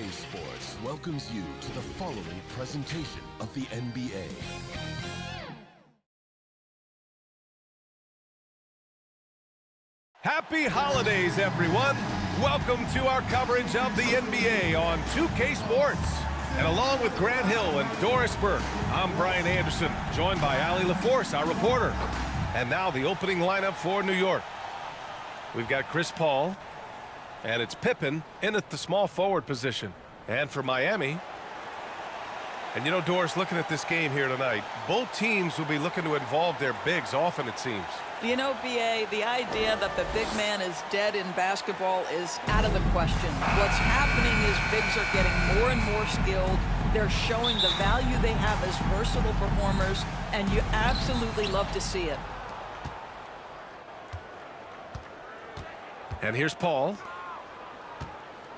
Fox Sports welcomes you to the following presentation of the NBA. Happy holidays, everyone. Welcome to our coverage of the NBA on 2K Sports. And along with Grant Hill and Doris Burke, I'm Brian Anderson, joined by Allie LaForce, our reporter. And now the opening lineup for New York. We've got Chris Paul, and it's Pippen in at the small forward position. And for Miami, and you know, Doris, looking at this game here tonight, both teams will be looking to involve their bigs often, it seems. You know, B.A., the idea that the big man is dead in basketball is out of the question. What's happening is bigs are getting more and more skilled. They're showing the value they have as versatile performers, and you absolutely love to see it. And here's Paul.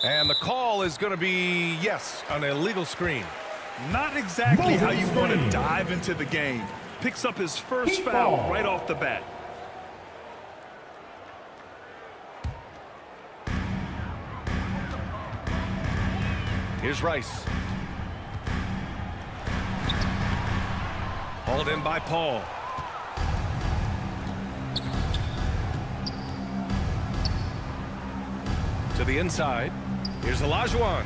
And the call is going to be, yes, an illegal screen. Not exactly how you want to dive into the game. Picks up his first foul right off the bat. Here's Rice. Hauled in by Paul. To the inside. Here's Olajuwon.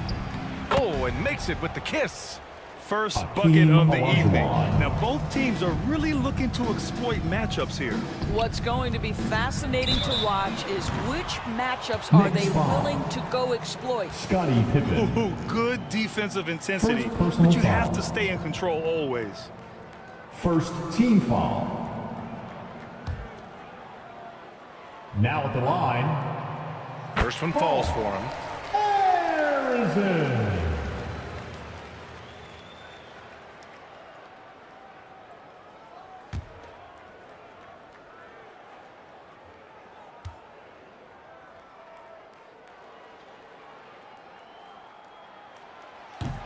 Oh, and makes it with the kiss. First bucket of the evening. Now, both teams are really looking to exploit matchups here. What's going to be fascinating to watch is which matchups are they willing to go exploit. Scottie Pippen. Ooh, good defensive intensity, but you have to stay in control always. First team foul. Now at the line. First one falls for him. Harrison.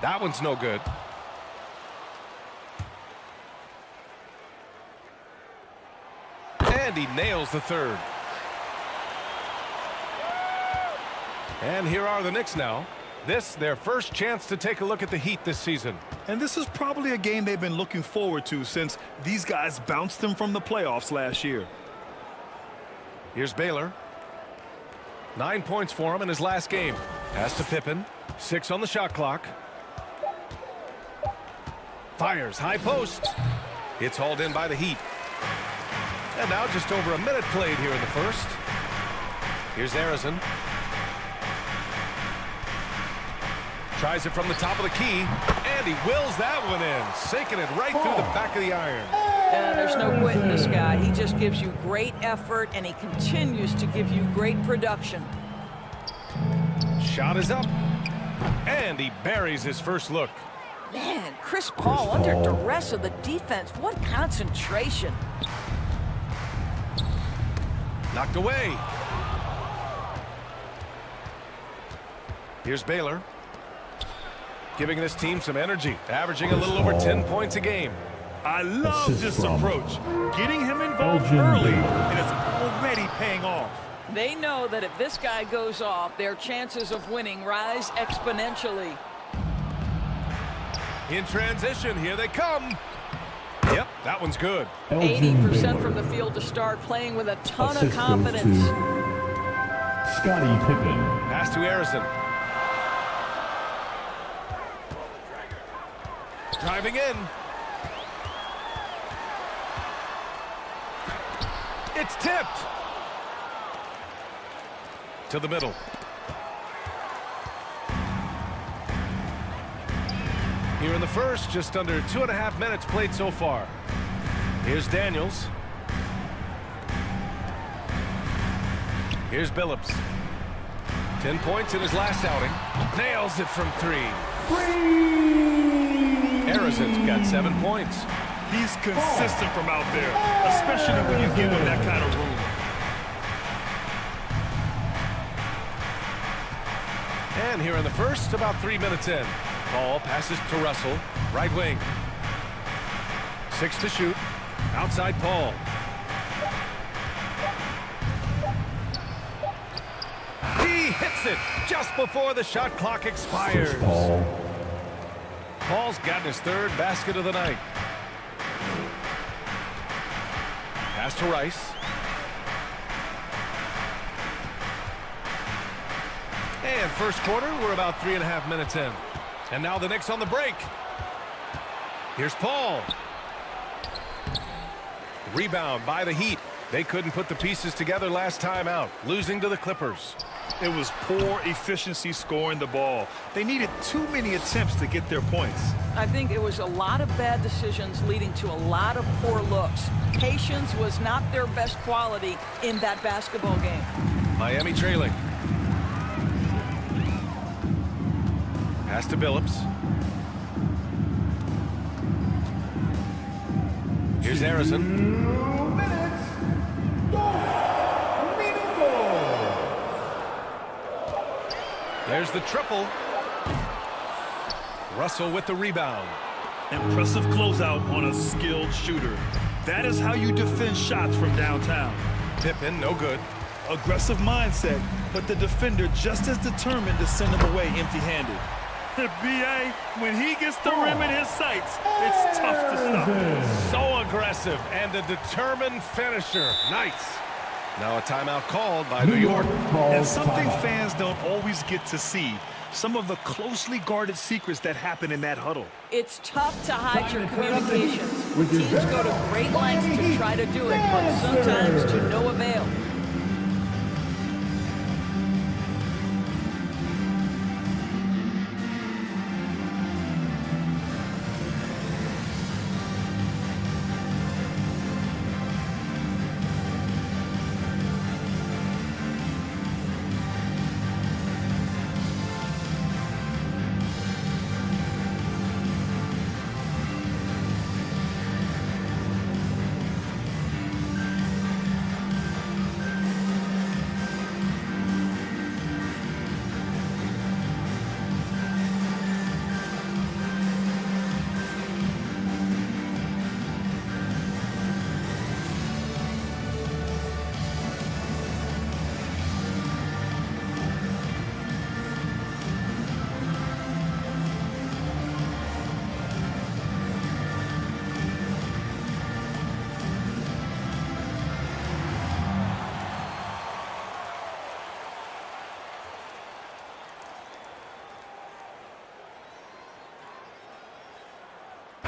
That one's no good. And he nails the third. And here are the Knicks now. This, their first chance to take a look at the Heat this season. And this is probably a game they've been looking forward to since these guys bounced them from the playoffs last year. Here's Baylor. 9 points for him in his last game. Pass to Pippen. 6 on the shot clock. Fires, high post. It's hauled in by the Heat. And now just over a minute played here in the first. Here's Harrison. Tries it from the top of the key, and he wills that one in, sinking it right through the back of the iron. There's no quitting this guy. He just gives you great effort, and he continues to give you great production. Shot is up, and he buries his first look. Man, Chris Paul under duress of the defense. What concentration. Knocked away. Here's Baylor. Giving this team some energy, averaging a little over 10 points a game. I love this approach. Getting him involved early, and it's already paying off. They know that if this guy goes off, their chances of winning rise exponentially. In transition, here they come. Yep, that one's good. 80% from the field to start, playing with a ton of confidence. Scottie Pippen. Pass to Harrison. Driving in. It's tipped. To the middle. Here in the first, just under 2.5 minutes played so far. Here's Daniels. Here's Billups. 10 points in his last outing. Nails it from 3. Harrison's got 7 points. He's consistent from out there, especially when you give him that kind of room. And here in the first, about 3 minutes in. Paul passes to Russell, right wing. 6 to shoot. Outside Paul. He hits hits it just before the shot clock expires. First ball. Paul's gotten his third basket of the night. Pass to Rice. And first quarter, we're about 3.5 minutes in. And now the Knicks on the break. Here's Paul. Rebound by the Heat. They couldn't put the pieces together last time out, losing to the Clippers. It was poor efficiency scoring the ball. They needed too many attempts to get their points. I think it was a lot of bad decisions leading to a lot of poor looks. Patience was not their best quality in that basketball game. Miami trailing. Pass to Billups. Here's Harrison. There's the triple. Russell with the rebound. Impressive closeout on a skilled shooter. That is how you defend shots from downtown. Pippen, no good. Aggressive mindset, but the defender just as determined to send him away empty-handed. B.A., when he gets the rim in his sights, it's tough to stop. So aggressive and a determined finisher. Nice. Now a timeout called by New York. And something fans don't always get to see, some of the closely guarded secrets that happen in that huddle. It's tough to hide your communications. Teams go to great lengths to try to do it, but sometimes to no avail.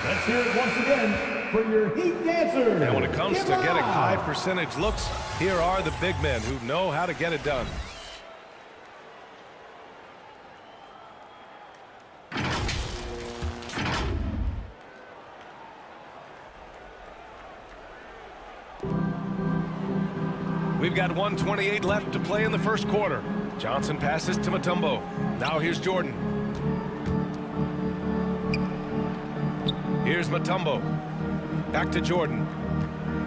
Let's hear it once again for your Heat dancers. And when it comes to Give it getting up. high percentage looks, here are the big men who know how to get it done. We've got 1:28 left to play in the first quarter. Johnson passes to Mutombo. Now here's Jordan. Here's Mutombo. Back to Jordan.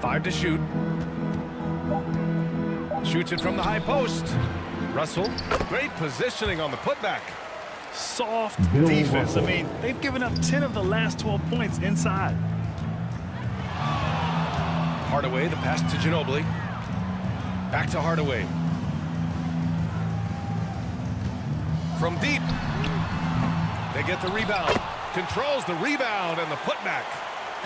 5 to shoot. Shoots it from the high post. Russell, great positioning on the putback. Soft Bill defense. Russell. I mean, they've given up 10 of the last 12 points inside. Hardaway, the pass to Ginobili. Back to Hardaway. From deep. They get the rebound. Controls the rebound and the putback.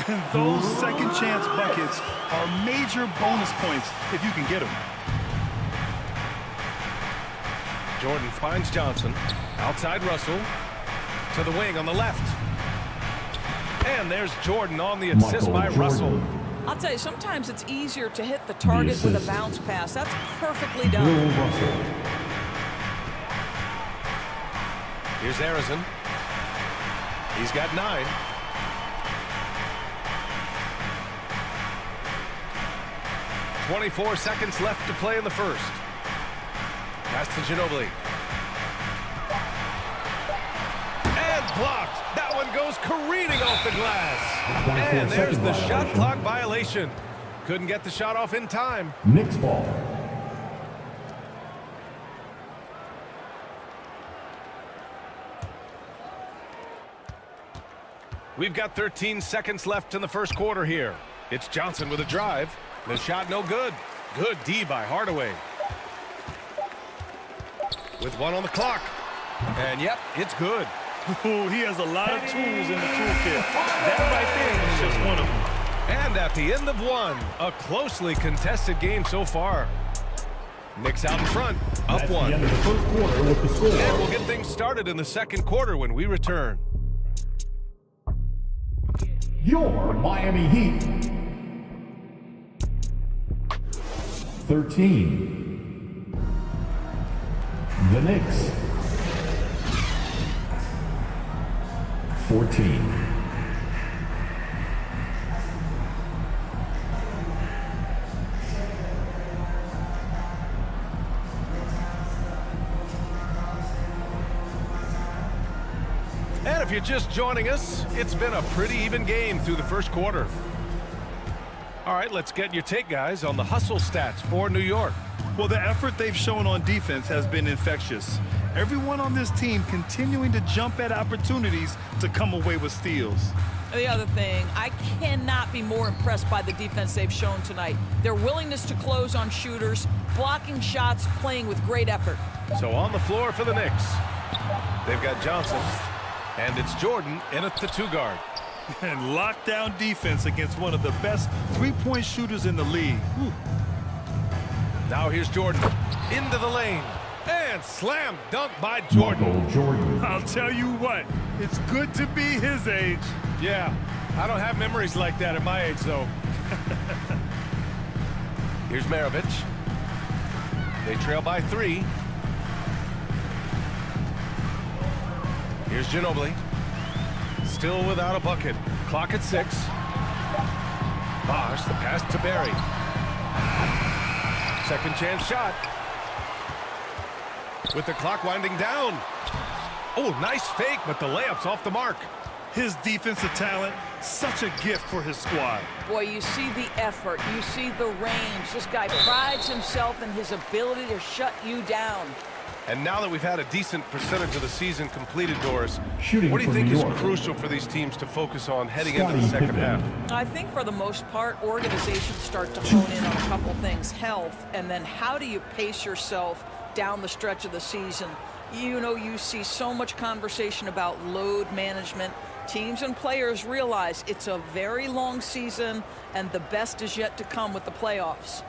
And those second chance buckets are major bonus points if you can get them. Jordan finds Johnson. Outside Russell. To the wing on the left. And there's Jordan on the assist Michael by Jordan. Russell. I'll tell you, sometimes it's easier to hit the target with a assist. bounce pass. That's perfectly Bill done. Russell. Here's Harrison. He's got 9. .24 seconds left to play in the first. Pass to Ginobili. And blocked. That one goes careening off the glass. And there's the shot clock violation. Couldn't get the shot off in time. Knicks ball. We've got 13 seconds left in the first quarter here. It's Johnson with a drive. The shot no good. Good D by Hardaway. with 1 on the clock. And yep, it's good. Ooh, he has a lot of tools in the toolkit. That right there is just one of them. And at the end of 1, a closely contested game so far. Knicks out in front, up That's 1. the end of the first quarter with the score. And we'll get things started in the second quarter when we return. Your Miami Heat. 13. The Knicks. 14. And if you're just joining us, it's been a pretty even game through the first quarter. All right, let's get your take, guys, on the hustle stats for New York. Well, the effort they've shown on defense has been infectious. Everyone on this team continuing to jump at opportunities to come away with steals. The other thing, I cannot be more impressed by the defense they've shown tonight. Their willingness to close on shooters, blocking shots, playing with great effort. So on the floor for the Knicks, they've got Johnson, and it's Jordan in at the 2 guard. And lockdown defense against one of the best three-point shooters in the league. Whew. Now here's Jordan into the lane, and slam dunk by Jordan. Michael Jordan. I'll tell you what, it's good to be his age. Yeah, I don't have memories like that at my age, though. Here's Maravich. They trail by 3. Here's Ginobili. Still without a bucket. Clock at 6. Bosh, the pass to Barry. Second chance shot. With the clock winding down. Oh, nice fake, but the layup's off the mark. His defensive talent, such a gift for his squad. Boy, you see the effort, you see the range. This guy prides himself in his ability to shut you down. And now that we've had a decent percentage of the season completed, Doris, Shooting what do you for think New is York. crucial for these teams to focus on heading into the Scottie second Pippen. half? I think for the most part, organizations start to hone in on a couple things. Health, and then how do you pace yourself down the stretch of the season? You know, you see so much conversation about load management. Teams and players realize it's a very long season, and the best is yet to come with the playoffs.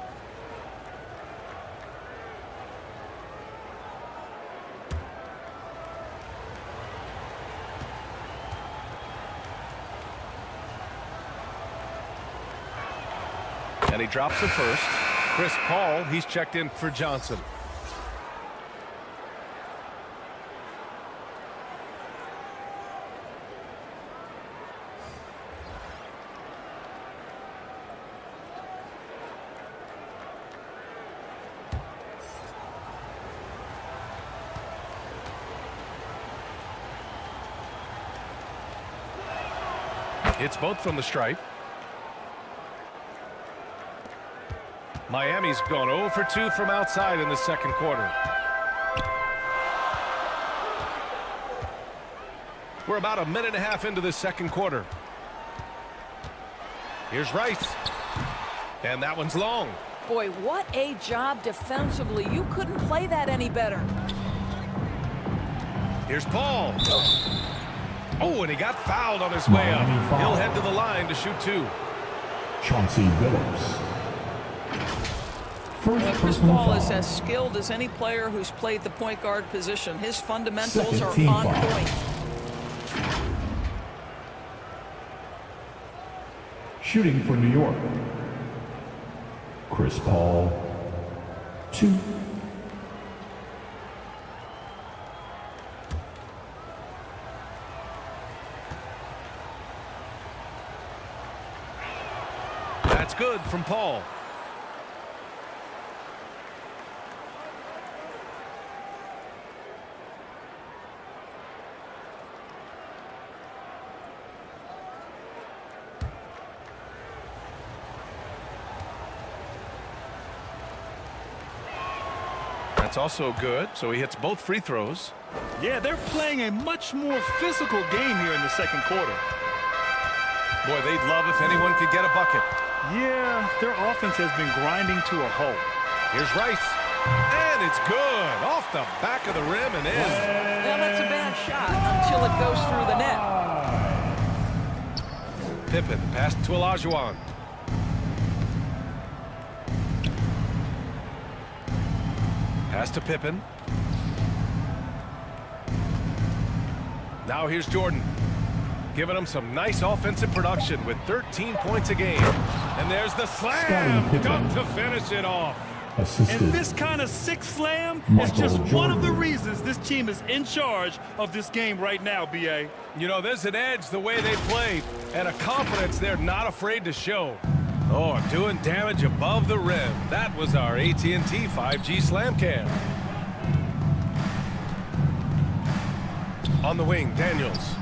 And he drops the first. Chris Paul, he's checked in for Johnson. It's both from the stripe. Miami's gone 0 for 2 from outside in the second quarter. We're about a minute and a half into the second quarter. Here's Rice. And that one's long. Boy, what a job defensively. You couldn't play that any better. Here's Paul. Oh, and he got fouled on his way up. Miami foul. He'll head to the line to shoot 2. Chauncey Billups. First Chris personal Paul is foul. as skilled as any player who's played the point guard position. His fundamentals Second are team on foul. point. Shooting for New York. Chris Paul. 2. That's good from Paul. That's also good, so he hits both free throws. Yeah, they're playing a much more physical game here in the second quarter. Boy, they'd love if anyone could get a bucket. Yeah, their offense has been grinding to a halt. Here's Rice. And it's good. Off the back of the rim and in. Well, that's a bad shot until it goes through the net. Pippen pass to Olajuwon. Pass to Pippen. Now here's Jordan. Giving him some nice offensive production with 13 points a game. And there's the slam. Dunk to finish it off. Assisted. And this kind of sick slam is Michael just one of the Jordan. reasons this team is in charge of this game right now, B.A. You know, there's an edge the way they play and a confidence they're not afraid to show. Oh, doing damage above the rim. That was our AT&T 5G slam cam. On the wing, Daniels.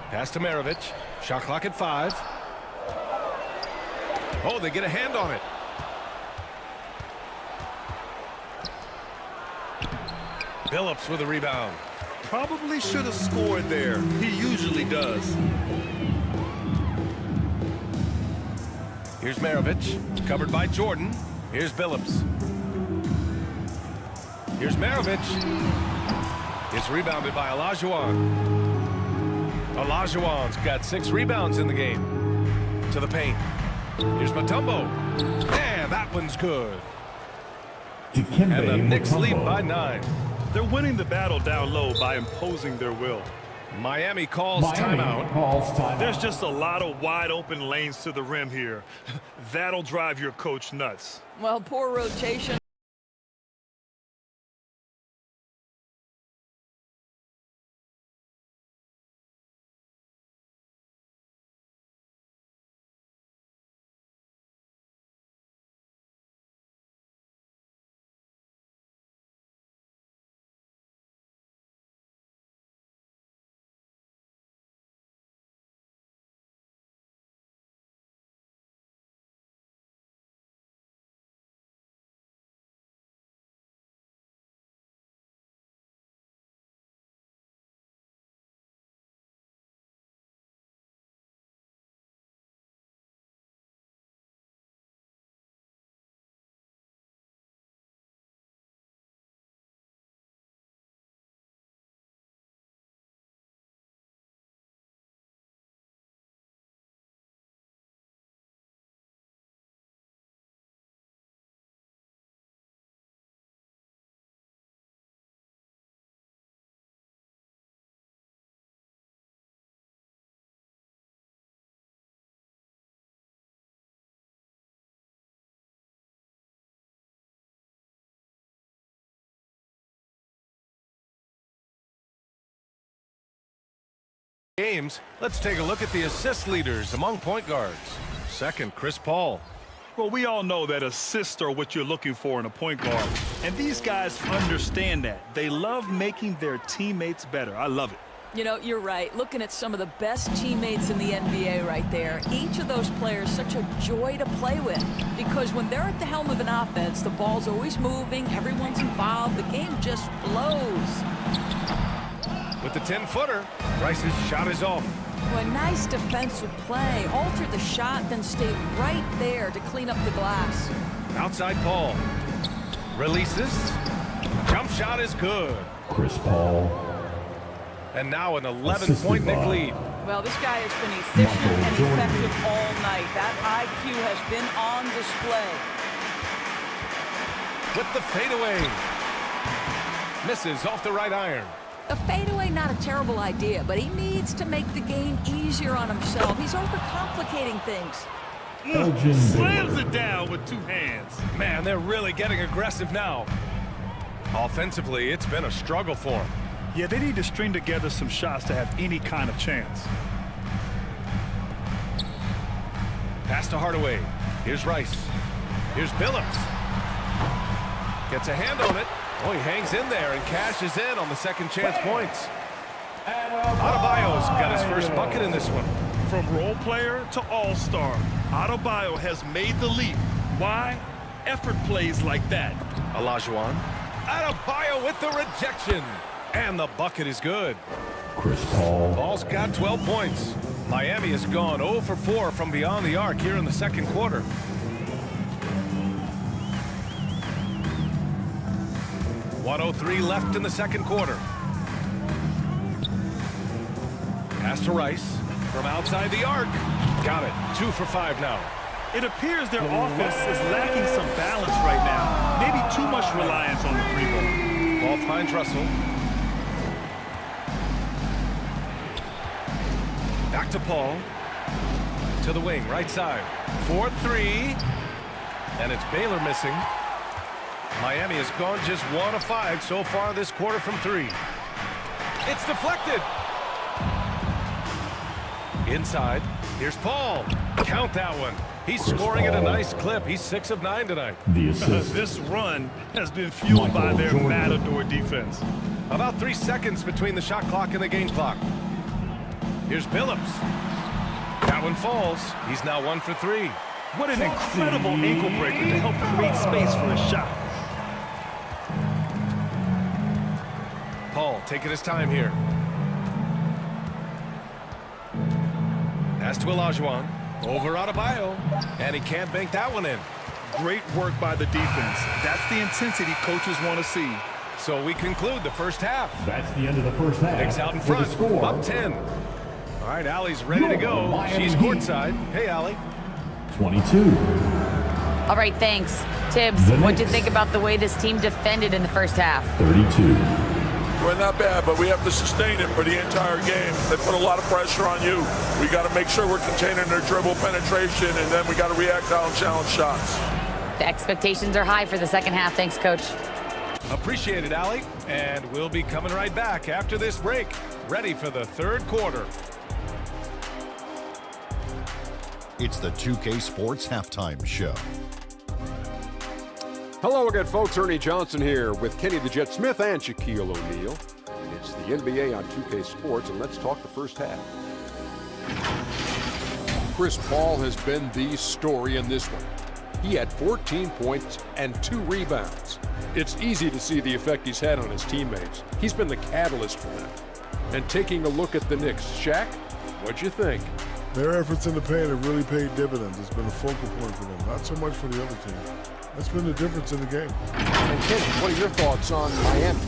Pass to Maravich. Shot clock at 5. Oh, they get a hand on it. Billups with a rebound. Probably should have scored there. He usually does. Here's Maravich, covered by Jordan. Here's Billups. Here's Maravich. It's rebounded by Olajuwon. Olajuwon's got 6 rebounds in the game. To the paint. Here's Mutombo. And that one's good. And the Knicks lead by 9. They're winning the battle down low by imposing their will. Miami calls timeout. There's just a lot of wide open lanes to the rim here. That'll drive your coach nuts. Well, poor rotation. Games. Let's take a look at the assist leaders among point guards. Second, Chris Paul. Well, we all know that assists are what you're looking for in a point guard. And these guys understand that. They love making their teammates better. I love it. You know, you're right. Looking at some of the best teammates in the NBA right there, each of those players such a joy to play with. Because when they're at the helm of an offense, the ball's always moving, everyone's involved, the game just flows. With the 10-footer, Rice's shot is off. Well, nice defensive play. Altered the shot, then stayed right there to clean up the glass. Outside Paul. Releases. Jump shot is good. Chris Paul. And now an 11-point Knick lead. Well, this guy has been efficient and effective all night. That IQ has been on display. With the fadeaway. Misses off the right iron. A fadeaway, not a terrible idea, but he needs to make the game easier on himself. He's overcomplicating things. Slams it down with 2 hands. Man, they're really getting aggressive now. Offensively, it's been a struggle for him. Yeah, they need to string together some shots to have any kind of chance. Pass to Hardaway. Here's Rice. Here's Billups. Gets a hand on it. Oh, he hangs in there and cashes in on the second chance points. Adebayo's got his first bucket in this one. From role player to all-star, Adebayo has made the leap. Why? Effort plays like that. Olajuwon. Adebayo with the rejection. And the bucket is good. Chris Paul. Paul's got 12 points. Miami has gone 0 for 4 from beyond the arc here in the second quarter. .103 left in the second quarter. Pass to Rice from outside the arc. Got it. 2 for 5 now. It appears their offense is lacking some balance right now. Maybe too much reliance on the free ball. Ball finds Russell. Back to Paul. To the wing, right side. 4-3. And it's Baylor missing. Miami has gone just 1 of 5 so far this quarter from 3. It's deflected. Inside. Here's Paul. Count that one. He's scoring at a nice clip. He's 6 of 9 tonight. The assist. This run has been fueled by their Matador defense. About 3 seconds between the shot clock and the game clock. Here's Billups. That one falls. He's now 1 for 3. What an incredible ankle breaker to help create space for a shot. Paul taking his time here. Pass to Olajuwon. Over Adebayo. And he can't bank that one in. Great work by the defense. That's the intensity coaches want to see. So we conclude the first half. That's the end of the first half. Knicks out in With the front. score, Up 10. All right, Allie's ready to go. Miami She's Heat. courtside. Hey, Allie. 22. All right, thanks. Tibbs, The what'd you Knicks. think about the way this team defended in the first half? 32. We're not bad, but we have to sustain it for the entire game. They put a lot of pressure on you. We got to make sure we're containing their dribble penetration, and then we got to react on challenge shots. The expectations are high for the second half. Thanks, Coach. Appreciate it, Allie. And we'll be coming right back after this break. Ready for the third quarter. It's the 2K Sports Halftime Show. Hello again, folks. Ernie Johnson here with Kenny the Jet Smith and Shaquille O'Neal. It's the NBA on 2K Sports, and let's talk the first half. Chris Paul has been the story in this one. He had 14 points and 2 rebounds. It's easy to see the effect he's had on his teammates. He's been the catalyst for them. And taking a look at the Knicks, Shaq, what'd you think? Their efforts in the paint have really paid dividends. It's been a focal point for them, not so much for the other team. That's been the difference in the game. And Kenny, what are your thoughts on Miami?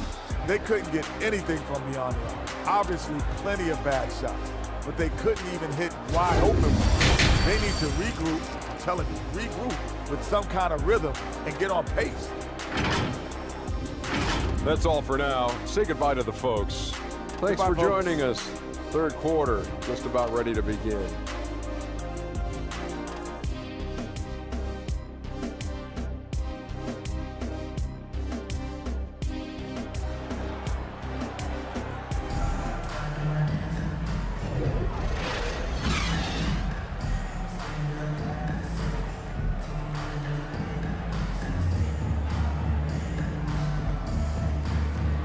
They couldn't get anything from beyond the arc. Obviously, plenty of bad shots, but they couldn't even hit wide open ones. They need to regroup, I'm telling you, regroup with some kind of rhythm and get on pace. That's all for now. Say goodbye to the folks. Thanks for joining us. Third quarter, just about ready to begin.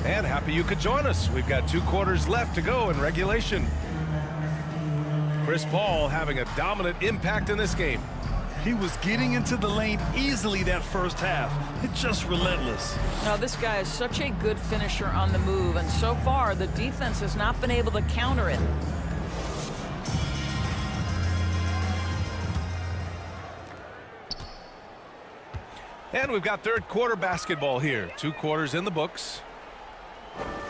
And happy you could join us. We've got 2 quarters left to go in regulation. Chris Paul having a dominant impact in this game. He was getting into the lane easily that first half. It's just relentless. Now, this guy is such a good finisher on the move, and so far, the defense has not been able to counter it. And we've got third quarter basketball here. 2 quarters in the books.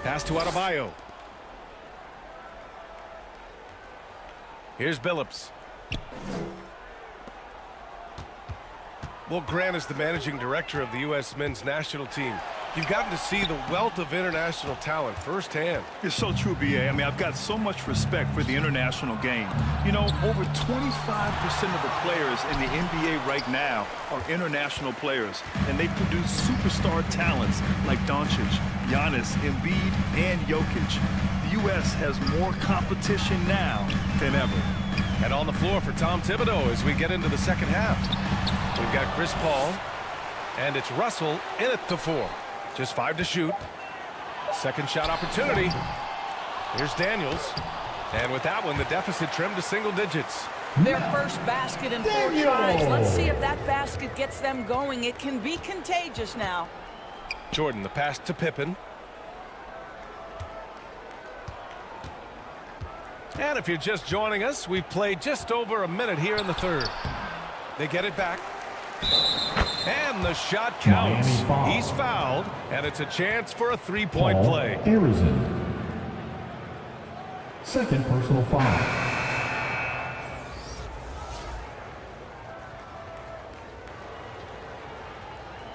Pass to Adebayo. Here's Billups. Well, Grant is the managing director of the U.S. men's national team. You've gotten to see the wealth of international talent firsthand. It's so true, B.A. I mean, I've got so much respect for the international game. You know, over 25% of the players in the NBA right now are international players, and they produce superstar talents like Doncic, Giannis, Embiid, and Jokic. The U.S. has more competition now than ever. And on the floor for Tom Thibodeau as we get into the second half. We've got Chris Paul, and it's Russell in at the 4. Just 5 to shoot. Second shot opportunity. Here's Daniels. And with that one, the deficit trimmed to single digits. Their first basket in 4 tries. Let's see if that basket gets them going. It can be contagious now. Jordan, the pass to Pippen. And if you're just joining us, we've played just over a minute here in the third. They get it back. And the shot counts. He's fouled, and it's a chance for a three-point play. Harrison. Second personal foul.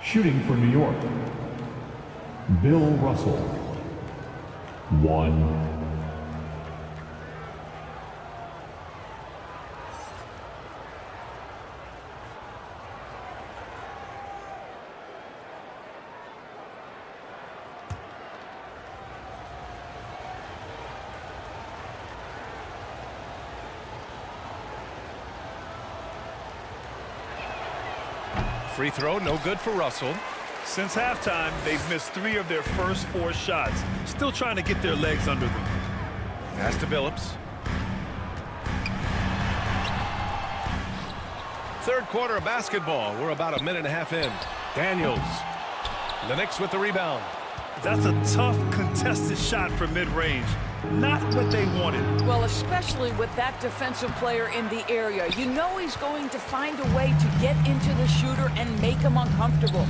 Shooting for New York, Bill Russell. 1. Free throw, no good for Russell. Since halftime, they've missed 3 of their first 4 shots. Still trying to get their legs under them. Pass to Billups. Third quarter of basketball. We're about a minute and a half in. Daniels. The Knicks with the rebound. That's a tough, contested shot from mid-range. Not what they wanted. Well, especially with that defensive player in the area. You know he's going to find a way to get into the shooter and make him uncomfortable.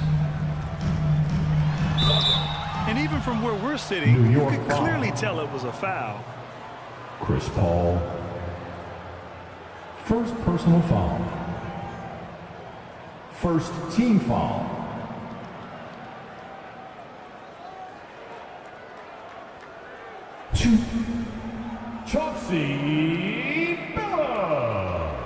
And even from where we're sitting, you could clearly tell it was a foul. Chris Paul. First personal foul. First team foul. Chauncey Billups.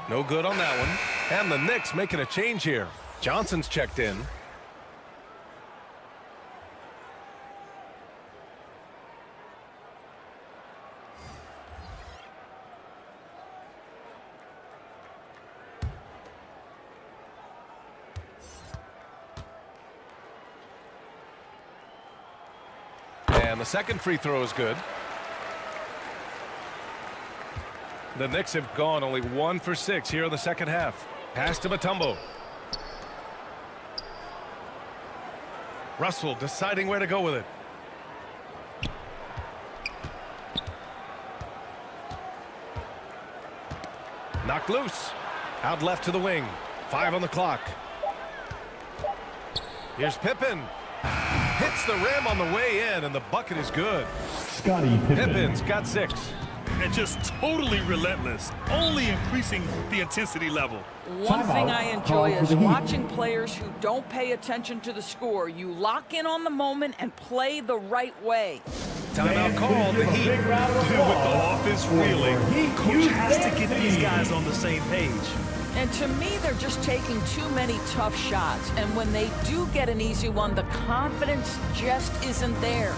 No good on that one. And the Knicks making a change here. Johnson's checked in. And the second free throw is good. The Knicks have gone only 1 for 6 here in the second half. Pass to Mutombo. Russell deciding where to go with it. Knocked loose. Out left to the wing. 5 on the clock. Here's Pippen. Hits the rim on the way in, and the bucket is good. Scottie Pippen. Pippen's got 6. And just totally relentless, only increasing the intensity level. One thing I enjoy is watching players who don't pay attention to the score. You lock in on the moment and play the right way. Timeout called. The Heat. With the offense reeling, coach has to get these guys on the same page. And to me, they're just taking too many tough shots. And when they do get an easy one, the confidence just isn't there.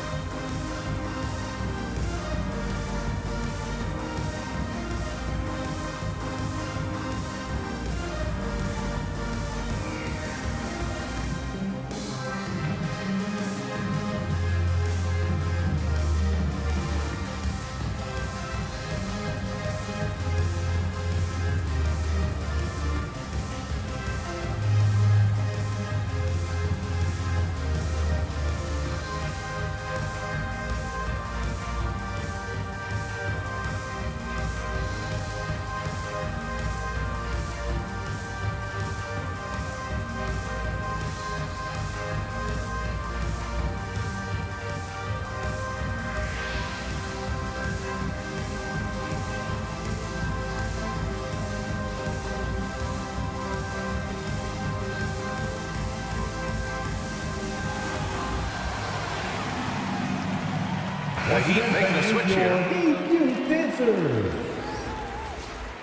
The Heat making a switch here.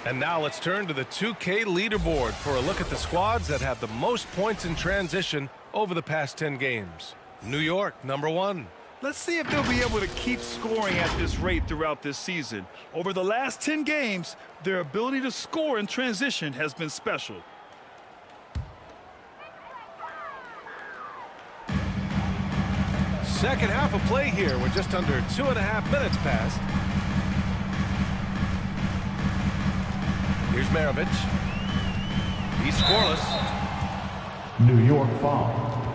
And now let's turn to the 2K leaderboard for a look at the squads that have the most points in transition over the past 10 games. New York, number 1. Let's see if they'll be able to keep scoring at this rate throughout this season. Over the last 10 games, their ability to score in transition has been special. Second half of play here. We're just under 2.5 minutes past. Here's Maravich. He's scoreless. New York foul.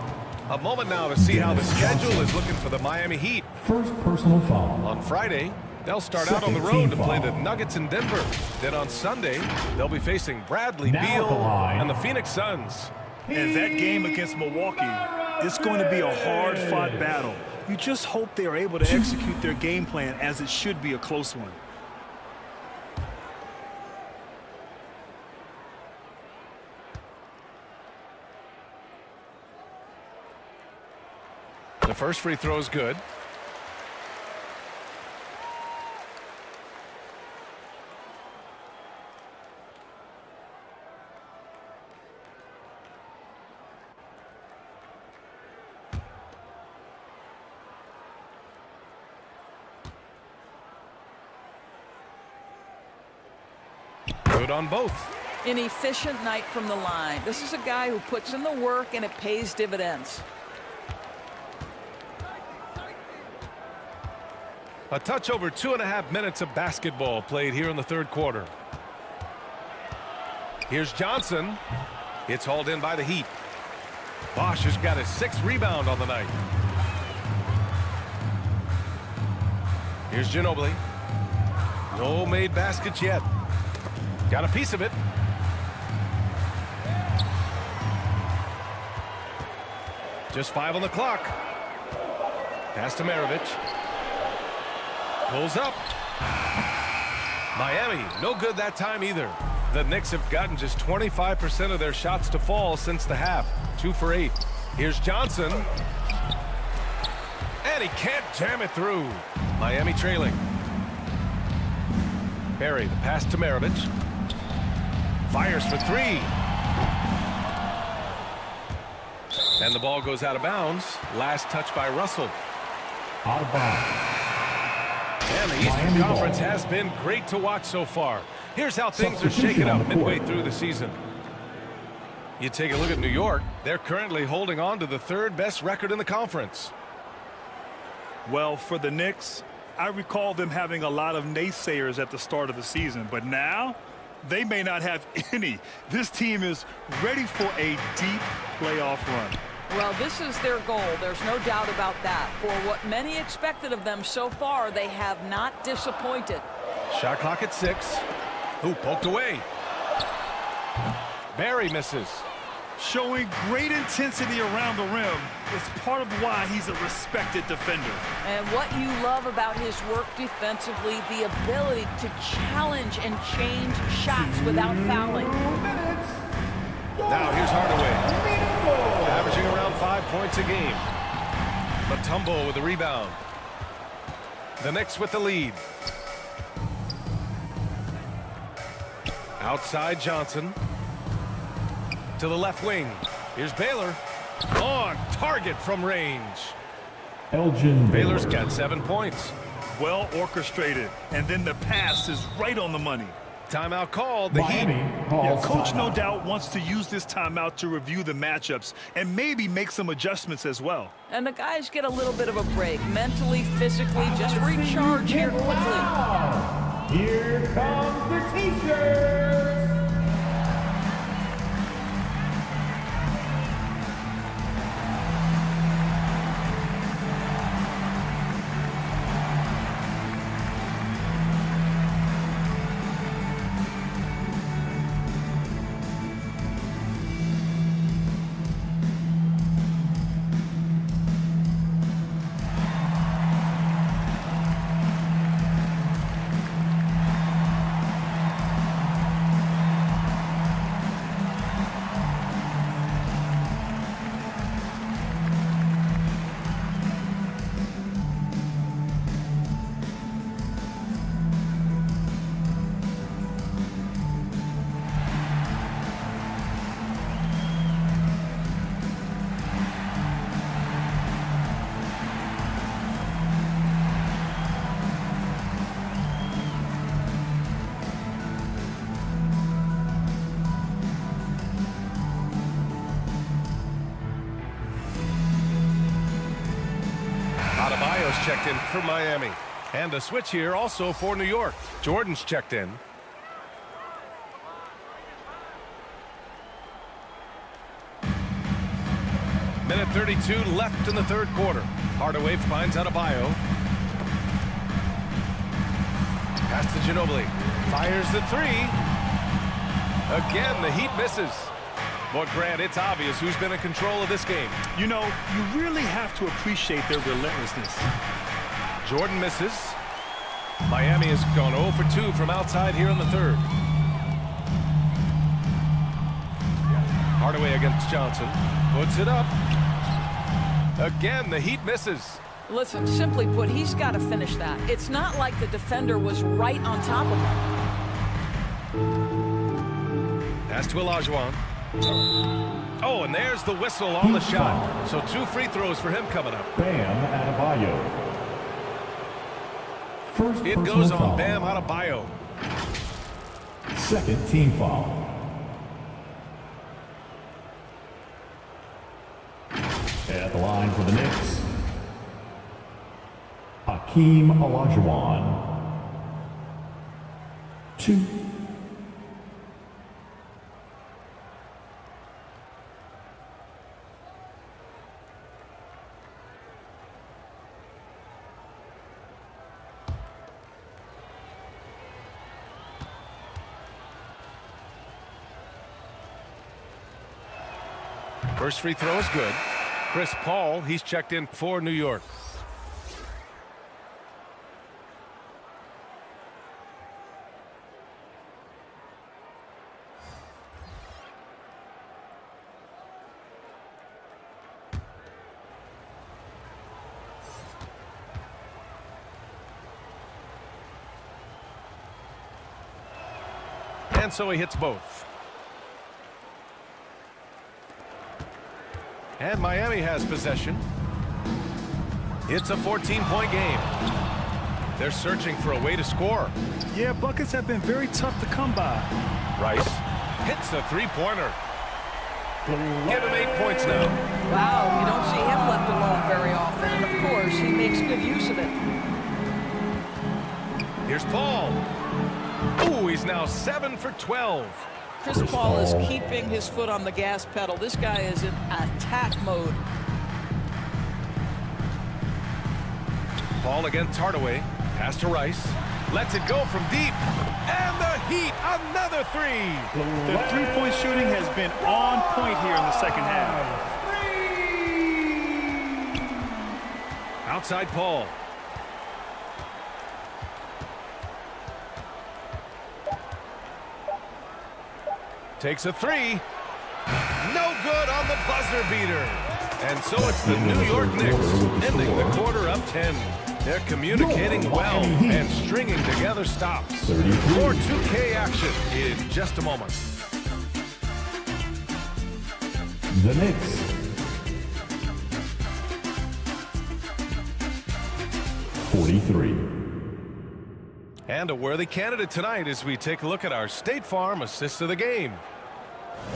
A moment now to see how the schedule is looking for the Miami Heat. First personal foul. On Friday, they'll start out on the road to play the Nuggets in Denver. Then on Sunday, they'll be facing Bradley Beal and the Phoenix Suns. And that game against Milwaukee, it's going to be a hard-fought battle. You just hope they are able to execute their game plan, as it should be a close one. The first free throw is good. Good on both. An efficient night from the line. This is a guy who puts in the work and it pays dividends. A touch over 2.5 minutes of basketball played here in the third quarter. Here's Johnson. It's hauled in by the Heat. Bosch has got his 6th rebound on the night. Here's Ginobili. No made baskets yet. Got a piece of it. Just 5 on the clock. Pass to Maravich. Pulls up. Miami, no good that time either. The Knicks have gotten just 25% of their shots to fall since the half. 2 for 8. Here's Johnson. And he can't jam it through. Miami trailing. Barry, the pass to Maravich. Fires for 3. And the ball goes out of bounds. Last touch by Russell. Out of bounds. And the Eastern Conference has been great to watch so far. Here's how things are shaking up midway through the season. You take a look at New York. They're currently holding on to the 3rd best record in the conference. Well, for the Knicks, I recall them having a lot of naysayers at the start of the season, but now they may not have any. This team is ready for a deep playoff run. Well, this is their goal. There's no doubt about that. For what many expected of them so far, they have not disappointed. Shot clock at 6. Who poked away? Barry misses. Showing great intensity around the rim is part of why he's a respected defender. And what you love about his work defensively, the ability to challenge and change shots without fouling. Now here's Hardaway. Averaging around 5 points a game. Mutombo with the rebound. The Knicks with the lead. Outside Johnson. To the left wing. Here's Baylor. On target from range. Elgin Baylor's got 7 points. Well orchestrated. And then the pass is right on the money. Timeout called. The Heat. Yeah, coach no doubt wants to use this timeout to review the matchups and maybe make some adjustments as well. And the guys get a little bit of a break. Mentally, physically, just recharge here quickly. Here comes the T-shirts. Checked in for Miami. And a switch here also for New York. Jordan's checked in. Minute 32 left in the third quarter. Hardaway finds Adebayo. Pass to Ginobili. Fires the three. Again, the Heat misses. But Grant, it's obvious who's been in control of this game. You know, you really have to appreciate their relentlessness. Jordan misses. Miami has gone 0 for 2 from outside here in the third. Hardaway against Johnson. Puts it up. Again, the Heat misses. Listen, simply put, he's got to finish that. It's not like the defender was right on top of him. Pass to Olajuwon. Oh, and there's the whistle on the shot. So 2 free throws for him coming up. Bam Adebayo. First it goes on foul. Bam Adebayo. Second team foul. At the line for the Knicks, Hakeem Olajuwon. 2. First free throw is good. Chris Paul, he's checked in for New York. And so he hits both. And Miami has possession. It's a 14-point game. They're searching for a way to score. Yeah, buckets have been very tough to come by. Rice hits a three-pointer. Give him 8 points now. Wow, you don't see him left alone very often. And, of course, he makes good use of it. Here's Paul. Ooh, he's now 7 for 12. Chris Paul is keeping his foot on the gas pedal. This guy is in attack mode. Paul against Hardaway. Pass to Rice. Lets it go from deep. And the Heat, another three. The three-point shooting has been on point here in the second half. Outside Paul. Takes a three. No good on the buzzer beater. And so it's the New York Knicks ending the quarter up 10. They're communicating well and stringing together stops. More 2K action in just a moment. The Knicks. .43. And a worthy candidate tonight as we take a look at our State Farm assist of the game.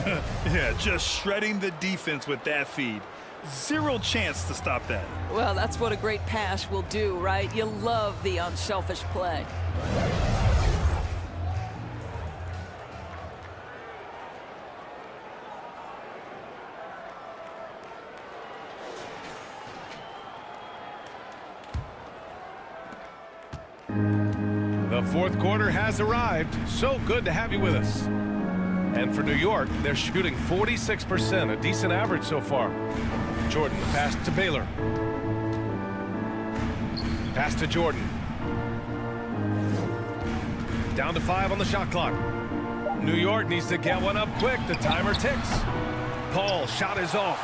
Yeah, just shredding the defense with that feed. Zero chance to stop that. Well, that's what a great pass will do, right? You love the unselfish play. The fourth quarter has arrived. So good to have you with us. And for New York, they're shooting 46%, a decent average so far. Jordan, the pass to Baylor. Pass to Jordan. Down to 5 on the shot clock. New York needs to get one up quick. The timer ticks. Paul, shot is off.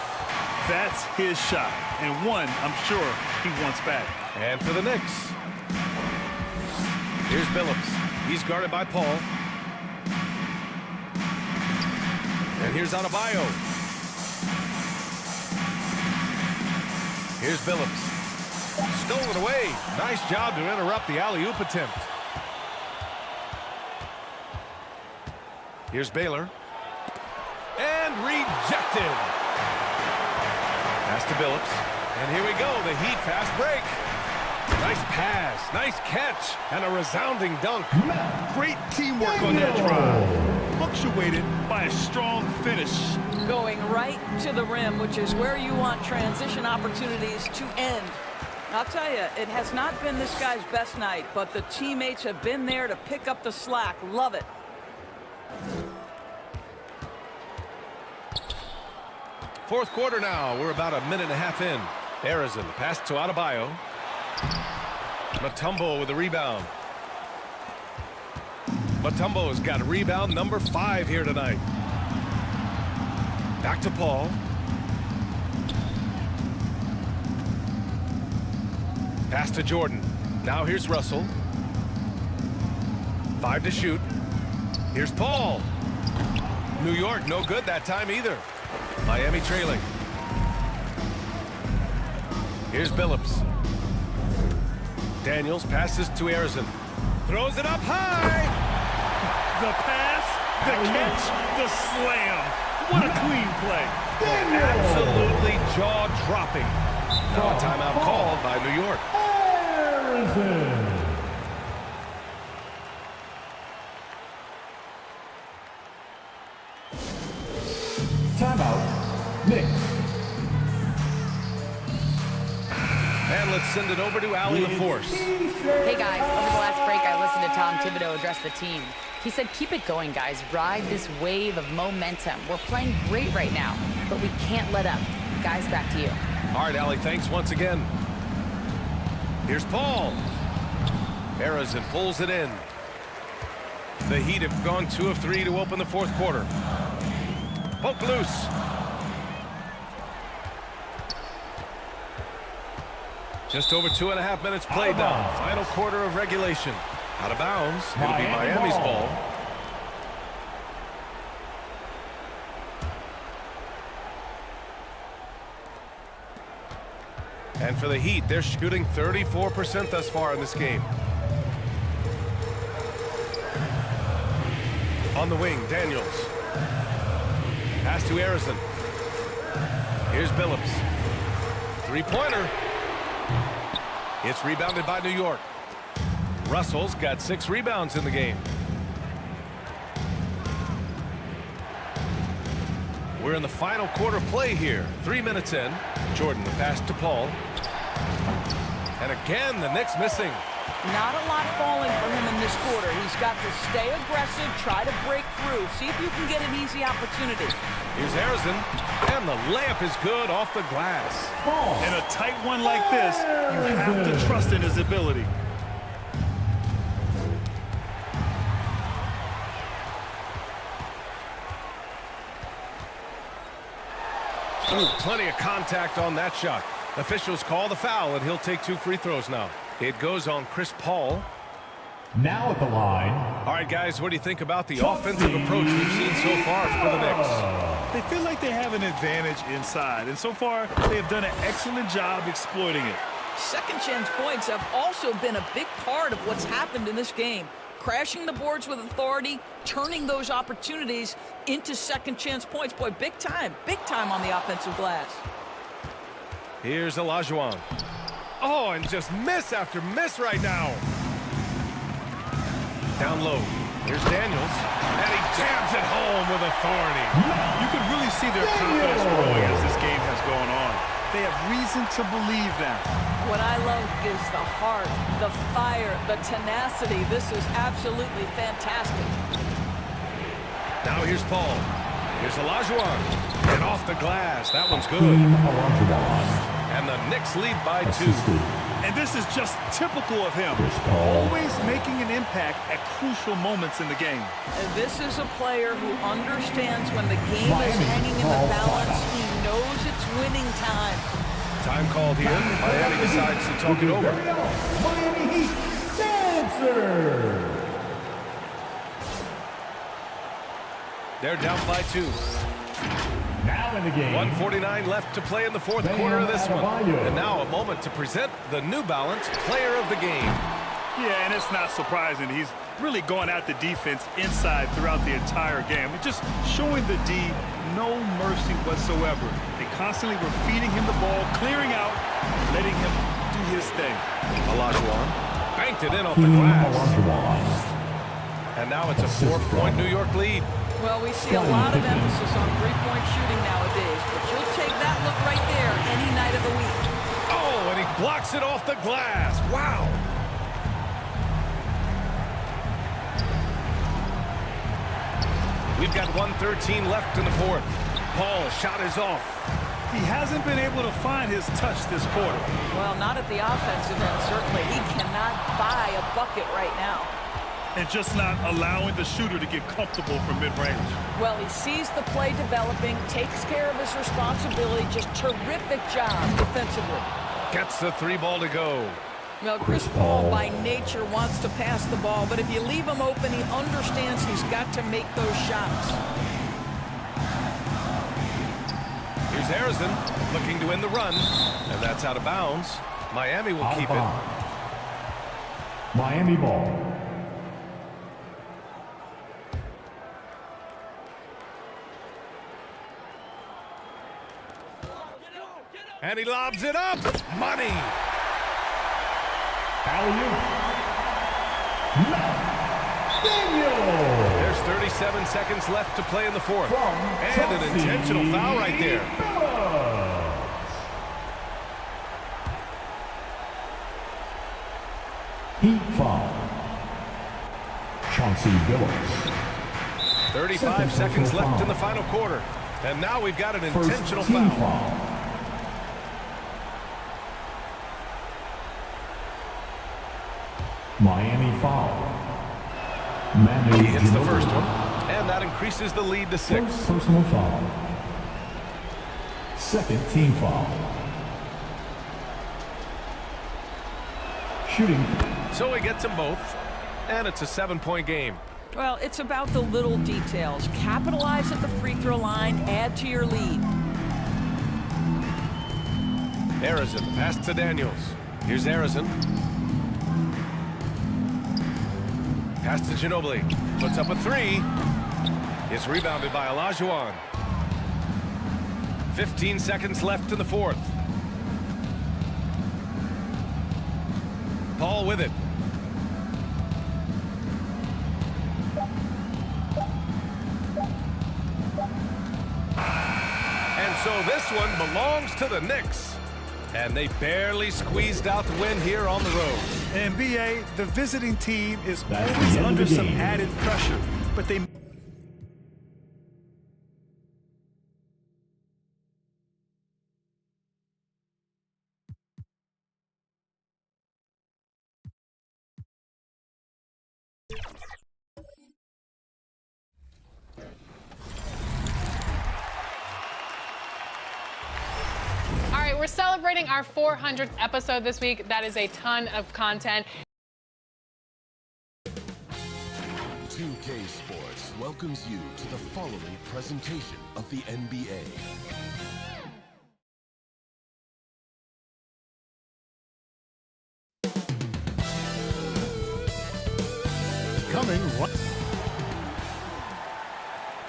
That's his shot, and one I'm sure he wants back. And for the Knicks. Here's Billups. He's guarded by Paul. And here's Adebayo. Here's Billups. Stolen away. Nice job to interrupt the alley-oop attempt. Here's Baylor. And rejected. Pass to Billups. And here we go, the Heat fast break. Nice pass, nice catch, and a resounding dunk. Great teamwork on that drive. Punctuated by a strong finish. Going right to the rim, which is where you want transition opportunities to end. I'll tell you, it has not been this guy's best night, but the teammates have been there to pick up the slack. Love it. Fourth quarter now. We're about a minute and a half in. Arizon, pass to Adebayo. Mutombo with a rebound. Mutombo's got rebound number 5 here tonight. Back to Paul. Pass to Jordan. Now here's Russell. 5 to shoot. Here's Paul. New York, no good that time either. Miami trailing. Here's Billups. Daniels passes to Arizon. Throws it up high. The pass, the catch, the slam. What a clean play. Absolutely jaw-dropping. Now a timeout called by New York. Arizon. Timeout, Knicks. And let's send it over to Allie LaForce. Hey, guys. Over the last break, I listened to Tom Thibodeau address the team. He said, keep it going, guys. Ride this wave of momentum. We're playing great right now, but we can't let up. Guys, back to you. All right, Allie, thanks once again. Here's Paul. Arizon pulls it in. The Heat have gone 2 of 3 to open the fourth quarter. Poke loose. Just over 2.5 minutes played now. Final quarter of regulation. Out of bounds. It'll be Miami's ball. And for the Heat, they're shooting 34% thus far in this game. On the wing, Daniels. Pass to Arizon. Here's Billups. Three-pointer. It's rebounded by New York. Russell's got 6 rebounds in the game. We're in the final quarter play here. 3 minutes in. Jordan, the pass to Paul. And again, the Knicks missing. Not a lot falling for him in this quarter. He's got to stay aggressive, try to break through, see if you can get an easy opportunity. Here's Arizon, and the layup is good off the glass. In a tight one like this, you have to trust in his ability. Ooh, plenty of contact on that shot. Officials call the foul, and he'll take 2 free throws now. It goes on Chris Paul. Now at the line. All right, guys, what do you think about the offensive approach we've seen so far for the Knicks? They feel like they have an advantage inside, and so far they have done an excellent job exploiting it. Second chance points have also been a big part of what's happened in this game. Crashing the boards with authority, turning those opportunities into second chance points. Boy, big time on the offensive glass. Here's Olajuwon. Oh, and just miss after miss right now. Down low. Here's Daniels. And he jams it home with authority. You can really see their confidence growing as this game has gone on. They have reason to believe now. What I love is the heart, the fire, the tenacity. This is absolutely fantastic. Now here's Paul. Here's Olajuwon. And off the glass. That one's good. And the Knicks lead by 2. And this is just typical of him. Always making an impact at crucial moments in the game. And this is a player who understands when the game is hanging in the balance. He knows it's winning time. Time called here. Miami decides to talk it over. Miami Heat dancer. They're down by 2. Now in the game. 1:49 left to play in the fourth quarter of this one. And now a moment to present the New Balance Player of the Game. Yeah, and it's not surprising. He's really going at the defense inside throughout the entire game. It's just showing the D no mercy whatsoever. They constantly were feeding him the ball, clearing out, letting him do his thing. Olajuwon banked it in off the glass. And now it's a 4-point New York lead. Well, we see a lot of emphasis on three-point shooting nowadays, but you'll take that look right there any night of the week. Oh, and he blocks it off the glass. Wow. We've got 1:13 left in the fourth. Paul's shot is off. He hasn't been able to find his touch this quarter. Well, not at the offensive end, certainly. He cannot buy a bucket right now. And just not allowing the shooter to get comfortable from mid-range. Well, he sees the play developing, takes care of his responsibility. Just terrific job defensively. Gets the 3 ball to go. Well, Chris Paul, by nature, wants to pass the ball, but if you leave him open, he understands he's got to make those shots. Here's Harrison looking to end the run, and that's out of bounds. Miami will keep it. Miami ball. And he lobs it up. Money. Daniel. There's 37 seconds left to play in the fourth. And an intentional foul right there. Heat foul. Chauncey Billups. 35 seconds left in the final quarter. And now we've got an intentional foul. Miami foul. He hits the first one, and that increases the lead to 6. First personal foul. Second team foul. Shooting. So he gets them both, and it's a 7-point game. Well, it's about the little details. Capitalize at the free throw line, add to your lead. Harrison, pass to Daniels. Here's Harrison. Pass to Ginobili. Puts up a 3. It's rebounded by Olajuwon. 15 seconds left in the fourth. Paul with it. And so this one belongs to the Knicks. And they barely squeezed out the win here on the road. And B.A., the visiting team is always under some added pressure, but they... We're celebrating our 400th episode this week. That is a ton of content. 2K Sports welcomes you to the following presentation of the NBA. Coming right.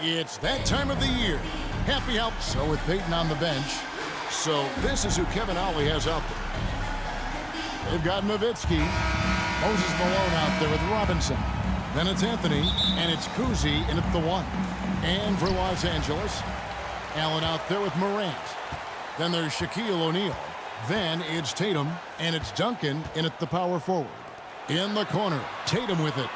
It's that time of the year. Happy out. So with Peyton on the bench. So this is who Kevin Ollie has out there. They've got Nowitzki, Moses Malone out there with Robinson. Then it's Anthony, and it's Kuzi in at the 1. And for Los Angeles, Allen out there with Morant. Then there's Shaquille O'Neal. Then it's Tatum, and it's Duncan in at the power forward. In the corner, Tatum with it.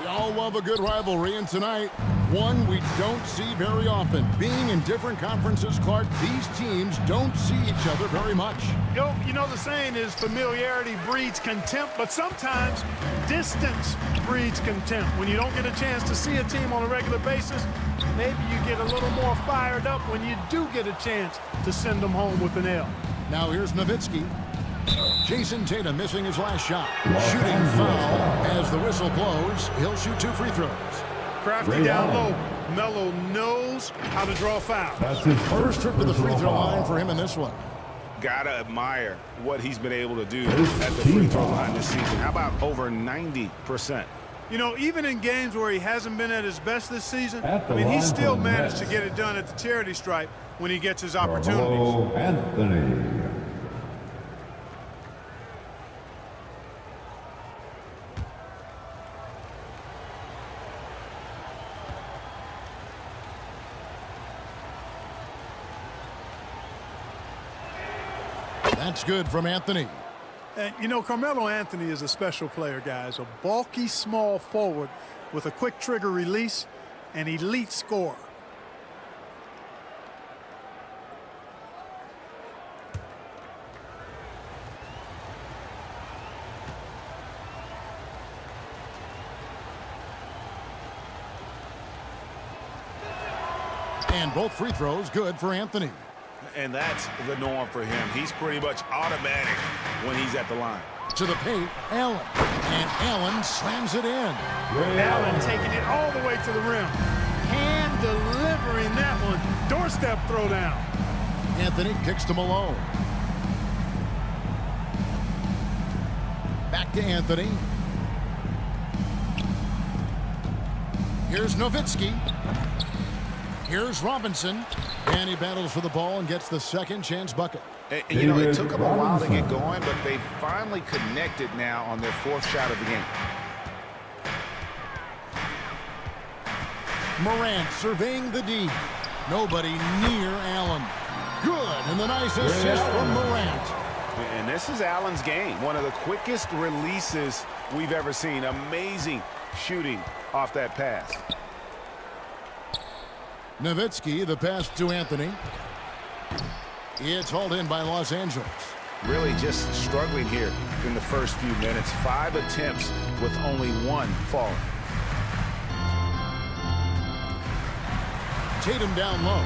We all love a good rivalry, and tonight, one we don't see very often. Being in different conferences, Clark, these teams don't see each other very much. You know the saying is familiarity breeds contempt, but sometimes distance breeds contempt. When you don't get a chance to see a team on a regular basis, maybe you get a little more fired up when you do get a chance to send them home with an L. Now here's Nowitzki. Jason Tatum missing his last shot. Shooting foul as the whistle blows. He'll shoot 2 free throws. Crafty down low. Melo knows how to draw fouls. That's his First trip to the free throw line for him in this one. Gotta admire what he's been able to do at the free throw line this season. How about over 90%? You know, even in games where he hasn't been at his best this season, I mean, he still managed to get it done at the charity stripe when he gets his opportunities. Anthony. That's good from Anthony. And, you know, Carmelo Anthony is a special player, guys. A bulky, small forward with a quick trigger release, an elite scorer. And both free throws good for Anthony. And that's the norm for him. He's pretty much automatic when he's at the line. To the paint, Allen. And Allen slams it in. Allen taking it all the way to the rim. Hand delivering that one. Doorstep throwdown. Anthony kicks to Malone. Back to Anthony. Here's Nowitzki. Here's Robinson. And he battles for the ball and gets the second chance bucket. And, you know, it took them a while to get going, but they finally connected now on their fourth shot of the game. Morant surveying the D. Nobody near Allen. Good, and the nice assist from Morant. And this is Allen's game. One of the quickest releases we've ever seen. Amazing shooting off that pass. Nowitzki, the pass to Anthony. It's hauled in by Los Angeles. Really just struggling here in the first few minutes. 5 attempts with only 1 falling. Tatum down low.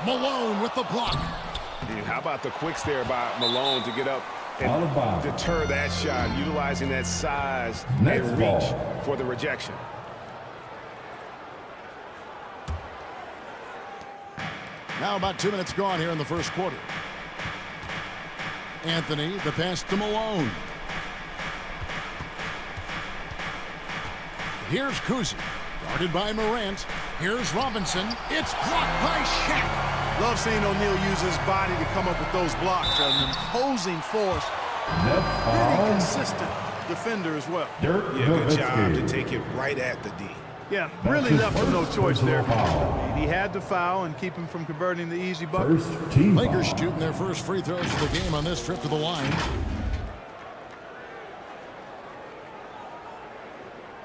Malone with the block. Dude, how about the quicks there by Malone to get up and deter that shot, utilizing that size and reach for the rejection. Now about 2 minutes gone here in the first quarter. Anthony, the pass to Malone. Here's Kuzi, guarded by Morant. Here's Robinson. It's blocked by Shaq. Love seeing O'Neal use his body to come up with those blocks. An imposing force. Very consistent defender as well. Yeah, good job to take it right at the D. Yeah, really left him no choice there. He had to foul and keep him from converting the easy bucket. Lakers shooting their first free throws of the game on this trip to the line.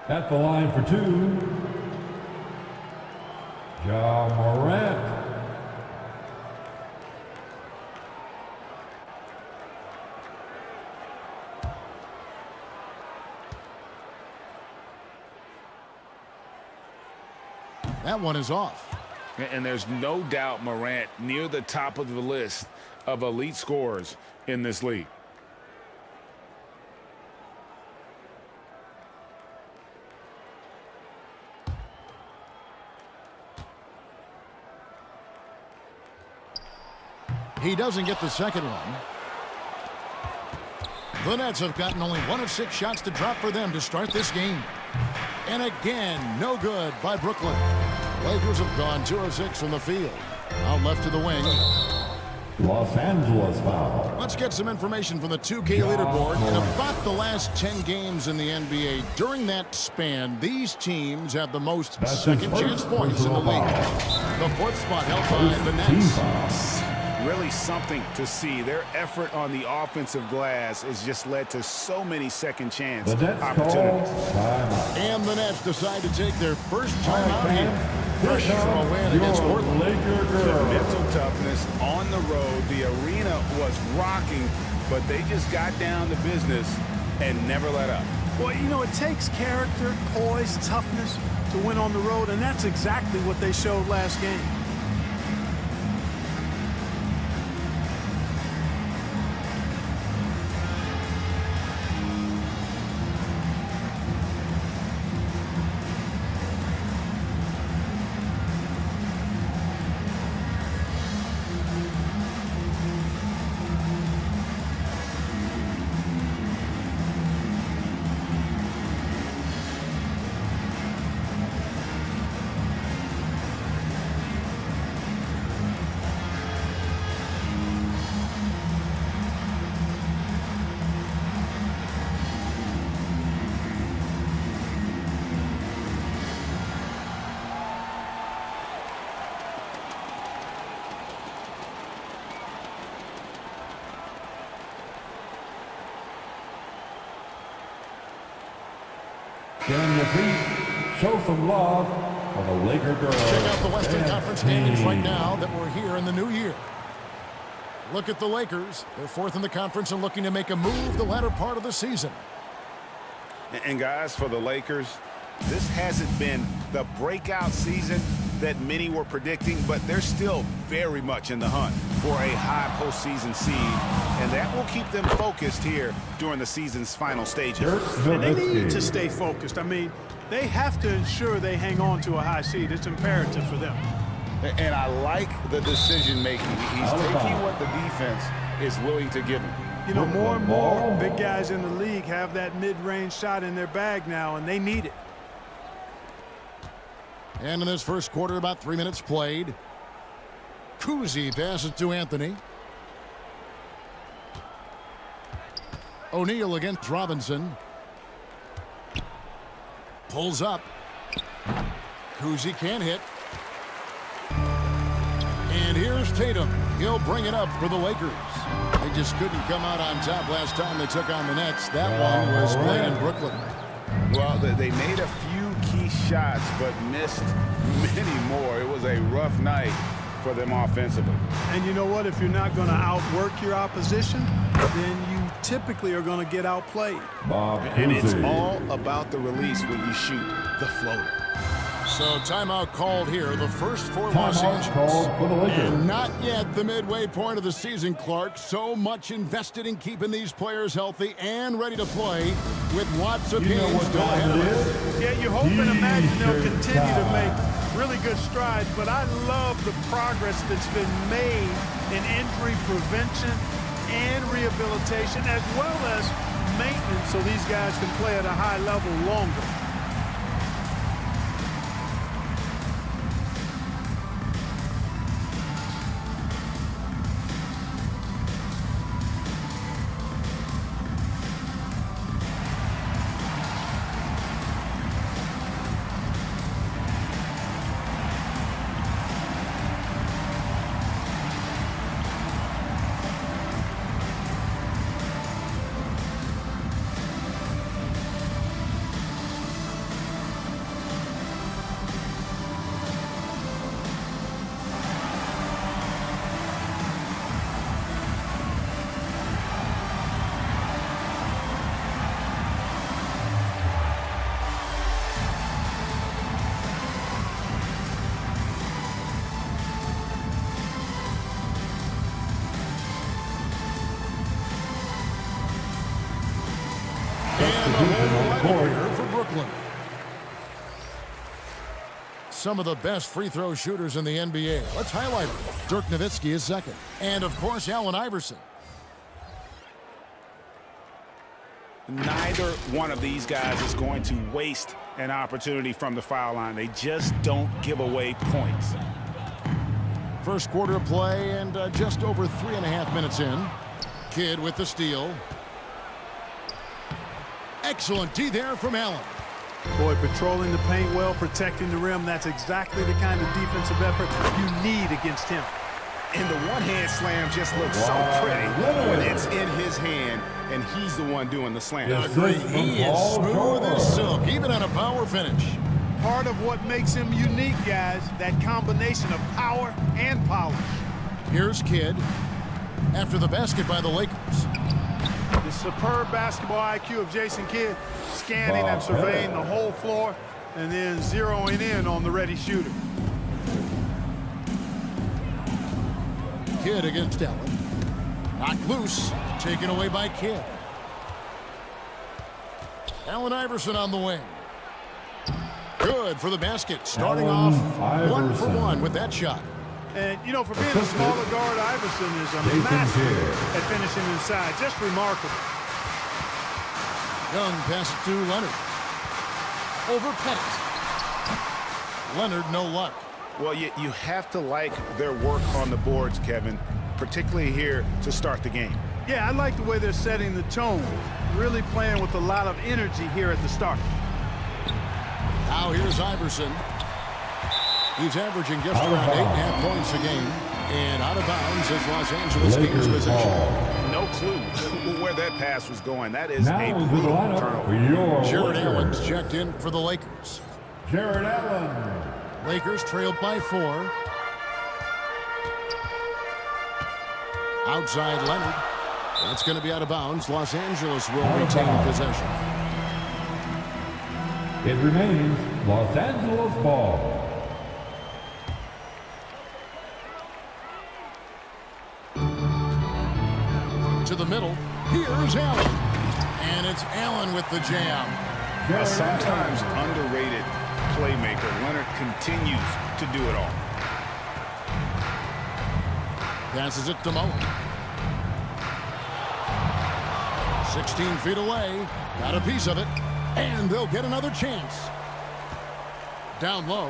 At the line for 2, Ja Morant. That one is off. And there's no doubt Morant near the top of the list of elite scorers in this league. He doesn't get the second one. The Nets have gotten only 1 of 6 shots to drop for them to start this game. And again, no good by Brooklyn. Lakers have gone 2 of 6 from the field. Out left to the wing. Los Angeles foul. Let's get some information from the 2K leaderboard. In about the last 10 games in the NBA, during that span, these teams have the most second chance points in the league. The 4th spot held by the Nets. Really something to see. Their effort on the offensive glass has just led to so many second chance opportunities. And the Nets decide to take their first time out here. Fresh from a win against Portland. The mental toughness on the road. The arena was rocking, but they just got down to business and never let up. Well, you know, it takes character, poise, toughness to win on the road, and that's exactly what they showed last game. Get on your feet. Show some love for the Laker girls. Check out the Western Conference standings right now that we're here in the new year. Look at the Lakers. They're fourth in the conference and looking to make a move the latter part of the season. And guys, for the Lakers, this hasn't been the breakout season that many were predicting, but they're still very much in the hunt for a high postseason seed, and that will keep them focused here during the season's final stages. And they need to stay focused. I mean, they have to ensure they hang on to a high seed. It's imperative for them. And I like the decision-making. He's taking what the defense is willing to give him. You know, more and more big guys in the league have that mid-range shot in their bag now, and they need it. And in this first quarter, about 3 minutes played. Kuzi passes to Anthony. O'Neal against Robinson. Pulls up. Kuzi can't hit. And here's Tatum. He'll bring it up for the Lakers. They just couldn't come out on top last time they took on the Nets. That one was played in Brooklyn. Well, they made a few key shots, but missed many more. It was a rough night for them offensively. And you know what? If you're not going to outwork your opposition, then you typically are going to get outplayed. And it's all about the release when you shoot the floater. So timeout called here. The first for Los Angeles. For the Lakers. And not yet the midway point of the season, Clark. So much invested in keeping these players healthy and ready to play with lots of games still ahead of us. Yeah, you hope and imagine they'll continue to make really good strides, but I love the progress that's been made in injury prevention and rehabilitation, as well as maintenance, so these guys can play at a high level longer. For Brooklyn. Some of the best free throw shooters in the NBA. Let's highlight them. Dirk Nowitzki is second. And, of course, Allen Iverson. Neither one of these guys is going to waste an opportunity from the foul line. They just don't give away points. First quarter of play and just over 3.5 minutes in. Kidd with the steal. Excellent D there from Allen. Boy, patrolling the paint well, protecting the rim. That's exactly the kind of defensive effort you need against him. And the one-hand slam just looks so pretty when it's in his hand and he's the one doing the slam. Agreed. He is smooth as silk, even on a power finish. Part of what makes him unique, guys, that combination of power and polish. Here's Kidd after the basket by the Lakers. The superb basketball IQ of Jason Kidd, scanning and surveying the whole floor and then zeroing in on the ready shooter. Kidd against Allen. Knocked loose, taken away by Kidd. Allen Iverson on the wing. Good for the basket, starting off 1-for-1 with that shot. And, you know, for being a smaller guard, Iverson is a master at finishing inside. Just remarkable. Young pass to Leonard. Over Pettit. Leonard, no luck. Well, you have to like their work on the boards, Kevin, particularly here to start the game. Yeah, I like the way they're setting the tone. Really playing with a lot of energy here at the start. Now here's Iverson. He's averaging just around 8.5 points a game. And out of bounds is Los Angeles Kings possession. No clue where that pass was going. That is Now a into the brutal lineup turnover. for your Jared Lakers. Allen's checked in for the Lakers. Jared Allen. Lakers trailed by 4. Outside Leonard. That's going to be out of bounds. Los Angeles will retain possession. It remains Los Angeles ball. To the middle. Here's Allen. And it's Allen with the jam. A sometimes underrated playmaker. Leonard continues to do it all. Passes it to Mullen. 16 feet away. Got a piece of it. And they'll get another chance. Down low.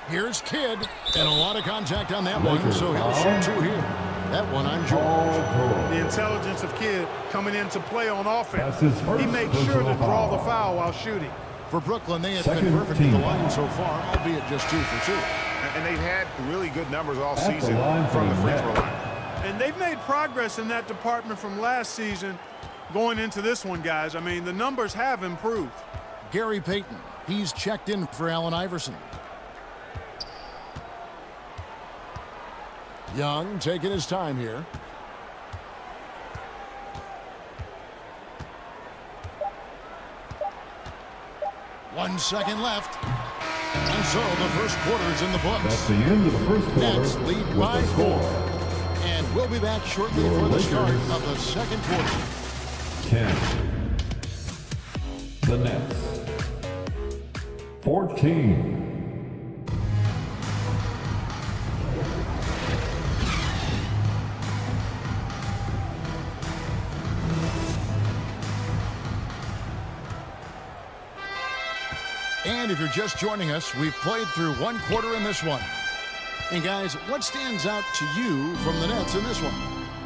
Here's Kidd. And a lot of contact on that one, so he'll shoot 2 here. That one on George. The intelligence of Kidd coming into play on offense. That's his first He makes sure to personal draw the foul. foul while shooting. For Brooklyn, they have Second been perfect team. at the line so far, albeit just 2 for 2. And they've had really good numbers all At the season line for from the the free net. throw line. And they've made progress in that department from last season going into this one, guys. I mean, the numbers have improved. Gary Payton, he's checked in for Allen Iverson. Young taking his time here. One second left. And so the first quarter is in the books. That's the end of the first quarter. Nets lead with by the 4. score. And we'll be back shortly Your for the Lakers. start of the second quarter. 10. The Nets. 14. And if you're just joining us, we've played through 1 quarter in this one. And guys, what stands out to you from the Nets in this one?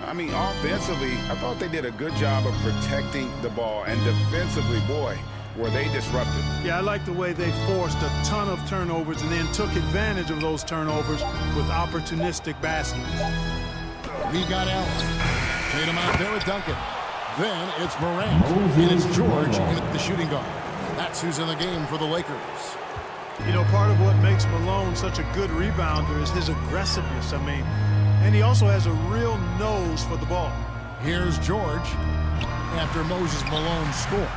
I mean, offensively, I thought they did a good job of protecting the ball. And defensively, boy, were they disruptive. Yeah, I like the way they forced a ton of turnovers and then took advantage of those turnovers with opportunistic baskets. We got Allen. Tatum out there with Duncan. Then it's Morant. And it's George in the shooting guard. That's who's in the game for the Lakers. You know, part of what makes Malone such a good rebounder is his aggressiveness. I mean, and he also has a real nose for the ball. Here's George after Moses Malone score.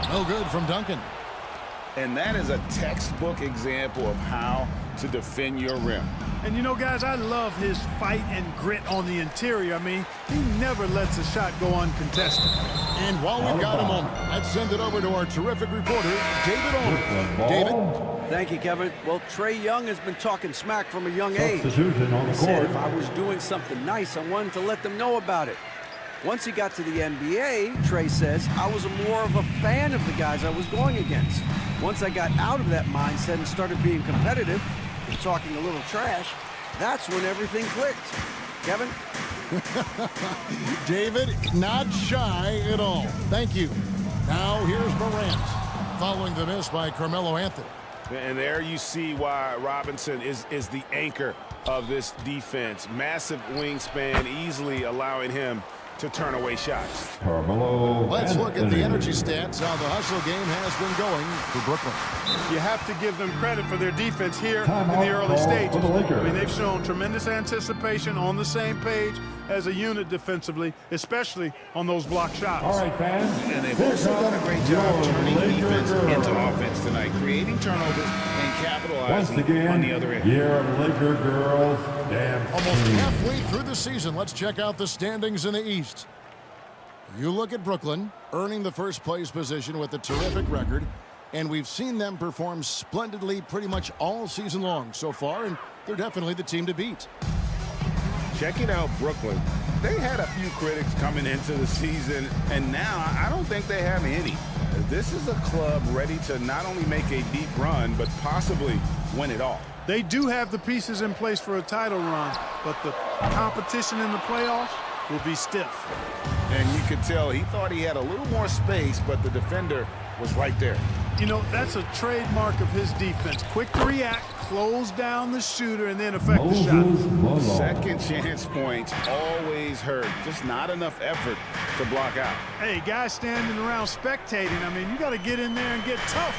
No good from Duncan. And that is a textbook example of how to defend your rim. And you know, guys, I love his fight and grit on the interior. I mean, he never lets a shot go uncontested. And while we've got a moment, let's send it over to our terrific reporter, David Owens. David? Thank you, Kevin. Well, Trae Young has been talking smack from a young age. Substitution on the He said court. if I was doing something nice, I wanted to let them know about it. Once he got to the NBA, Trae says, I was more of a fan of the guys I was going against. Once I got out of that mindset and started being competitive and talking a little trash, that's when everything clicked. Kevin? David, not shy at all. Thank you. Now here's Morant, following the miss by Carmelo Anthony. And there you see why Robinson is the anchor of this defense. Massive wingspan, easily allowing him to turn away shots. Carmelo. Let's look at the energy stats, how the hustle game has been going for Brooklyn. You have to give them credit for their defense here in Timeout the early call stages. for the Lakers. I mean, they've shown tremendous anticipation on the same page as a unit defensively, especially on those block shots. All right, fans. And they've Here also done a great comes job your turning Laker defense girls. into offense tonight, creating turnovers and Once capitalizing again, on the other end. your Laker girls dance Almost team. halfway through the season, let's check out the standings in the East. You look at Brooklyn, earning the first place position with a terrific record, and we've seen them perform splendidly pretty much all season long so far, and they're definitely the team to beat. Checking out Brooklyn, they had a few critics coming into the season, and now I don't think they have any. This is a club ready to not only make a deep run, but possibly win it all. They do have the pieces in place for a title run, but the competition in the playoffs will be stiff. And you could tell he thought he had a little more space, but the defender was right there. You know, that's a trademark of his defense. Quick to react, close down the shooter, and then affect the shot. Second chance points always hurt. Just not enough effort to block out. Hey, guys standing around spectating, I mean, you got to get in there and get tough.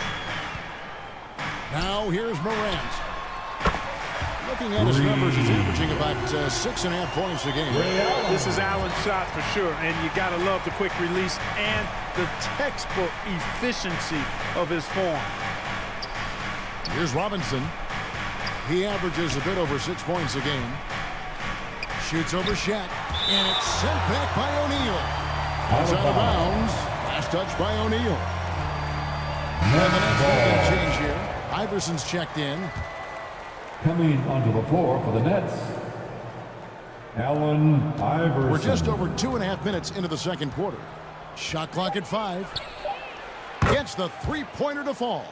Now here's Morant. Looking at his numbers, he's averaging about 6.5 points a game. This is Allen's shot for sure, and you got to love the quick release and the textbook efficiency of his form. Here's Robinson. He averages a bit over 6 points a game. Shoots over Shaq, and it's sent back by O'Neal. It's out of bounds. Last touch by O'Neal. And the next going to change here. Iverson's checked in. Coming onto the floor for the Nets, Allen Iverson. We're just over 2.5 minutes into the second quarter. Shot clock at 5. Gets the three-pointer to fall.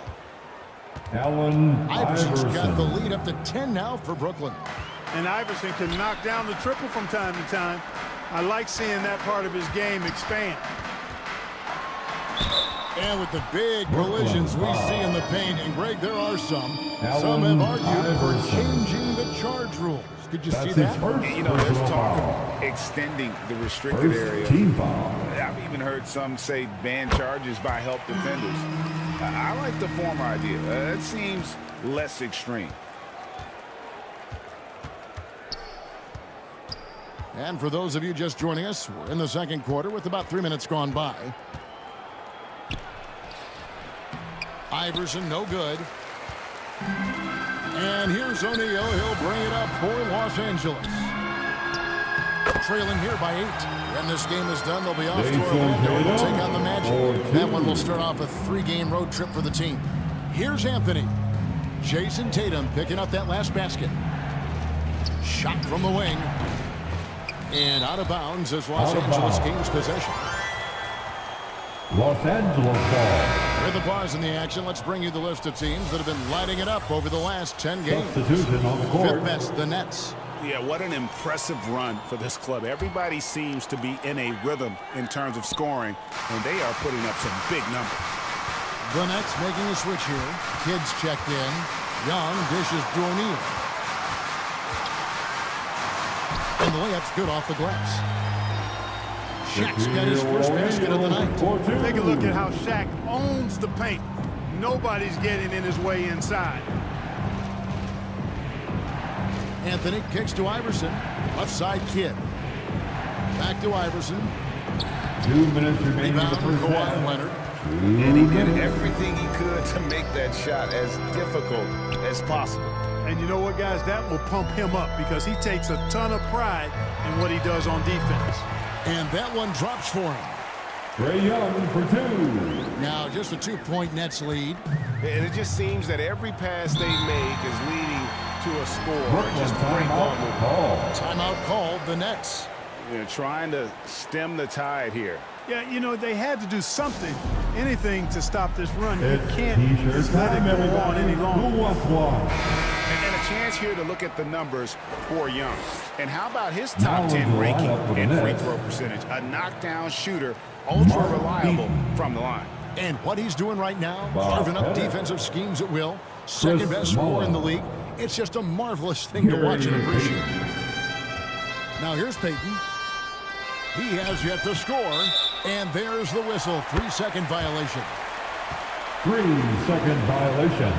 Allen Iverson's Iverson. got the lead up to 10 now for Brooklyn. And Iverson can knock down the triple from time to time. I like seeing that part of his game expand. And with the big collisions we see in the paint, and Greg, there are some. Allen Some have argued Iverson. for changing the charge rules. Did you see That's that? his first You know, there's personal talk foul. of extending the restricted First area. team foul. I've even heard some say ban charges by help defenders. I like the former idea. It seems less extreme. And for those of you just joining us, we're in the second quarter with about 3 minutes gone by. Iverson, no good. And here's O'Neal. He'll bring it up for Los Angeles. Trailing here by 8. When this game is done, they'll be off to Orlando to take on the Magic. That one will start off a 3-game road trip for the team. Here's Anthony. Jason Tatum picking up that last basket. Shot from the wing. And out of bounds as Los Angeles gains possession. Los Angeles ball. With the pause in the action, let's bring you the list of teams that have been lighting it up over the last 10 games. Substitution on the court. Fifth best, the Nets. Yeah, what an impressive run for this club. Everybody seems to be in a rhythm in terms of scoring, and they are putting up some big numbers. The Nets making a switch here. Kids checked in. Young dishes to O'Neal. And the layup's good off the glass. Shaq's got his first basket of the night. Take a look at how Shaq owns the paint. Nobody's getting in his way inside. Anthony kicks to Iverson. Left side Kid. Back to Iverson. 2 minutes remaining in the Rebound, first half. Kawhi Leonard. And he did everything he could to make that shot as difficult as possible. And you know what, guys? That will pump him up because he takes a ton of pride in what he does on defense. And that one drops for him. Trae Young for 2. Now just a 2-point Nets lead. And it just seems that every pass they make is leading to a score. Brooklyn Just great ball timeout movement. call. Timeout called, the Nets. They're trying to stem the tide here. Yeah, you know, they had to do something, anything to stop this run. You It's can't T-shirt just let it time, go on everybody. any longer. Who wants one? And a chance here to look at the numbers for Young. And how about his Now top 10 the ranking lineup for the in free Nets. throw percentage? A knockdown shooter, ultra reliable from the line. And what he's doing right now, Bob carving up Pettit. defensive schemes at will. Second Chris best scorer in the Mullin. league. It's just a marvelous thing to watch and appreciate. Now here's Peyton. He has yet to score. And there's the whistle. 3-second violation. 3-second violation.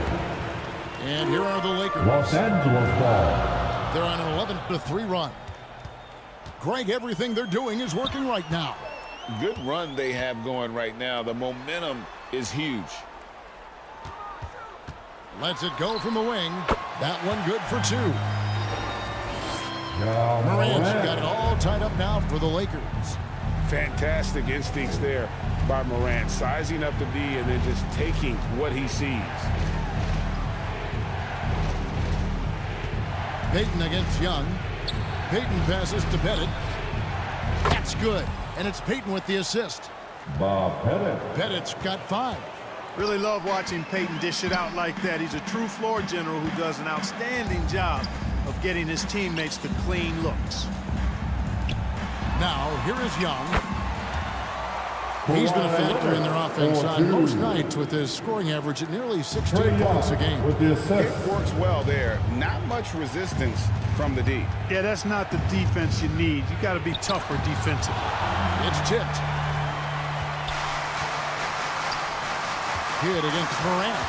And here are the Lakers. Los Angeles ball. They're on an 11-3 run. Greg, everything they're doing is working right now. Good run they have going right now. The momentum is huge. Lets it go from the wing. That one good for 2. Morant's got it all tied up now for the Lakers. Fantastic instincts there by Morant. Sizing up the D and then just taking what he sees. Peyton against Young. Peyton passes to Pettit. That's good. And it's Peyton with the assist. Bob Pettit. Pettit's got 5. Really love watching Peyton dish it out like that. He's a true floor general who does an outstanding job of getting his teammates to clean looks. Now, here is Young. He's been a factor in their offense on most nights with his scoring average at nearly 16 points a game. It works well there. Not much resistance from the D. Yeah, that's not the defense you need. You got to be tougher defensively. It's tipped. Kidd against Morant.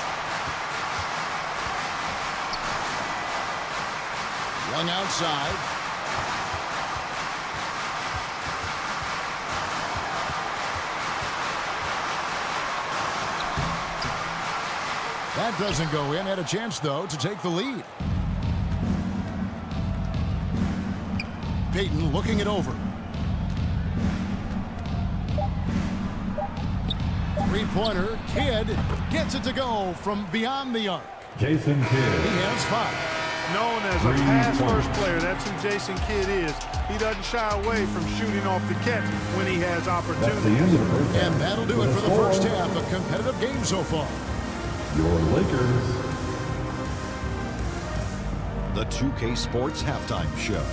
Young outside. That doesn't go in. Had a chance, though, to take the lead. Payton looking it over. Three-pointer. Kidd gets it to go from beyond the arc. Jason Kidd. He has 5. Known as a pass-first player, that's who Jason Kidd is. He doesn't shy away from shooting off the catch when he has opportunity. And that'll do it for the first half. A competitive game so far. Your Lakers. The 2K Sports Halftime Show.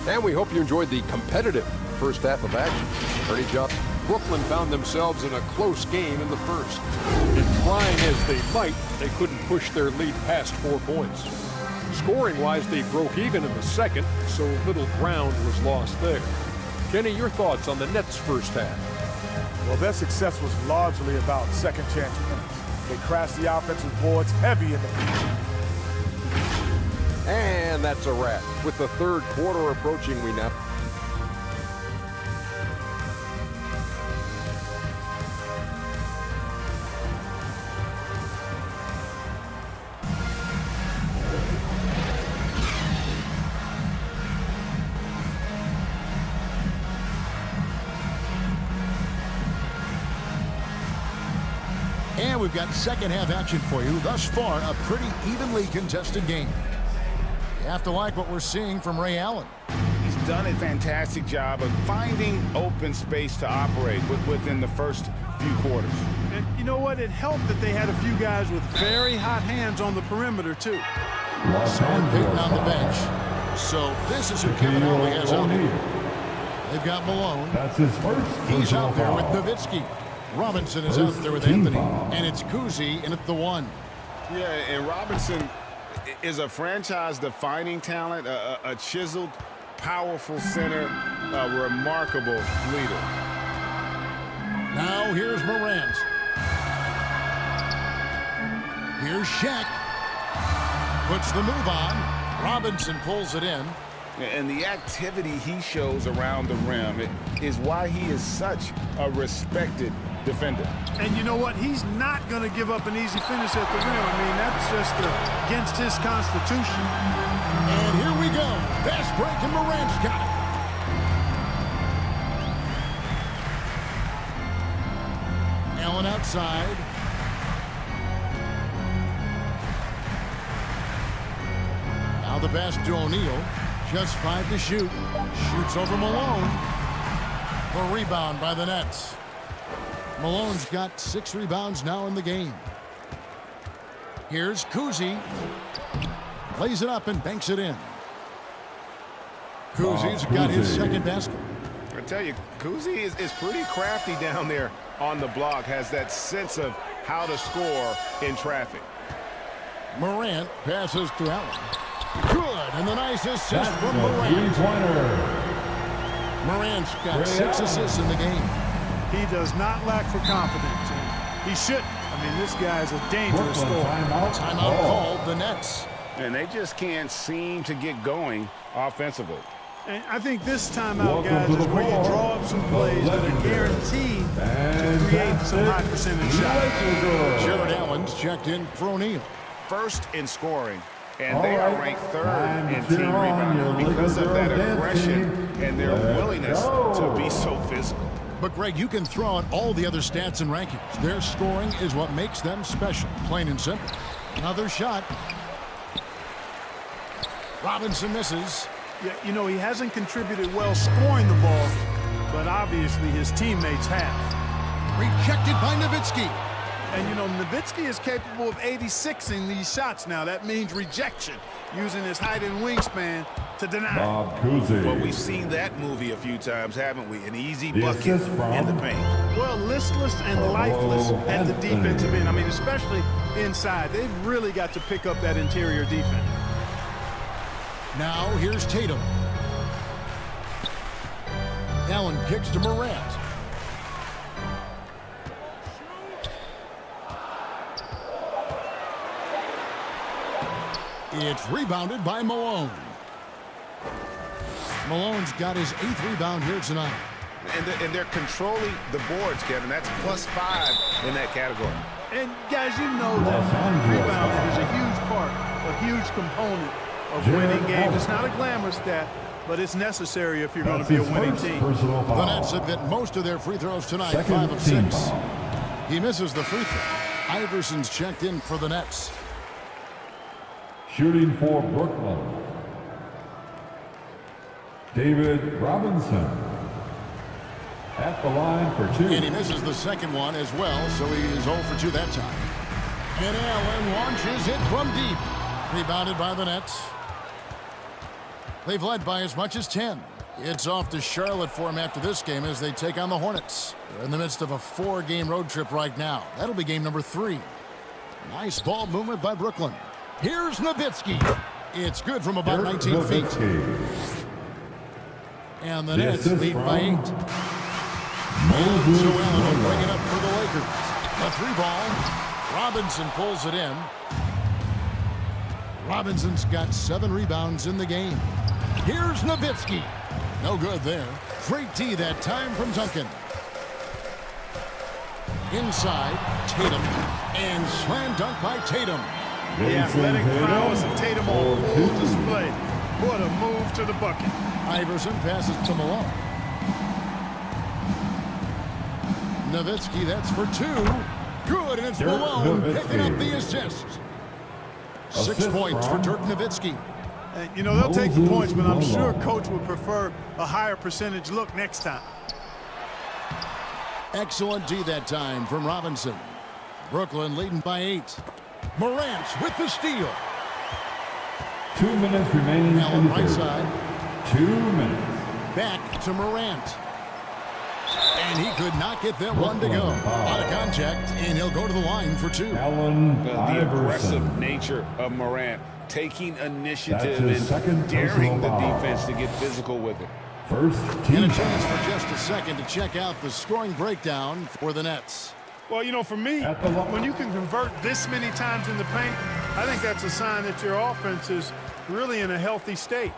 And we hope you enjoyed the competitive first half of action. Ernie Johnson. Brooklyn found themselves in a close game in the first. And trying as they might, they couldn't push their lead past 4 points. Scoring-wise, they broke even in the second, so little ground was lost there. Kenny, your thoughts on the Nets' first half? Well, their success was largely about second chance points. They crashed the offensive boards heavy in the paint. And that's a wrap. With the third quarter approaching, we now... And we've got second half action for you. Thus far, a pretty evenly contested game. You have to like what we're seeing from Ray Allen. He's done a fantastic job of finding open space to operate within the first few quarters. And you know what? It helped that they had a few guys with very hot hands on the perimeter, too. Sean Payton on the bench. So this is who Kevin Ollie has out here. They've got Malone. That's his first. He's out there with Nowitzki. Robinson is out there with Anthony. And it's Kuzi in at the 1. Yeah, and Robinson is a franchise-defining talent, a chiseled, powerful center, a remarkable leader. Now here's Morant. Here's Shaq. Puts the move on. Robinson pulls it in. And the activity he shows around the rim is why he is such a respected defender. And you know what? He's not going to give up an easy finish at the rim. I mean, that's just against his constitution. And here we go. Fast break, and Morant's got it. Allen outside. Now the pass to O'Neal. Just 5 to shoot. Shoots over Malone. The rebound by the Nets. Malone's got 6 rebounds now in the game. Here's Kuzi. Lays it up and banks it in. Kuzi's got his second basket. I tell you, Kuzi is pretty crafty down there on the block. Has that sense of how to score in traffic. Morant passes to Allen. Good, and the nice assist from Morant. Morant's got 6 assists in the game. He does not lack for confidence, and he shouldn't. I mean, this guy's a dangerous scorer. Timeout called the Nets. And they just can't seem to get going offensively. And I think this timeout, guys, is where you draw up some plays that are guaranteed to create some high percentage shots. Jared Allen's checked in for O'Neal. First in scoring. And they are ranked 3rd in team rebounding because of that aggression and their willingness to be so physical. But, Greg, you can throw out all the other stats and rankings. Their scoring is what makes them special, plain and simple. Another shot. Robinson misses. Yeah, you know, he hasn't contributed well scoring the ball, but obviously his teammates have. Rejected by Nowitzki. And, you know, Nowitzki is capable of 86ing these shots now. That means rejection, using his height and wingspan to deny. Well, we've seen that movie a few times, haven't we? An easy bucket in the paint. Well, listless and lifeless at the defensive end. I mean, especially inside. They've really got to pick up that interior defense. Now here's Tatum. Allen kicks to Morant. It's rebounded by Malone. Malone's got his 8th rebound here tonight. And they're controlling the boards, Kevin. That's +5 in that category. And, guys, you know that rebounding is a huge part, a huge component of winning games. It's not a glamorous stat, but it's necessary if you're going to be a winning team. The Nets have hit most of their free throws tonight, 5 of 6. He misses the free throw. Iverson's checked in for the Nets. Shooting for Brooklyn, David Robinson. At the line for 2. And he misses the second one as well, so he is 0 for 2 that time. And Allen launches it from deep. Rebounded by the Nets. They've led by as much as 10. It's off to Charlotte for him after this game as they take on the Hornets. They're in the midst of a 4-game road trip right now. That'll be game number 3. Nice ball movement by Brooklyn. Here's Nowitzki. It's good from about 19 feet. And the Nets lead by 8. So Allen will bring it up for the Lakers. A 3-ball. Robinson pulls it in. Robinson's got 7 rebounds in the game. Here's Nowitzki. No good there. Great D that time from Duncan. Inside, Tatum. And slam dunk by Tatum. The athletic prowess of Tatum on full display. What a move to the bucket. Iverson passes to Malone. Nowitzki, that's for 2. Good, and it's Malone picking up the assist. 6 points for Dirk Nowitzki. You know, they'll take the points, but I'm sure Coach would prefer a higher percentage look next time. Excellent D that time from Robinson. Brooklyn leading by 8. Morant with the steal. 2 minutes remaining. Allen right side. 2 minutes. Back to Morant. And he could not get that one to go. Out of contact, and he'll go to the line for 2. Allen the aggressive nature of Morant, taking initiative and daring the defense to get physical with it. First team. And a chance for just a second to check out the scoring breakdown for the Nets. Well, you know, for me, when you can convert this many times in the paint, I think that's a sign that your offense is really in a healthy state.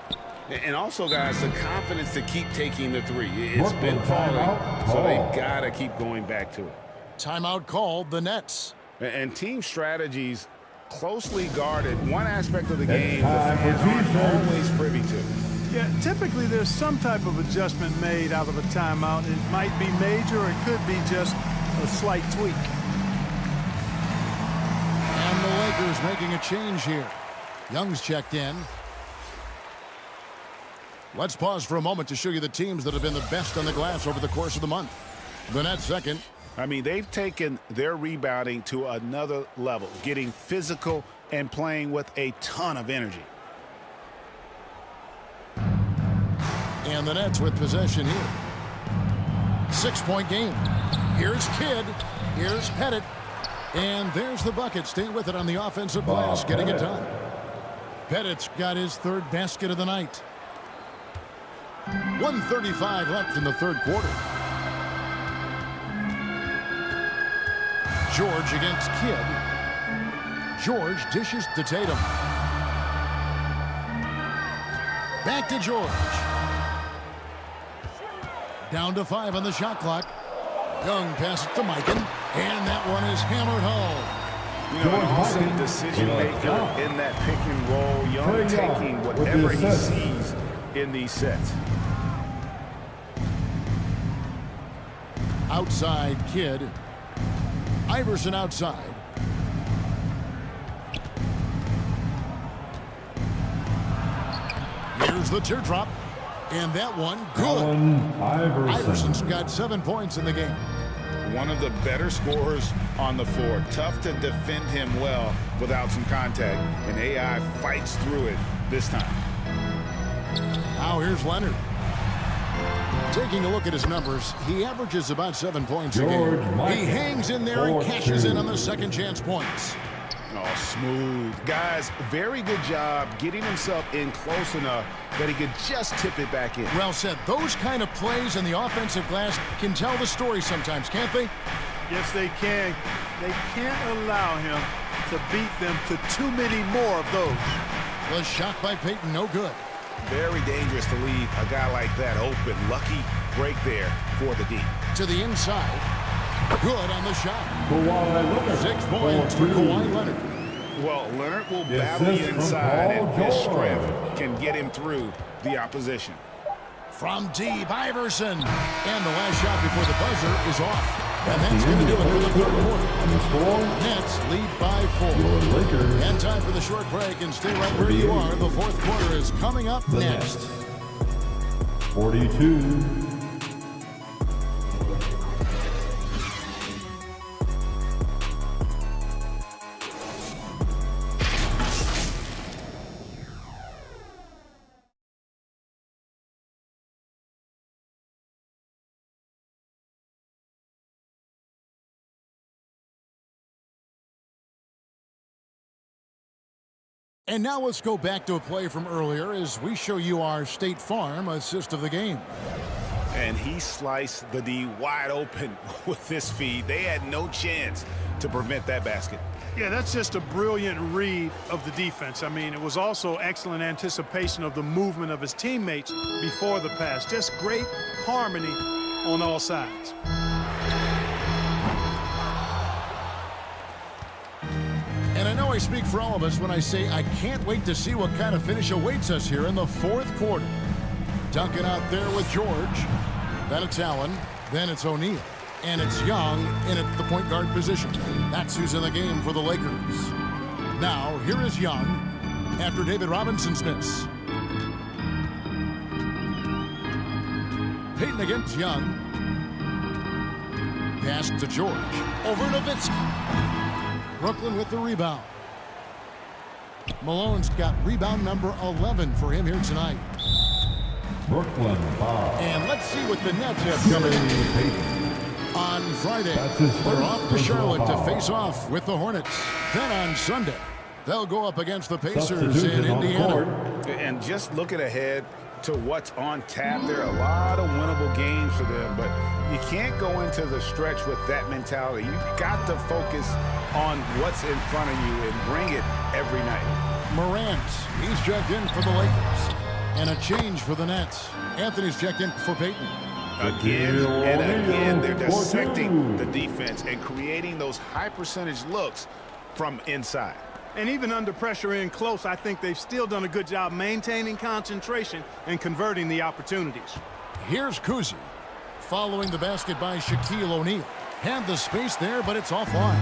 And also, guys, the confidence to keep taking the 3. It's been falling, so they've got to keep going back to it. Timeout called the Nets. And team strategies closely guarded. One aspect of the game the fans aren't always privy to. Yeah, typically there's some type of adjustment made out of a timeout. It might be major, or it could be just a slight tweak. And the Lakers making a change here. Young's checked in. Let's pause for a moment to show you the teams that have been the best on the glass over the course of the month. The Nets second. I mean, they've taken their rebounding to another level, getting physical and playing with a ton of energy. And the Nets with possession here. 6-point game. Here's Kidd. Here's Pettit. And there's the bucket. Stay with it on the offensive glass, getting it done. Pettit's got his 3rd basket of the night. 1:35 left in the 3rd quarter. George against Kidd. George dishes to Tatum. Back to George. Down to 5 on the shot clock. Young passes to Mikan, and that one is hammered home. You know, an awesome decision maker in that pick and roll. Young taking whatever he sees in these sets. Outside Kidd. Iverson outside. Here's the teardrop. And that one, good. Iverson's got 7 points in the game. one of the better scorers on the floor. Tough to defend him well without some contact, and AI fights through it this time. Now here's Leonard. Taking a look at his numbers, he averages about 7 points a game. He hangs in there and cashes in on the second chance points. Oh, smooth. Guys, very good job getting himself in close enough that he could just tip it back in. Well said. Those kind of plays in the offensive glass can tell the story sometimes, can't they? Yes, they can. They can't allow him to beat them to too many more of those. The shot by Payton, no good. Very dangerous to leave a guy like that open. Lucky break there for the D. To the inside. Good on the shot. 6 points for Kawhi Leonard. Well, Leonard will battle the inside, and his strength can get him through the opposition. From deep, Iverson. And the last shot before the buzzer is off. And that's going to do it for the third quarter. Nets lead by 4. And time for the short break, and stay right where you are. The fourth quarter is coming up next. 42. And now let's go back to a play from earlier as we show you our State Farm assist of the game. And he sliced the D wide open with this feed. They had no chance to prevent that basket. Yeah, that's just a brilliant read of the defense. I mean, it was also excellent anticipation of the movement of his teammates before the pass. Just great harmony on all sides. And I know I speak for all of us when I say I can't wait to see what kind of finish awaits us here in the fourth quarter. Duncan out there with George. Then it's Allen. Then it's O'Neal. And it's Young in at the point guard position. That's who's in the game for the Lakers. Now, here is Young after David Robinson's miss. Payton against Young. Pass to George. Over Nowitzki. Brooklyn with the rebound. Malone's got rebound number 11 for him here tonight. Brooklyn foul. And let's see what the Nets have coming on Friday. They're off to Charlotte to face off with the Hornets. Then on Sunday, they'll go up against the Pacers in Indiana. And just looking ahead to what's on tap, there are a lot of winnable games for them, but you can't go into the stretch with that mentality. You've got to focus on what's in front of you and bring it every night. Morant, he's checked in for the Lakers. And a change for the Nets. Anthony's checked in for Payton. Again and again, they're dissecting the defense and creating those high percentage looks from inside. And even under pressure in close, I think they've still done a good job maintaining concentration and converting the opportunities. Here's Kuzi, following the basket by Shaquille O'Neal. Had the space there, but it's offline.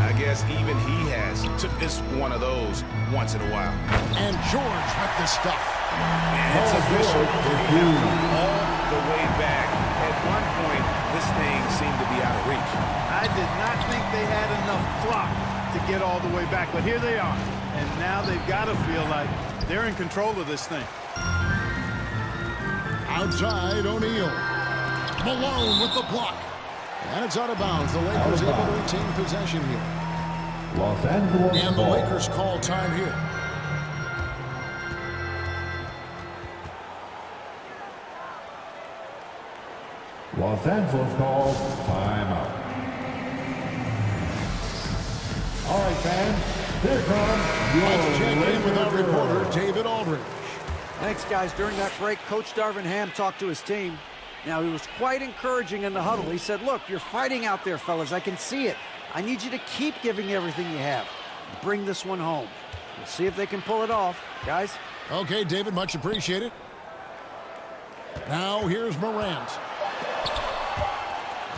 I guess even he has to miss one of those once in a while. And George with the stuff. And it's official. All the way back. At one point, this thing seemed to be out of reach. I did not think they had enough clock to get all the way back, but here they are. And now they've got to feel like they're in control of this thing. Outside, O'Neal. Malone with the block. And it's out of bounds. The Lakers able to retain possession here. Los Angeles and the Lakers call time here. Los Angeles calls timeout. All right, fans, here comes Let's check in with our reporter, David Aldridge. Thanks, guys. During that break, Coach Darvin Ham talked to his team. Now, he was quite encouraging in the huddle. He said, look, you're fighting out there, fellas. I can see it. I need you to keep giving everything you have. Bring this one home. We'll see if they can pull it off. Guys? Okay, David, much appreciated. Now, here's Morant.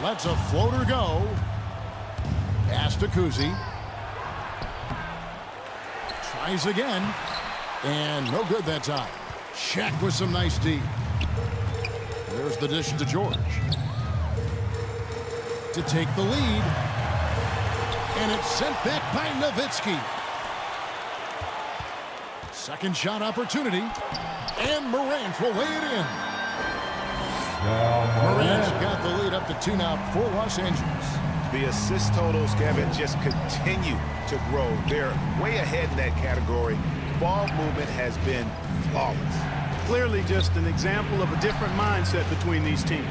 Lets a floater go. Pass to Kuzi. Tries again. And no good that time. Shaq with some nice D. There's the dish to George. to take the lead. And it's sent back by Nowitzki. Second shot opportunity. And Morant will lay it in. Morant's got the lead up to 2 now for Los Angeles. The assist totals, Kevin, just continue to grow. They're way ahead in that category. Ball movement has been flawless. Clearly just an example of a different mindset between these teams.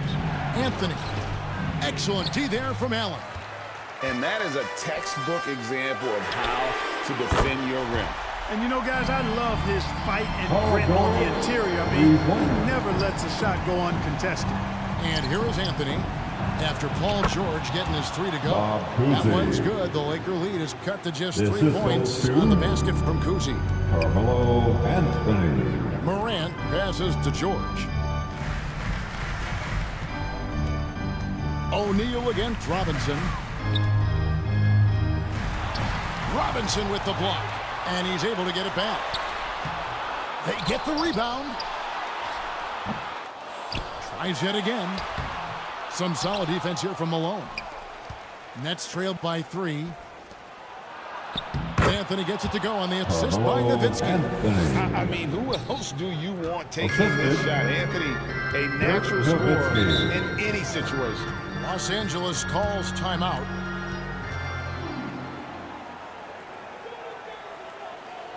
Anthony. Excellent D there from Allen. And that is a textbook example of how to defend your rim. And you know, guys, I love his fight and grit on the interior. I mean, he never lets a shot go uncontested. And here is Anthony. After Paul George getting his 3 to go. That one's good. The Laker lead is cut to just 3 points on the basket from Kuzi. Carmelo Anthony. Morant passes to George. O'Neal against Robinson. Robinson with the block. And he's able to get it back. They get the rebound. Tries yet again. Some solid defense here from Malone. Nets trailed by 3. Anthony gets it to go on the assist by Nowitzki. I mean, who else do you want taking this shot? Anthony, a natural scorer in any situation. Los Angeles calls timeout.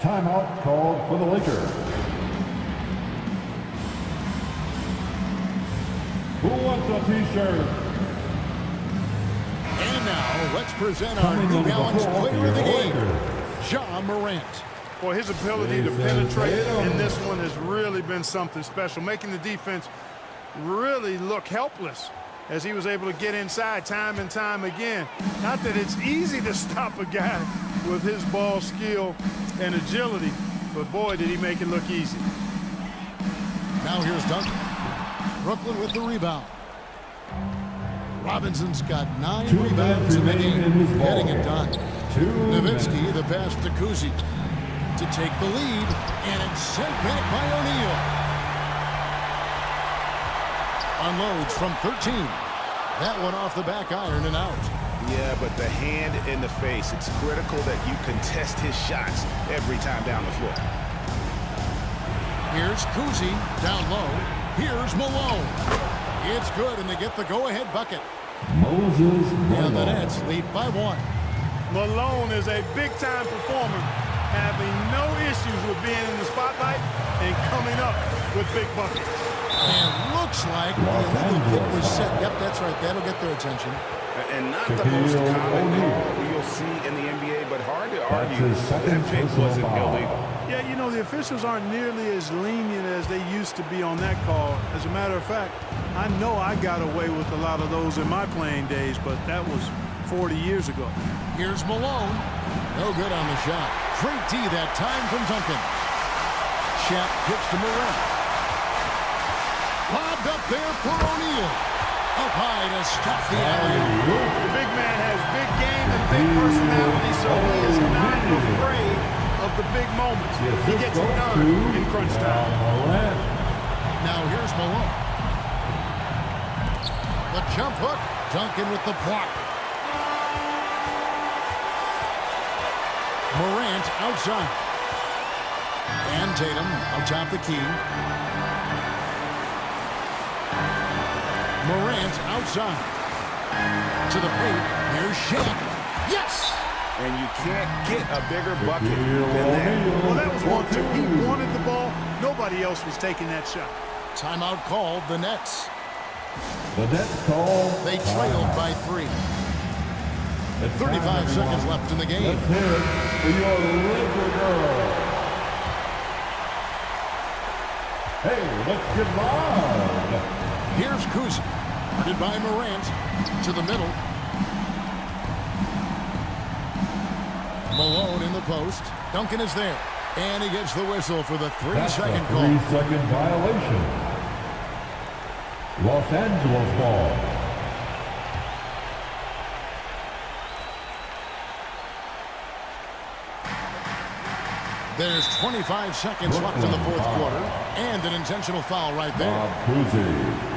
Timeout called for the Lakers. Who wants a t-shirt? And now let's present our New Balance player of the game, Ja Morant. Boy, his ability to penetrate in this one has really been something special, making the defense really look helpless as he was able to get inside time and time again. Not that it's easy to stop a guy with his ball skill and agility, but boy, did he make it look easy. Now here's Duncan. Brooklyn with the rebound. Robinson's got 9 rebounds in the game, getting it done. Nowitzki, the pass to Kuzi to take the lead, and it's sent back by O'Neal. Unloads from 13. That one off the back iron and out. Yeah, but the hand in the face, it's critical that you contest his shots every time down the floor. Here's Kuzi down low. Here's Malone. It's good, and they get the go-ahead bucket. And the Nets lead by 1. Malone is a big-time performer, having no issues with being in the spotlight and coming up with big buckets. And looks like the illegal kick was set. Yep, that's right. That'll get their attention. And not the most common call you'll see in the NBA, but hard to argue that pick wasn't illegal. Yeah, you know, the officials aren't nearly as lenient as they used to be on that call. As a matter of fact, I know I got away with a lot of those in my playing days, but that was 40 years ago. Here's Malone. No good on the shot. Great D that time from Duncan. Shaq pitch to Morant. Lobbed up there for O'Neal. Up high to stop the alley. The big man has big game and big personality, so he is not afraid of the big moments. He gets it done in crunch time. Now here's Malone. The jump hook. Duncan with the block. Morant outside. And Tatum on top the key. Morant outside. To the paint. Here's Shaq. Yes! And you can't get a bigger bucket than that. Well, that was 1-2. He wanted the ball. Nobody else was taking that shot. Timeout called the Nets. The Nets call. They trailed by 3. 35 seconds left in the game. Let's hear it for your Laker girl. Hey, let's get loud. Here's Kuzi. Guarded by Morant. To the middle. Malone in the post. Duncan is there. And he gets the whistle for the 3-second call. 3-second violation. Los Angeles ball. There's 25 seconds left in the fourth quarter. And an intentional foul right there. Kuzi.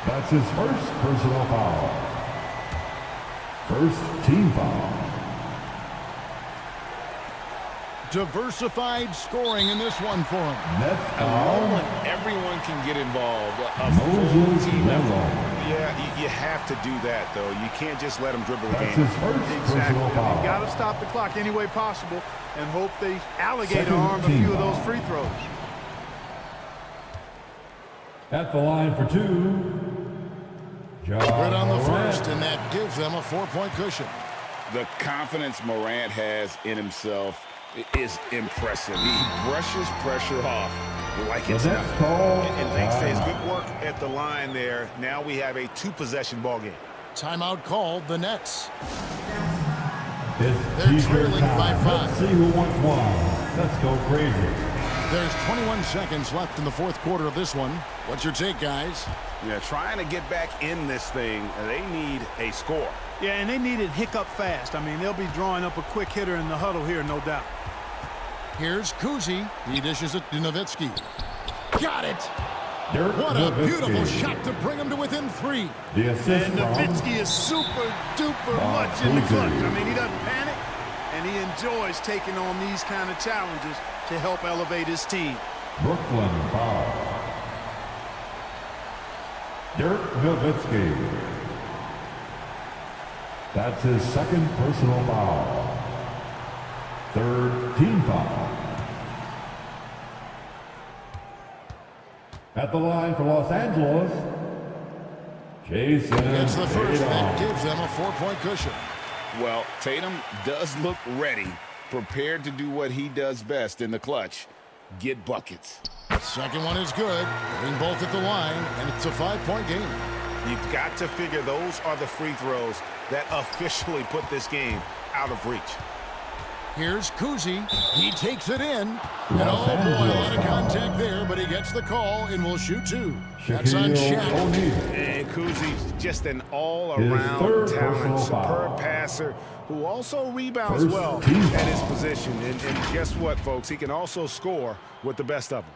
That's his first personal foul. First team foul. Diversified scoring in this one for him. Next I foul. love when everyone can get involved. A full team effort. Yeah, you have to do that, though. You can't just let them dribble the That's game. his first Exactly. personal foul. You got to stop the clock any way possible and hope they alligator Second arm a team few of those foul. free throws. At the line for two. Good on the first, and that gives them a 4-point cushion. The confidence Morant has in himself is impressive. He brushes pressure off like it's nothing. And thanks to his good work at the line there, now we have a 2-possession ball game. Timeout called, the Nets. They're trailing by 5. Let's see who wants one. Let's go crazy. There's 21 seconds left in the fourth quarter of this one. What's your take, guys? Yeah, trying to get back in this thing, they need a score. Yeah, and they need it hiccup fast. I mean, they'll be drawing up a quick hitter in the huddle here, no doubt. Here's Kuzi. He dishes it to Nowitzki. Got it! Dirk What a Nowitzki. beautiful shot to bring him to within 3. The assist And from Nowitzki is super duper much in the clutch. I mean, he doesn't panic, and he enjoys taking on these kind of challenges to help elevate his team. Brooklyn foul. Dirk Nowitzki. That's his second personal foul. Third team foul. At the line for Los Angeles, Jason It's the first Tatum. that gives them a 4-point cushion. Well, Tatum does look ready, prepared to do what he does best in the clutch, get buckets. Second one is good. Hitting both at the line, and it's a 5-point game. You've got to figure those are the free throws that officially put this game out of reach. Here's Kuzi. He takes it in. And oh boy, a lot of contact there, but he gets the call and will shoot 2. That's on Shaq. And Kuzi's just an His all-around third talent, personal superb foul. passer who also rebounds First well team at his foul. position. And guess what, folks? He can also score with the best of them.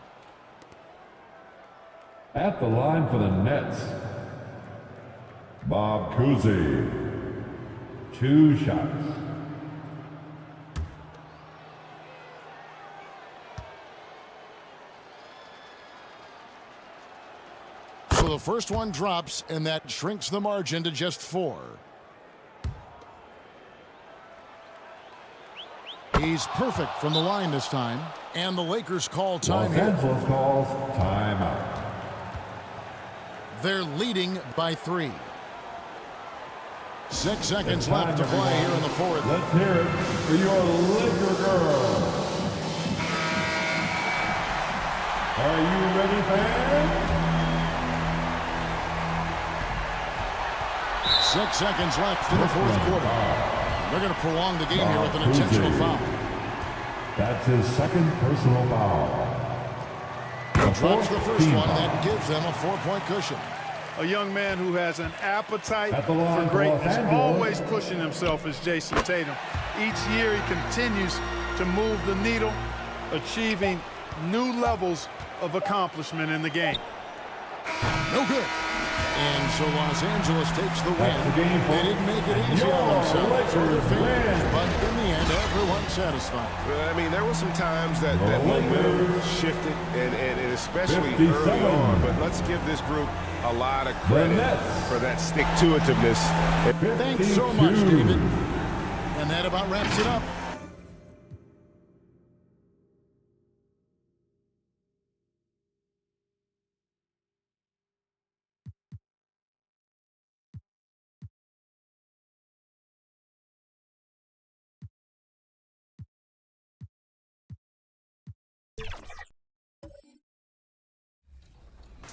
At the line for the Nets, Bob Cousy. 2 shots. So the first one drops, and that shrinks the margin to just 4. He's perfect from the line this time, and the Lakers call time Los here. Angeles calls timeout. They're leading by 3. 6 seconds left to play here in the fourth. Let's hear it for your Laker girl. Are you ready, fans? 6 seconds left in the fourth quarter. They're going to prolong the game here with an intentional foul. That's his second personal foul. Drops the first one, and that gives them a 4-point cushion. A young man who has an appetite At the line for for Los greatness, Angeles. always pushing himself as Jason Tatum. Each year he continues to move the needle, achieving new levels of accomplishment in the game. No good. And so Los Angeles takes the win. That's the game, They didn't make it easy Your on themselves or their Lakers fans, win. but in the end, everyone's satisfied. I mean, there were some times that momentum shifted, and especially 57. early on. But let's give this group a lot of credit Nets. for that stick-to-itiveness. Thanks so much, David. And that about wraps it up.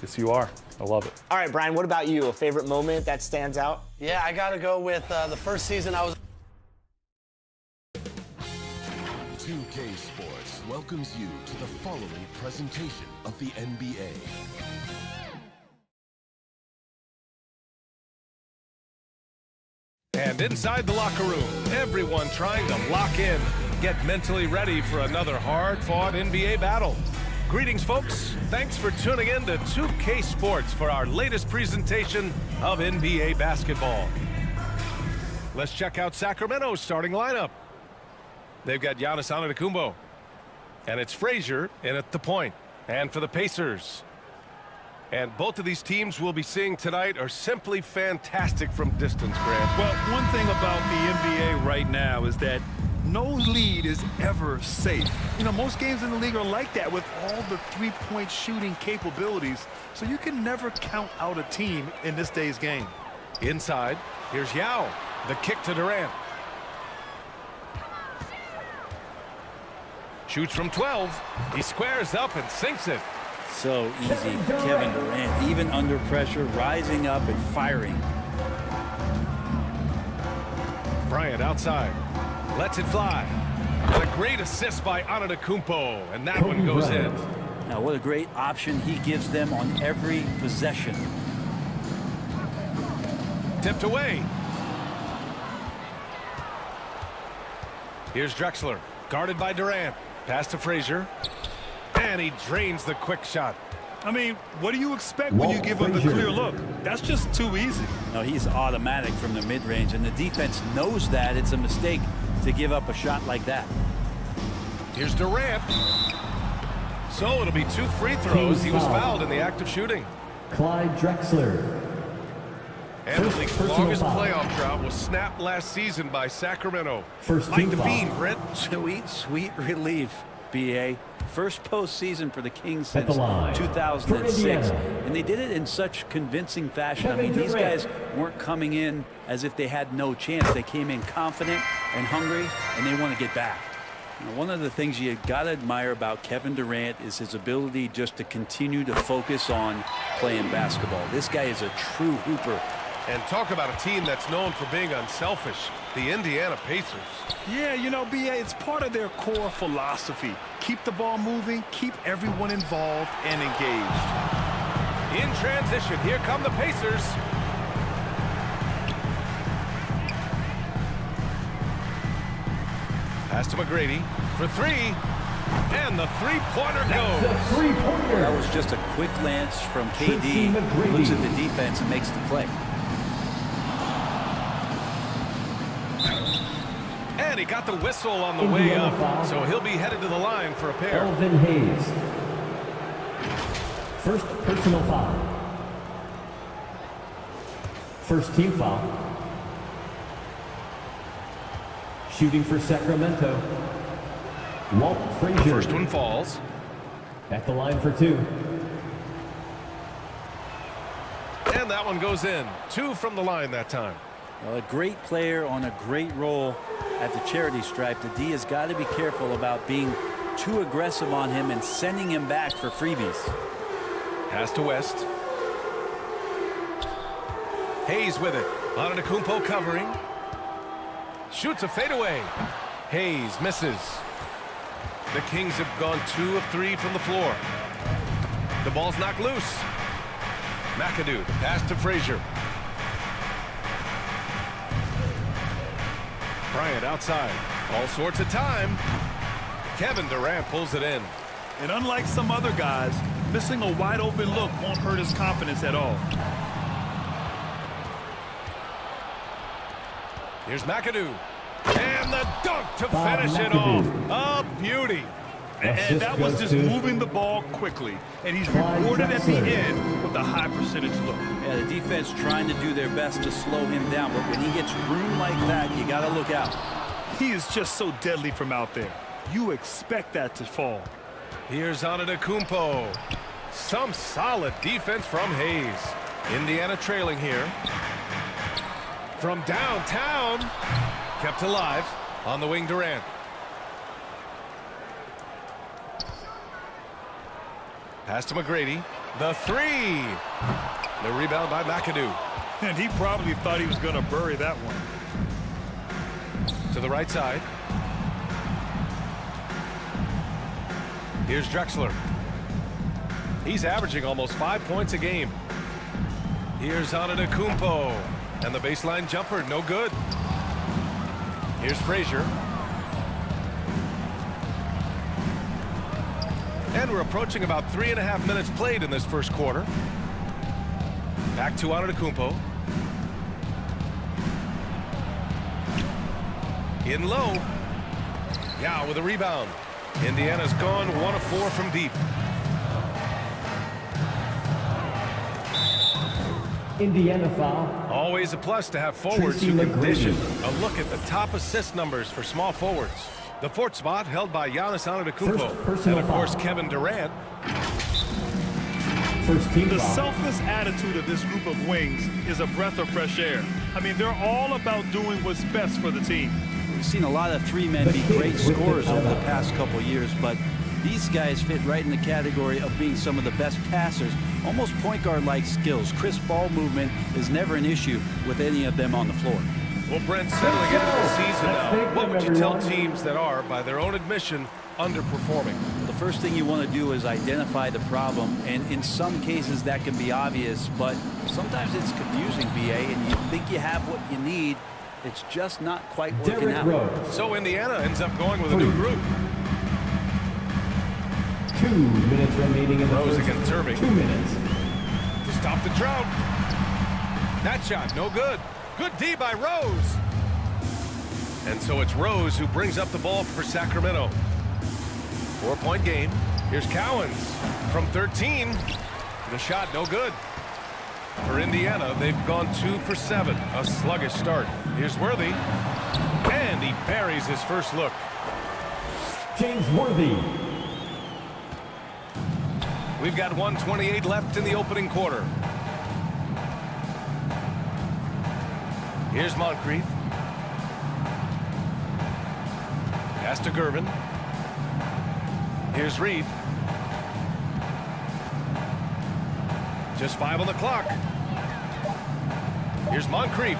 Yes, you are. I love it. All right, Brian, what about you? A favorite moment that stands out? Yeah, I got to go with the first season I was. 2K Sports welcomes you to the following presentation of the NBA. And inside the locker room, everyone trying to lock in, get mentally ready for another hard-fought NBA battle. Greetings, folks. Thanks for tuning in to 2K Sports for our latest presentation of NBA basketball. Let's check out Sacramento's starting lineup. They've got Giannis Antetokounmpo. And it's Frazier in at the point. And for the Pacers. And both of these teams we'll be seeing tonight are simply fantastic from distance, Grant. Well, one thing about the NBA right now is that no lead is ever safe. You know, most games in the league are like that with all the three-point shooting capabilities. So you can never count out a team in this day's game. Inside, here's Yao. The kick to Durant. Shoots from 12. He squares up and sinks it. So easy. Kevin Durant, even under pressure, rising up and firing. Bryant outside. Lets it fly. And a great assist by Antetokounmpo. And that one goes in. Now, what a great option he gives them on every possession. Tipped away. Here's Drexler. Guarded by Durant. Pass to Frazier. And he drains the quick shot. I mean, what do you expect when you give him the clear look? That's just too easy. No, he's automatic from the mid-range, and the defense knows that. It's a mistake to give up a shot like that. Here's Durant. So it'll be 2 free throws. He was fouled in the act of shooting. Clyde Drexler. And the league's longest playoff drought was snapped last season by Sacramento. Like the beam, Brent. Sweet relief, B.A. First postseason for the Kings since 2006. And they did it in such convincing fashion. I mean, these guys weren't coming in as if they had no chance. They came in confident and hungry, and they want to get back. Now, one of the things you got to admire about Kevin Durant is his ability just to continue to focus on playing basketball. This guy is a true hooper. And talk about a team that's known for being unselfish, the Indiana Pacers. Yeah, you know, B.A., it's part of their core philosophy. Keep the ball moving, keep everyone involved and engaged. In transition, here come the Pacers. Pass to McGrady for 3. And the three-pointer goes. That was just a quick glance from KD. Looks at the defense and makes the play. And he got the whistle on the way up, so he'll be headed to the line for a pair. Elvin Hayes. First personal foul. First team foul. Shooting for Sacramento. Walt Frazier. First one falls. At the line for 2. And that one goes in. 2 from the line that time. Well, a great player on a great role at the charity stripe. The D has got to be careful about being too aggressive on him and sending him back for freebies. Pass to West. Hayes with it. Antetokounmpo covering. Shoots a fadeaway. Hayes misses. The Kings have gone 2 of 3 from the floor. The ball's knocked loose. McAdoo, pass to Frazier. Bryant outside. All sorts of time. Kevin Durant pulls it in. And unlike some other guys, missing a wide open look won't hurt his confidence at all. Here's McAdoo. And the dunk to finish it off. A beauty. And that was just moving the ball quickly. And he's rewarded at the end with a high percentage look. Yeah, the defense trying to do their best to slow him down. But when he gets room like that, you got to look out. He is just so deadly from out there. You expect that to fall. Here's Antetokounmpo. Some solid defense from Hayes. Indiana trailing here. From downtown. Kept alive. On the wing, Durant. Pass to McGrady. The 3. The rebound by McAdoo. And he probably thought he was going to bury that one. To the right side. Here's Drexler. He's averaging almost 5 points a game. Here's Antetokounmpo. And the baseline jumper, no good. Here's Frazier. And we're approaching about 3.5 minutes played in this first quarter. Back to Antetokounmpo. In low. Yeah, with a rebound. Indiana's gone 1 of 4 from deep. Indiana foul. Always a plus to have forwards who can dish it. A look at the top assist numbers for small forwards. The fourth spot held by Giannis Antetokounmpo. And, of course, Kevin Durant. The selfless attitude of this group of wings is a breath of fresh air. I mean, they're all about doing what's best for the team. We've seen a lot of three men be great scorers over the past couple years, but these guys fit right in the category of being some of the best passers, almost point guard-like skills. Crisp ball movement is never an issue with any of them on the floor. Well, Brent, settling into the season now, what would you tell teams that are, by their own admission, underperforming? The first thing you want to do is identify the problem, and in some cases that can be obvious, but sometimes it's confusing, BA, and you think you have what you need. It's just not quite working out. So Indiana ends up going with a new group. 2 minutes remaining in the Rose first. against Irving. 2 minutes. To stop the drought. That shot, no good. Good D by Rose. And so it's Rose who brings up the ball for Sacramento. 4-point game. Here's Cowens from 13. The shot, no good. For Indiana, they've gone 2 for 7. A sluggish start. Here's Worthy. And he buries his first look. James Worthy. We've got 1:28 left in the opening quarter. Here's Moncrief. Pass to Gervin. Here's Reed. Just 5 on the clock. Here's Moncrief.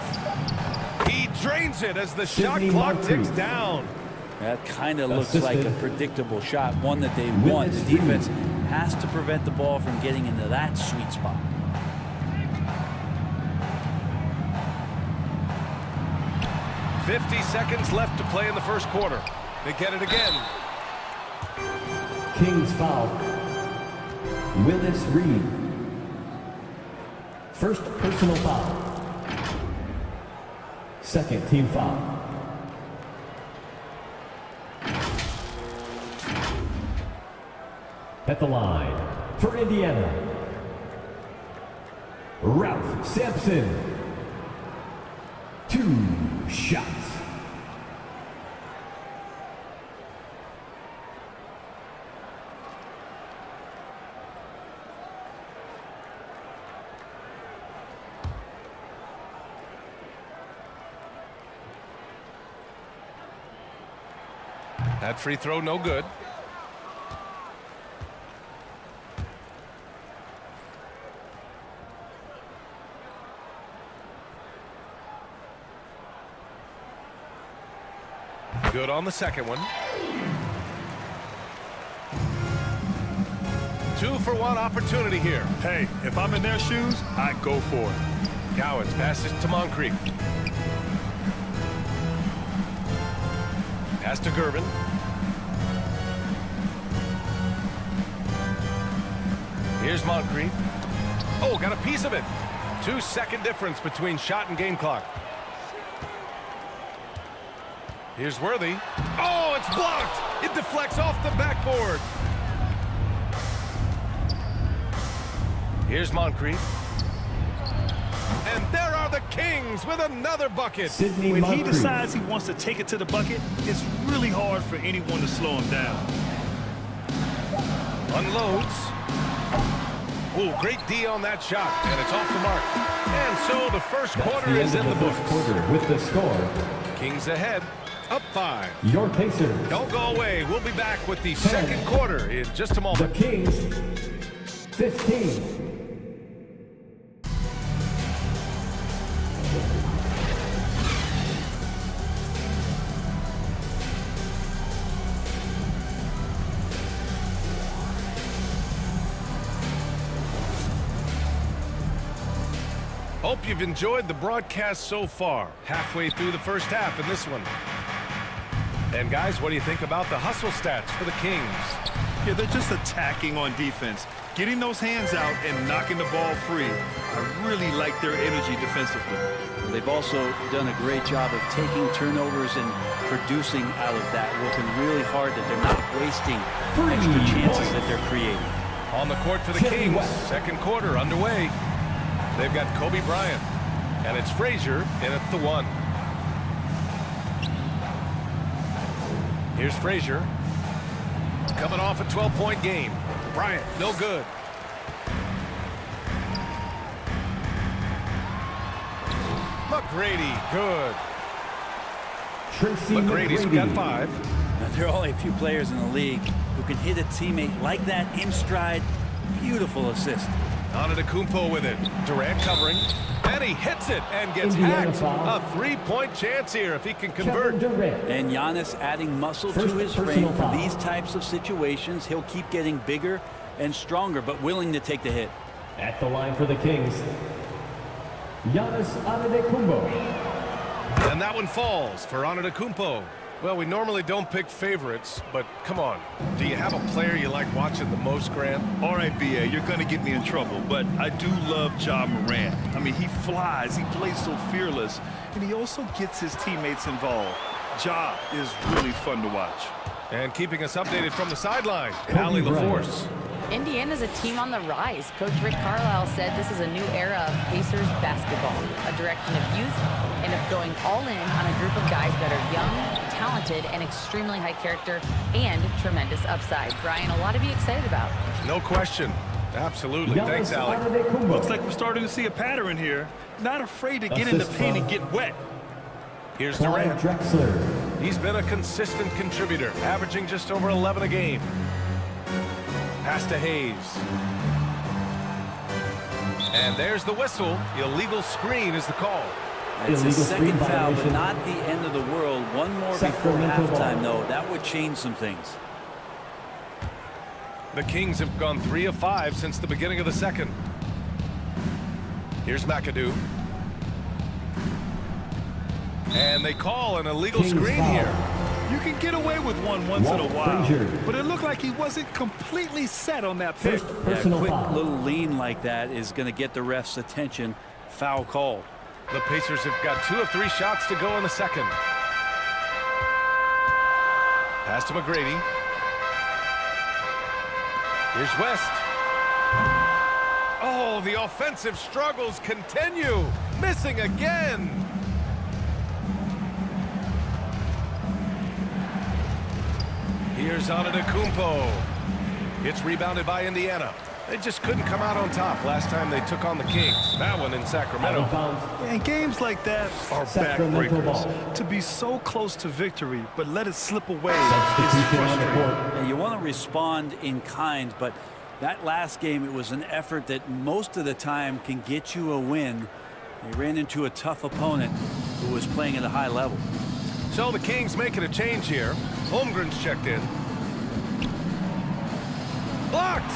He drains it as the shot clock ticks down. That kind of looks like a predictable shot, one that they want. The defense has to prevent the ball from getting into that sweet spot. .50 seconds left to play in the first quarter. They get it again. Kings foul. Willis Reed. First personal foul. Second team foul. At the line for Indiana, Ralph Sampson. 2 shots. That free throw, no good. Good on the second one. 2-for-1 opportunity here. Hey, if I'm in their shoes, I'd go for it. Cowens passes to Moncrief. Pass to Gervin. Here's Moncrief. Oh, got a piece of it. 2-second difference between shot and game clock. Here's Worthy. Oh, it's blocked. It deflects off the backboard. Here's Moncrief. And there are the Kings with another bucket. When he decides he wants to take it to the bucket, it's really hard for anyone to slow him down. Unloads. Oh, great D on that shot, and it's off the mark. And so the first quarter is in the books. With the score, Kings ahead, up 5. Your Pacers. Don't go away. We'll be back with the second quarter in just a moment. The Kings, 15. Hope you've enjoyed the broadcast so far. Halfway through the first half in this one. And guys, what do you think about the hustle stats for the Kings? Yeah, they're just attacking on defense, getting those hands out and knocking the ball free. I really like their energy defensively. Well, they've also done a great job of taking turnovers and producing out of that, working really hard that they're not wasting extra chances that they're creating. On the court for the Kings, second quarter underway. They've got Kobe Bryant, and it's Frazier in at the 1. Here's Frazier. Coming off a 12-point game. Bryant, no good. McGrady, good. McGrady's got 5. Now, there are only a few players in the league who can hit a teammate like that in stride. Beautiful assist. Antetokounmpo with it. Durant covering. And he hits it and gets hacked. A 3-point chance here if he can convert. And Giannis adding muscle to his frame for these types of situations. He'll keep getting bigger and stronger, but willing to take the hit. At the line for the Kings, Giannis Antetokounmpo. And that one falls for Antetokounmpo. Well, we normally don't pick favorites, but come on. Do you have a player you like watching the most, Grant? All right, B.A., you're going to get me in trouble, but I do love Ja Morant. I mean, he flies, he plays so fearless, and he also gets his teammates involved. Ja is really fun to watch. And keeping us updated from the sideline, Allie LaForce. Indiana's a team on the rise. Coach Rick Carlisle said this is a new era of Pacers basketball, a direction of youth and of going all in on a group of guys that are young, talented, and extremely high character and tremendous upside. Brian, a lot to be excited about. No question. Absolutely. Thanks, Allie. Looks like we're starting to see a pattern here. Not afraid to get in the paint and get wet. Here's Durant. He's been a consistent contributor, averaging just over 11 a game. Pass to Hayes. And there's the whistle. Illegal screen is the call. It's a second foul, but not the end of the world. One more before halftime, though. That would change some things. The Kings have gone 3 of 5 since the beginning of the second. Here's McAdoo. And they call an illegal screen here. You can get away with one once in a while, but it looked like he wasn't completely set on that pick. Yeah, a quick little lean like that is going to get the ref's attention. Foul called. The Pacers have got 2 of 3 shots to go in the second. Pass to McGrady. Here's West. Oh, the offensive struggles continue. Missing again. Here's Antetokounmpo. It's rebounded by Indiana. They just couldn't come out on top last time they took on the Kings. That one in Sacramento. And games like that are backbreakers. To be so close to victory, but let it slip away is frustrating. And you want to respond in kind, but that last game, it was an effort that most of the time can get you a win. They ran into a tough opponent who was playing at a high level. So the Kings making a change here. Holmgren's checked in. Blocked.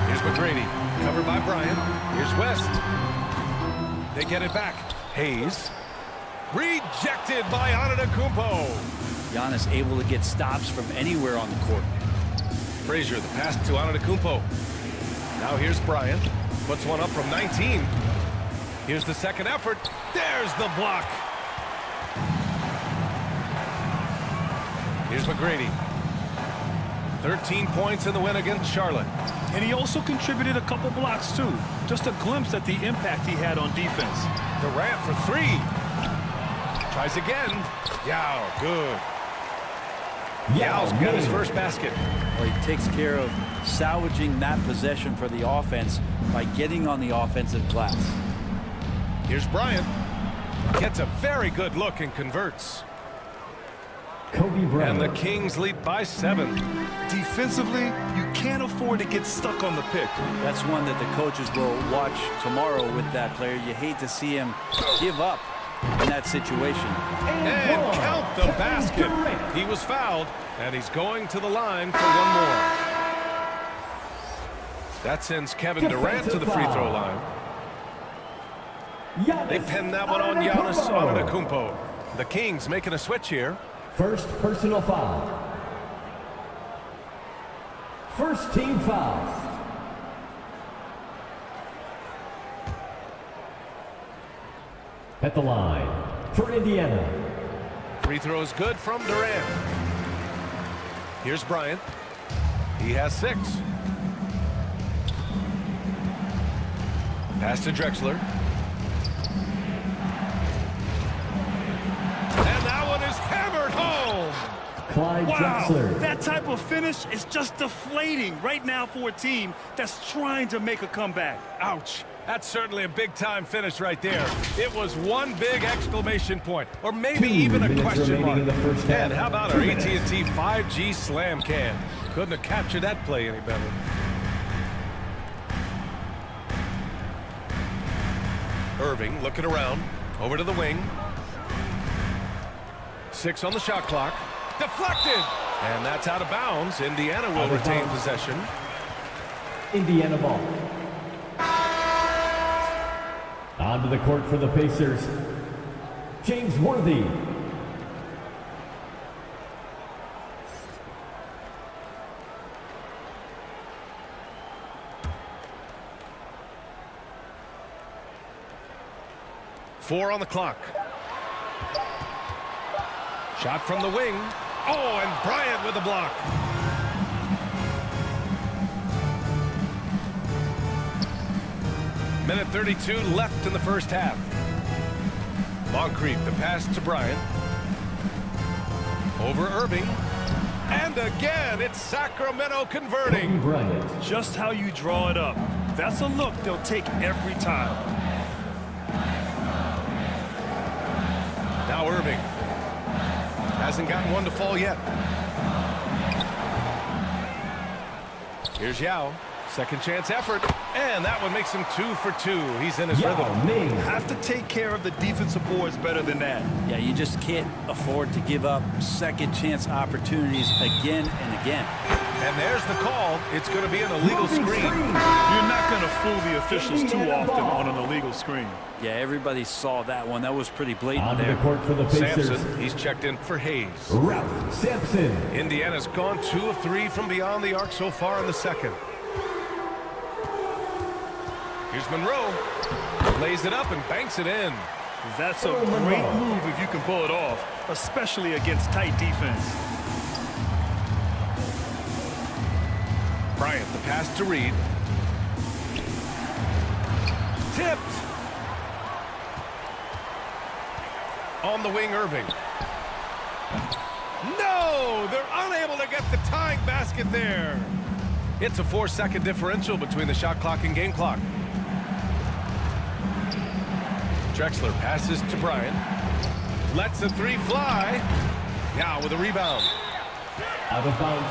Here's McGrady, covered by Bryant. Here's West. They get it back. Hayes. Rejected by Antetokounmpo. Giannis able to get stops from anywhere on the court. Frazier, the pass to Antetokounmpo. Now here's Bryant. Puts one up from 19. Here's the second effort. There's the block. Here's McGrady. 13 points in the win against Charlotte. And he also contributed a couple blocks, too. Just a glimpse at the impact he had on defense. Durant for 3. Tries again. Yao, good. Yao's got his first basket. Well, he takes care of salvaging that possession for the offense by getting on the offensive glass. Here's Bryant. Gets a very good look and converts. Kobe Bryant. And the Kings lead by 7. Defensively, you can't afford to get stuck on the pick. That's one that the coaches will watch tomorrow with that player. You hate to see him give up in that situation. And count the basket. He was fouled, and he's going to the line for one more. That sends Kevin Durant to the free throw line. They pin that one on Giannis Antetokounmpo. The Kings making a switch here. First personal foul. First team foul. At the line for Indiana. Free throw is good from Durant. Here's Bryant. He has 6. Pass to Drexler. And that one is hammered home. Clyde Wow, Drexler. that type of finish is just deflating right now for a team that's trying to make a comeback. Ouch. That's certainly a big-time finish right there. It was one big exclamation point, or maybe even a question mark. And how about our AT&T 5G Slam Cam? Couldn't have captured that play any better. Irving looking around, over to the wing. 6 on the shot clock. Deflected! And that's out of bounds. Indiana will retain possession. Indiana ball. Onto the court for the Pacers. James Worthy. Four on the clock. Shot from the wing. Oh, and Bryant with the block. Minute 32 left in the first half. Moncrief, the pass to Bryant. Over Irving. And again, it's Sacramento converting. Just how you draw it up. That's a look they'll take every time. Now Irving. Hasn't gotten one to fall yet. Here's Yao. Second chance effort. And that one makes him 2 for 2. He's in his rhythm. Have to take care of the defensive boards better than that. Yeah, you just can't afford to give up second chance opportunities again and again. And there's the call. It's going to be an illegal screen. You're not going to fool the officials too often on an illegal screen. Yeah, everybody saw that one. That was pretty blatant Onto there. the court for the Pacers. Sampson, he's checked in for Hayes. Ralph Sampson. Indiana's gone 2 of 3 from beyond the arc so far in the second. Here's Monroe. Lays it up and banks it in. That's a great move if you can pull it off, especially against tight defense. Bryant, the pass to Reed. Tipped. On the wing, Irving. No! They're unable to get the tying basket there. It's a 4-second differential between the shot clock and game clock. Drexler passes to Bryant. Lets the 3 fly. Yao with a rebound. Out of bounds.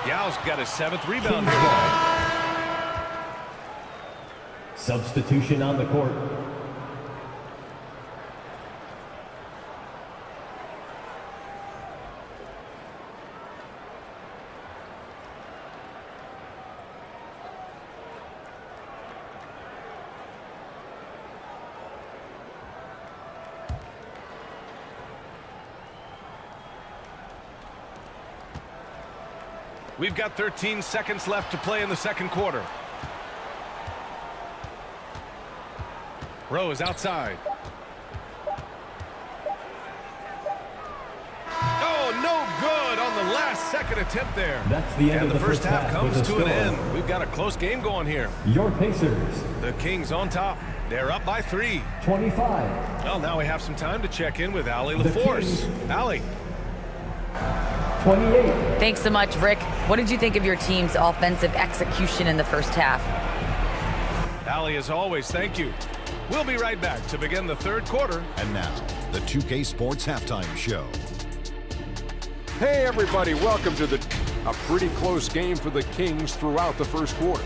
Yao's got his 7th rebound here. Substitution on the court. We've got 13 seconds left to play in the second quarter. Rowe is outside. Oh, no good on the last second attempt there. That's the end and of the first half comes to an end. We've got a close game going here. Your Pacers. The Kings on top. They're up by 3. 25. Well, now we have some time to check in with Allie LaForce. Allie. 28. Thanks so much, Rick. What did you think of your team's offensive execution in the first half? Allie, as always, thank you. We'll be right back to begin the third quarter. And now, the 2K Sports Halftime Show. Hey, everybody. Welcome to a pretty close game for the Kings throughout the first quarter.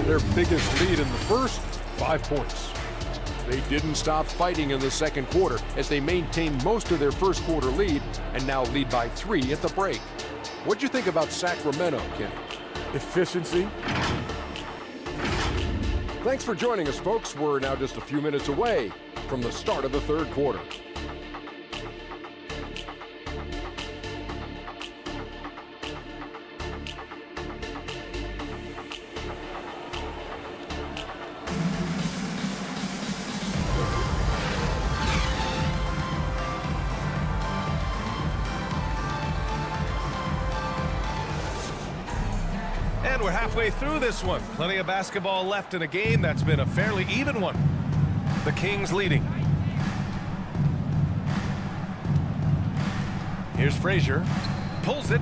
Their biggest lead in the first, 5 points. They didn't stop fighting in the second quarter as they maintained most of their first quarter lead and now lead by 3 at the break. What'd you think about Sacramento, Kenny? Efficiency. Thanks for joining us, folks. We're now just a few minutes away from the start of the third quarter. And we're halfway through this one. Plenty of basketball left in a game that's been a fairly even one. The Kings leading. Here's Frazier. Pulls it.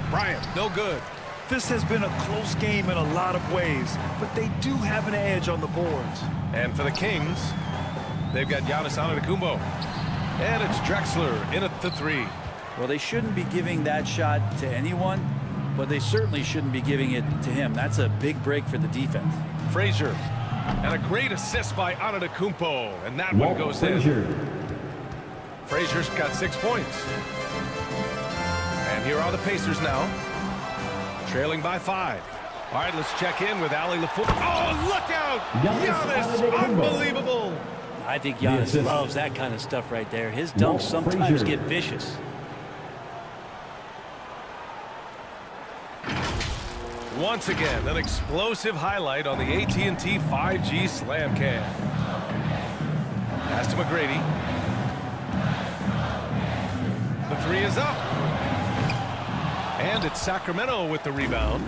Bryant, no good. This has been a close game in a lot of ways, but they do have an edge on the boards. And for the Kings, they've got Giannis Antetokounmpo. And it's Drexler in at the three. Well, they shouldn't be giving that shot to anyone, but they certainly shouldn't be giving it to him. That's a big break for the defense. Frazier. And a great assist by Antetokounmpo. And that one goes in. Frazier's got 6 points. And here are the Pacers now. Trailing by 5. All right, let's check in with Ali LaFleur. Oh, look out! Giannis, unbelievable! I think Giannis loves that kind of stuff right there. His dunks sometimes get vicious. Once again, an explosive highlight on the AT&T 5G Slam Cam. Pass to McGrady. The three is up. And it's Sacramento with the rebound.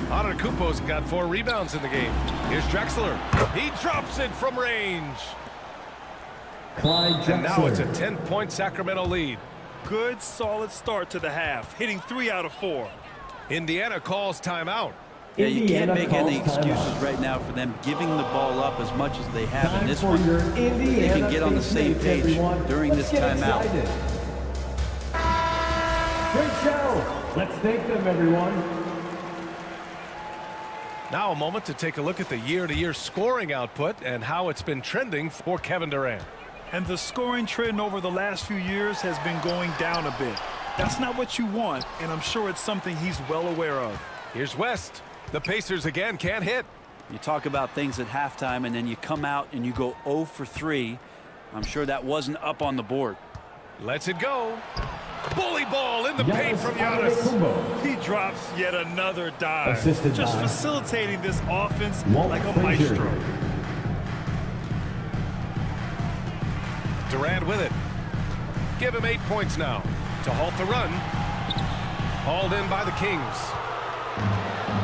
Antetokounmpo's got 4 rebounds in the game. Here's Drexler. He drops it from range. And now it's a 10-point Sacramento lead. Good, solid start to the half, hitting 3 out of 4. Indiana calls timeout. Yeah, you can't make any excuses right now for them giving the ball up as much as they have in this one. They can get on the same page during this timeout. Great show. Let's thank them, everyone. Now a moment to take a look at the year-to-year scoring output and how it's been trending for Kevin Durant. And the scoring trend over the last few years has been going down a bit. That's not what you want, and I'm sure it's something he's well aware of. Here's West. The Pacers again can't hit. You talk about things at halftime, and then you come out and you go 0 for 3. I'm sure that wasn't up on the board. Lets it go. Bully ball in the paint from Giannis. He drops yet another dive. Assisted just by facilitating this offense like a maestro. Durant with it. Give him 8 points now to halt the run. Hauled in by the Kings.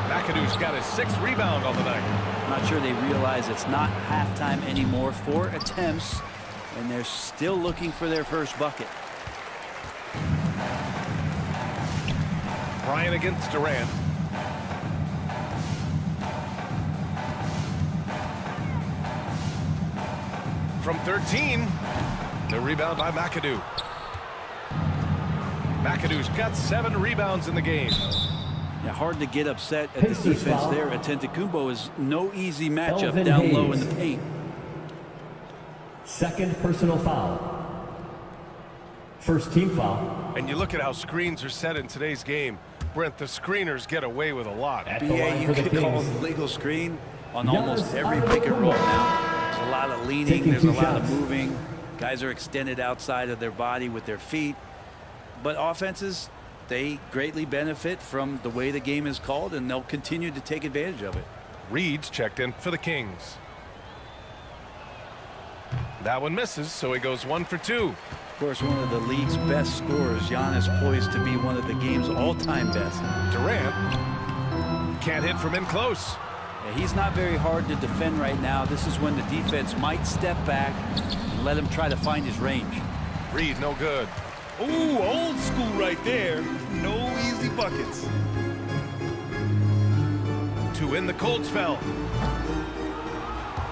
McAdoo's got his 6th rebound on the night. I'm not sure they realize it's not halftime anymore. 4 attempts, and they're still looking for their first bucket. Bryant against Durant. From 13, the rebound by McAdoo. McAdoo's got 7 rebounds in the game. Yeah, hard to get upset at the defense there. Antetokounmpo is no easy matchup down low in the paint. Second personal foul. First team foul. And you look at how screens are set in today's game. Brent, the screeners get away with a lot. BA, you can call a legal screen on almost every pick and roll now. There's a lot of leaning, there's a lot of moving. Guys are extended outside of their body with their feet. But offenses, they greatly benefit from the way the game is called, and they'll continue to take advantage of it. Reed's checked in for the Kings. That one misses, so he goes 1 for 2. Of course, one of the league's best scorers, Giannis, poised to be one of the game's all-time best. Durant can't hit from in close. Yeah, he's not very hard to defend right now. This is when the defense might step back and let him try to find his range. Reed, no good. Ooh, old school right there. No easy buckets. To win the cold spell.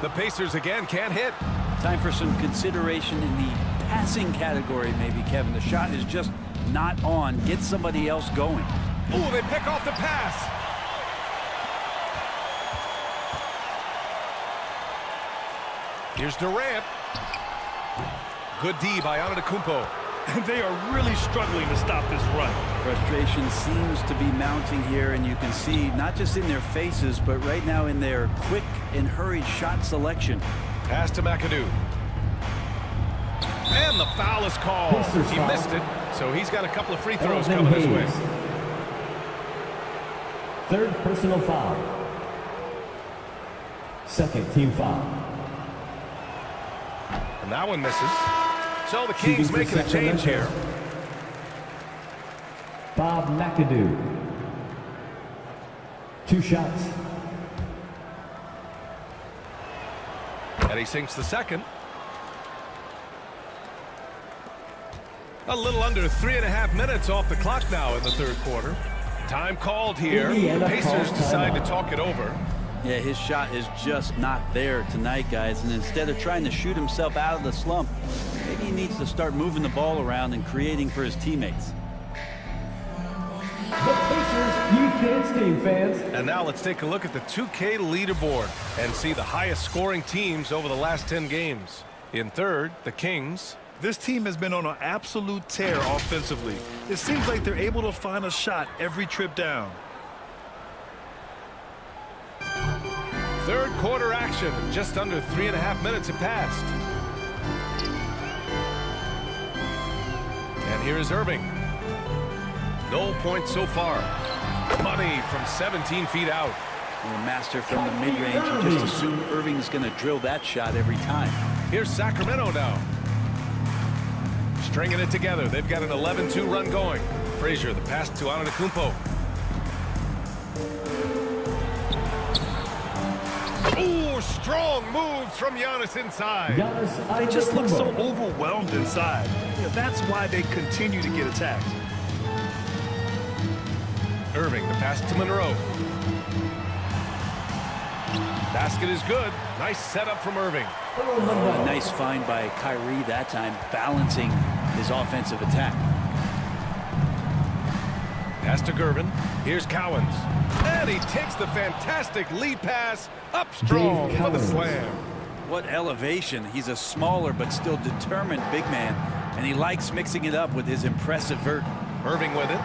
The Pacers again can't hit. Time for some consideration in the passing category, maybe, Kevin. The shot is just not on. Get somebody else going. Oh, they pick off the pass. Here's Durant. Good D by Antetokounmpo. They are really struggling to stop this run. Frustration seems to be mounting here, and you can see not just in their faces, but right now in their quick and hurried shot selection. Pass to McAdoo. And the foul is called. He missed it, so he's got a couple of free throws coming his way. Third personal foul. Second team foul. And that one misses. So the Kings making a change here. Bob McAdoo. 2 shots. And he sinks the second. A little under 3.5 minutes off the clock now in the third quarter. Time called here. The Pacers decide to talk it over. Yeah, his shot is just not there tonight, guys. And instead of trying to shoot himself out of the slump, maybe he needs to start moving the ball around and creating for his teammates. The Pacers Youth Dance Team, fans. And now let's take a look at the 2K leaderboard and see the highest scoring teams over the last 10 games. In third, the Kings. This team has been on an absolute tear offensively. It seems like they're able to find a shot every trip down. Third quarter action. Just under 3.5 minutes have passed. And here is Irving. No points so far. Money from 17 feet out. And a master from the mid-range. You just assume Irving's going to drill that shot every time. Here's Sacramento now. Stringing it together. They've got an 11-2 run going. Frazier, the pass to Antetokounmpo. Ooh, strong moves from Giannis inside. They just look so overwhelmed inside. Yeah, that's why they continue to get attacked. Irving, the pass to Monroe. Basket is good. Nice setup from Irving. A nice find by Kyrie that time, balancing his offensive attack. Pass to Gervin. Here's Cowens. And he takes the fantastic lead pass up strong for the slam. What elevation. He's a smaller but still determined big man, and he likes mixing it up with his impressive vert. Irving with it.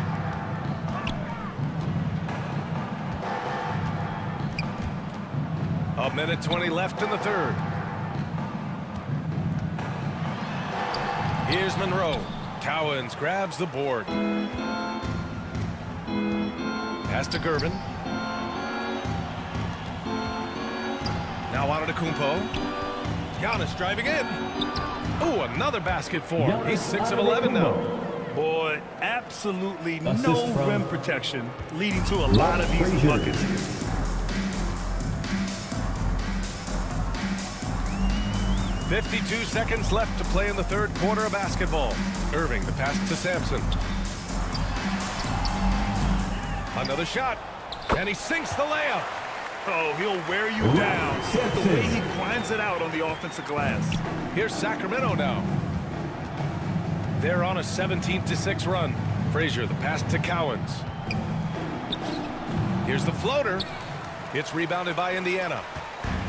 A minute 20 left in the third. Here's Monroe. Cowens grabs the board. Pass to Gervin. Now Antetokounmpo. Giannis driving in. Oh, another basket for him. He's 6 of 11 now. Boy, absolutely no rim protection, leading to a lot of easy buckets here. 52 seconds left to play in the third quarter of basketball. Irving, the pass to Sampson. Another shot, and he sinks the layup. Oh, he'll wear you down with the way he grinds it out on the offensive glass. Here's Sacramento now. They're on a 17-6 run. Frazier, the pass to Cowens. Here's the floater. It's rebounded by Indiana.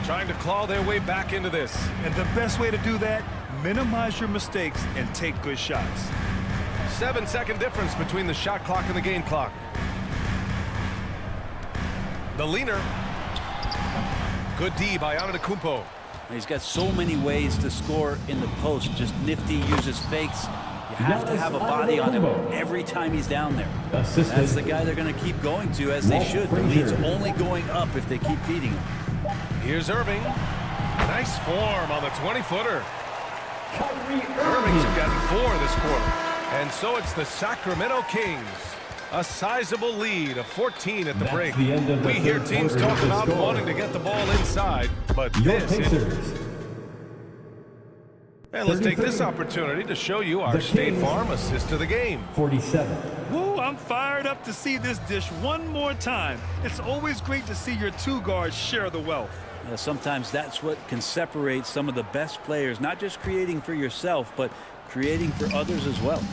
Trying to claw their way back into this. And the best way to do that, minimize your mistakes and take good shots. 7-second difference between the shot clock and the game clock. The leaner. Good D by Antetokounmpo. He's got so many ways to score in the post. Just nifty, uses fakes. You have to have a body on him every time he's down there. That's the guy they're going to keep going to, as they should. The lead's only going up if they keep feeding him. Here's Irving. Nice form on the 20-footer. Irving's gotten 4 this quarter. And so it's the Sacramento Kings. A sizable lead of 14 at the break. We hear teams talk about wanting to get the ball inside, but this is... And let's take this opportunity to show you our State Farm assist to the game. 47. Woo, I'm fired up to see this dish one more time. It's always great to see your two guards share the wealth. Yeah, sometimes that's what can separate some of the best players, not just creating for yourself, but creating for others as well.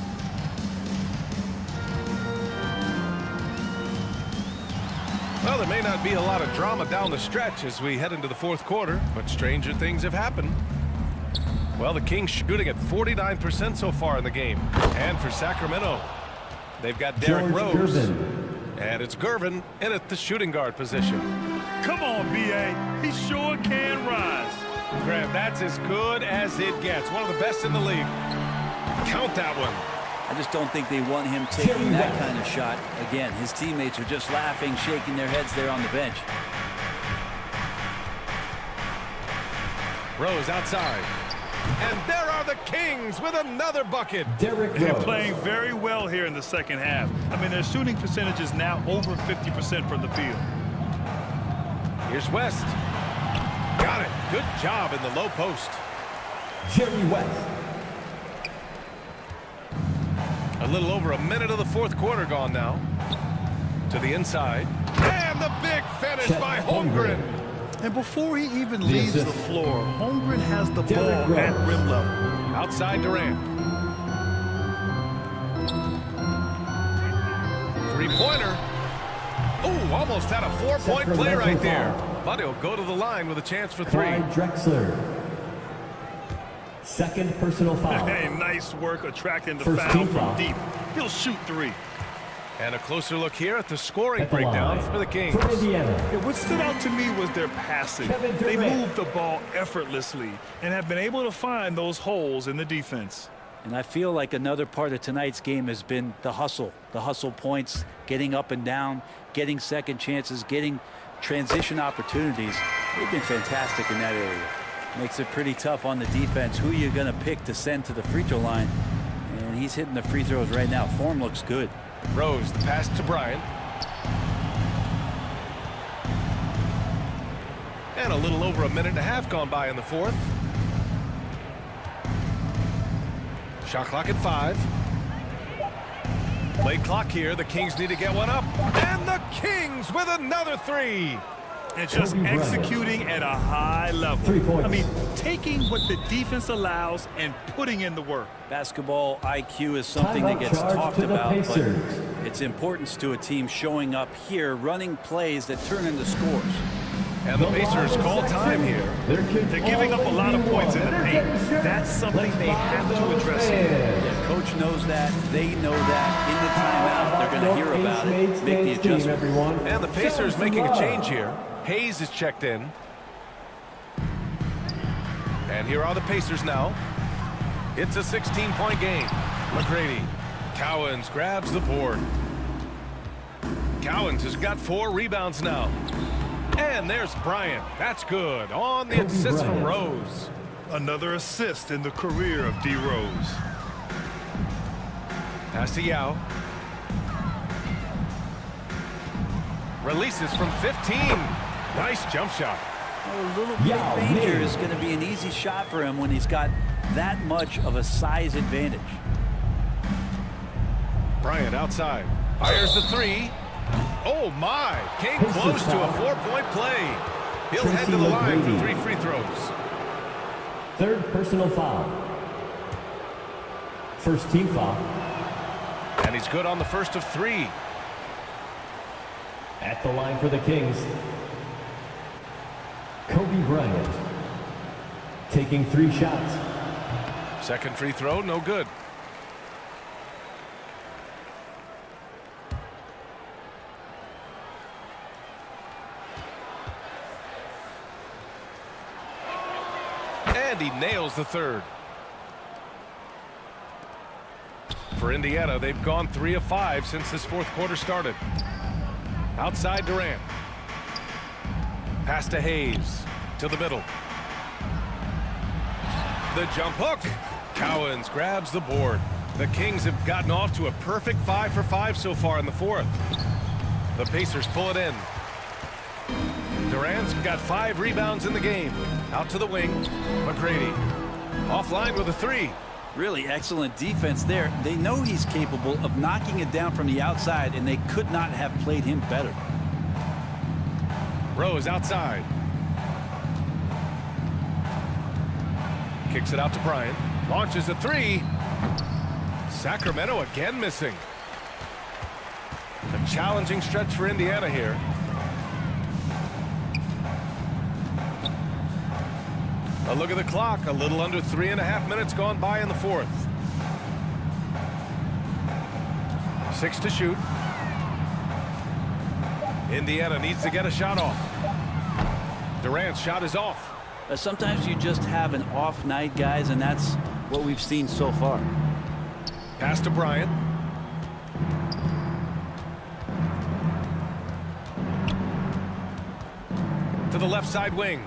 Well, there may not be a lot of drama down the stretch as we head into the fourth quarter, but stranger things have happened. Well, the Kings shooting at 49% so far in the game. And for Sacramento, they've got Derrick Rose. And it's Gervin in at the shooting guard position. Come on, B.A. He sure can rise. Graham, that's as good as it gets. One of the best in the league. Count that one. I just don't think they want him taking that kind of shot. Again, his teammates are just laughing, shaking their heads there on the bench. Rose outside. And there are the Kings with another bucket. They're playing very well here in the second half. I mean, their shooting percentage is now over 50% from the field. Here's West. Got it. Good job in the low post. Jerry West. A little over a minute of the fourth quarter gone now. To the inside. And the big finish by Holmgren. And before he even leaves the floor, Holmgren has the ball at rim level. Outside Durant. Three-pointer. Oh, almost had a four-point play right there. But he'll go to the line with a chance for three. Clyde Drexler. Second personal foul. Hey, nice work attracting the First foul team from foul. deep. He'll shoot three. And a closer look here at the scoring breakdown for the Kings. What stood out to me was their passing. They moved the ball effortlessly and have been able to find those holes in the defense. And I feel like another part of tonight's game has been the hustle points, getting up and down, getting second chances, getting transition opportunities. They've been fantastic in that area. Makes it pretty tough on the defense. Who are you going to pick to send to the free throw line? And he's hitting the free throws right now. Form looks good. Rose, the pass to Bryant. And a little over a minute and a half gone by in the fourth. Shot clock at 5. Late clock here. The Kings need to get one up. And the Kings with another three. And just executing at a high level. 3 points. I mean, taking what the defense allows and putting in the work. Basketball IQ is something that gets talked about, but its importance to a team showing up here, running plays that turn into scores. And the Pacers call time here. They're giving up a lot of points in the paint. That's something they have to address here. Yeah, coach knows that. They know that. In the timeout, they're going to hear about it, make the adjustment. And the Pacers making a change here. Hayes is checked in. And here are the Pacers now. It's a 16-point game. McGrady. Cowens grabs the board. Cowens has got 4 rebounds now. And there's Bryant. That's good. On the assist from Rose. Another assist in the career of D. Rose. Pass to Yao. Releases from 15. Nice jump shot. A little bit of danger is going to be an easy shot for him when he's got that much of a size advantage. Bryant outside. Fires the 3. Oh, my. Came close to a 4-point play. He'll head to the line for 3 free throws. Third personal foul. First team foul. And he's good on the first of 3. At the line for the Kings, Kobe Bryant. Taking 3 shots. Second free throw, no good. And he nails the third. For Indiana, they've gone 3 of 5 since this fourth quarter started. Outside Durant. Pass to Hayes. To the middle. The jump hook. Cowens grabs the board. The Kings have gotten off to a perfect 5 for 5 so far in the fourth. The Pacers pull it in. Durant's got 5 rebounds in the game. Out to the wing. McGrady. Offline with a 3. Really excellent defense there. They know he's capable of knocking it down from the outside, and they could not have played him better. Rose outside. Kicks it out to Bryant. Launches a 3. Sacramento again missing. A challenging stretch for Indiana here. A look at the clock. A little under 3.5 minutes gone by in the fourth. 6 to shoot. Indiana needs to get a shot off. Durant's shot is off. Sometimes you just have an off night, guys, and that's what we've seen so far. Pass to Bryant. To the left side wing.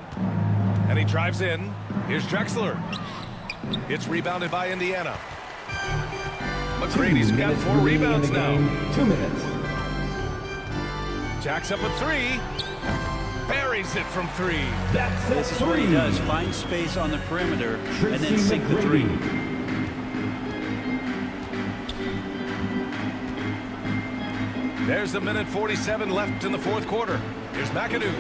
And he drives in. Here's Drexler. It's rebounded by Indiana. McGrady's got 4 rebounds now. 2 minutes. Jacks up a 3. buries it from 3. This is what he does. Find space on the perimeter and then sink the 3. There's a minute 47 left in the fourth quarter. Here's McAdoo.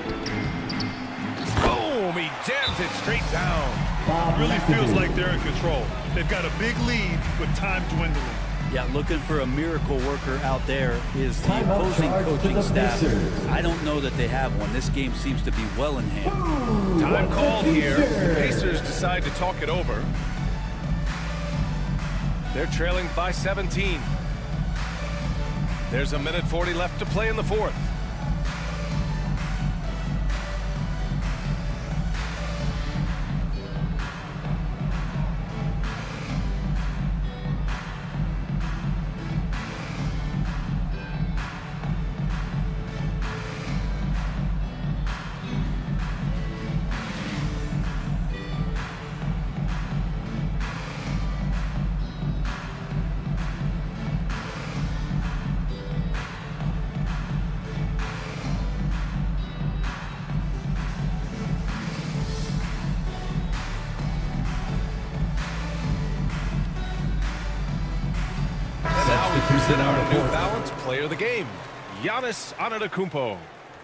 Boom! He jams it straight down. It really feels like they're in control. They've got a big lead with time dwindling. Yeah, looking for a miracle worker out there is the opposing coaching staff. I don't know that they have one. This game seems to be well in hand. Time called here. The Pacers decide to talk it over. They're trailing by 17. There's a minute 40 left to play in the fourth. Present our New Balance Player of the Game, Giannis Antetokounmpo.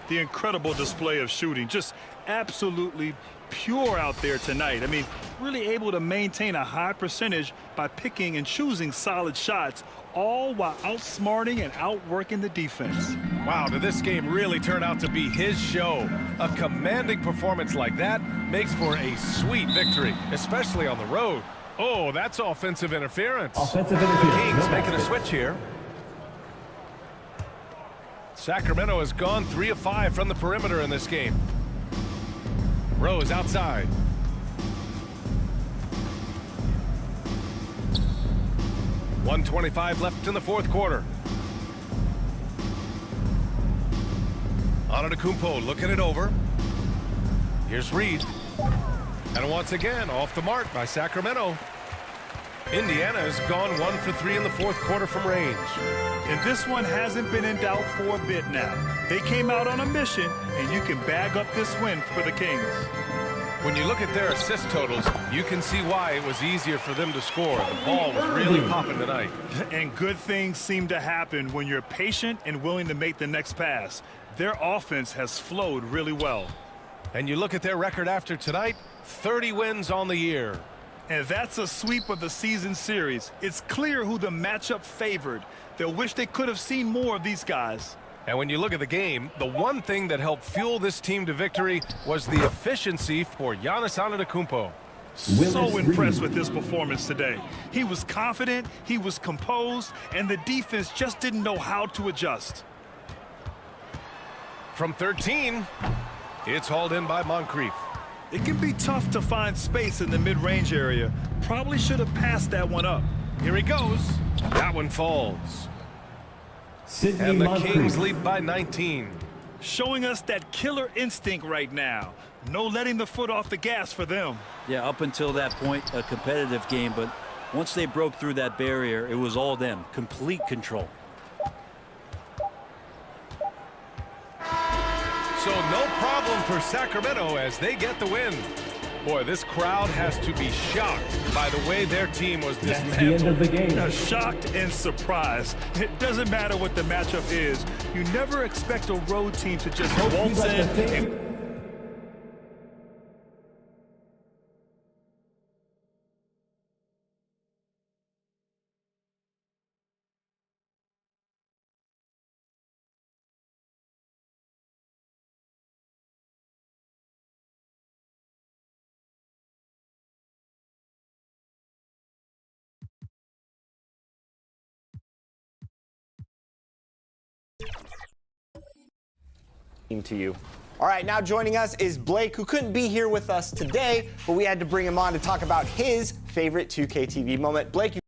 The incredible display of shooting, just absolutely pure out there tonight. I mean, really able to maintain a high percentage by picking and choosing solid shots, all while outsmarting and outworking the defense. Wow, did this game really turn out to be his show? A commanding performance like that makes for a sweet victory, especially on the road. Oh, that's offensive interference. The Kings making a switch here. Sacramento has gone 3 of 5 from the perimeter in this game. Rose outside. .125 left in the fourth quarter. Antetokounmpo looking it over. Here's Reed. And once again, off the mark by Sacramento. Indiana has gone 1 for 3 in the fourth quarter from range. And this one hasn't been in doubt for a bit now. They came out on a mission, and you can bag up this win for the Kings. When you look at their assist totals, you can see why it was easier for them to score. The ball was really popping tonight. And good things seem to happen when you're patient and willing to make the next pass. Their offense has flowed really well. And you look at their record after tonight, 30 wins on the year. And that's a sweep of the season series. It's clear who the matchup favored. They'll wish they could have seen more of these guys. And when you look at the game, the one thing that helped fuel this team to victory was the efficiency for Giannis Antetokounmpo. So impressed with his performance today. He was confident, he was composed, and the defense just didn't know how to adjust. From 13, it's hauled in by Moncrief. It can be tough to find space in the mid-range area. Probably should have passed that one up. Here he goes. That one falls. Sidney and the Moncrief. Kings lead by 19. Showing us that killer instinct right now. No letting the foot off the gas for them. Yeah, up until that point, a competitive game, but once they broke through that barrier, it was all them. Complete control. So no problem for Sacramento as they get the win. Boy, this crowd has to be shocked by the way their team was dismantled. That's the end of the game. Shocked and surprised. It doesn't matter what the matchup is. You never expect a road team to just waltz in and to you. All right, now joining us is Blake, who couldn't be here with us today, but we had to bring him on to talk about his favorite 2K TV moment. Blake,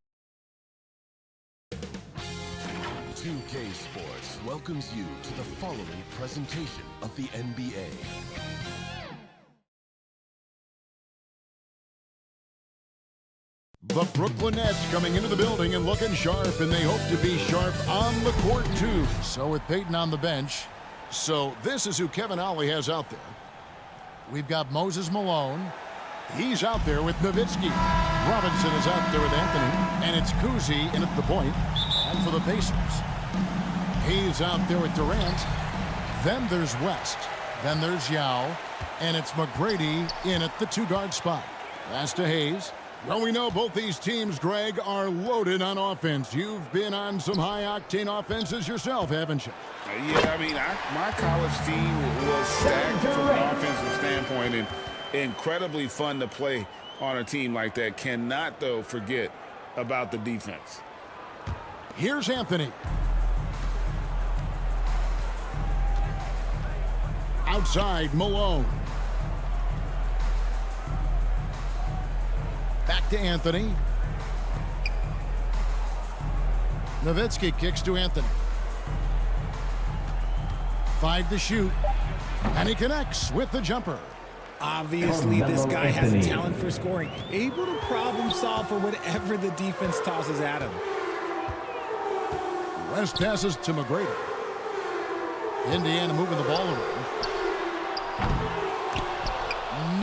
2K Sports welcomes you to the following presentation of the NBA. The Brooklyn Nets coming into the building and looking sharp, and they hope to be sharp on the court, too. So with Peyton on the bench, So this is who Kevin Ollie has out there. We've got Moses Malone. He's out there with Nowitzki. Robinson is out there with Anthony. And it's Kuzi in at the point. And for the Pacers, he's out there with Durant. Then there's West. Then there's Yao. And it's McGrady in at the 2-guard spot. Pass to Hayes. Well, we know both these teams, Greg, are loaded on offense. You've been on some high-octane offenses yourself, haven't you? Yeah, I mean, my college team was stacked from an offensive standpoint and incredibly fun to play on a team like that. Cannot, though, forget about the defense. Here's Anthony. Outside, Malone. Back to Anthony. Nowitzki kicks to Anthony. 5 to shoot. And he connects with the jumper. Obviously, this guy has a talent for scoring. Able to problem solve for whatever the defense tosses at him. West passes to McGrady. Indiana moving the ball around.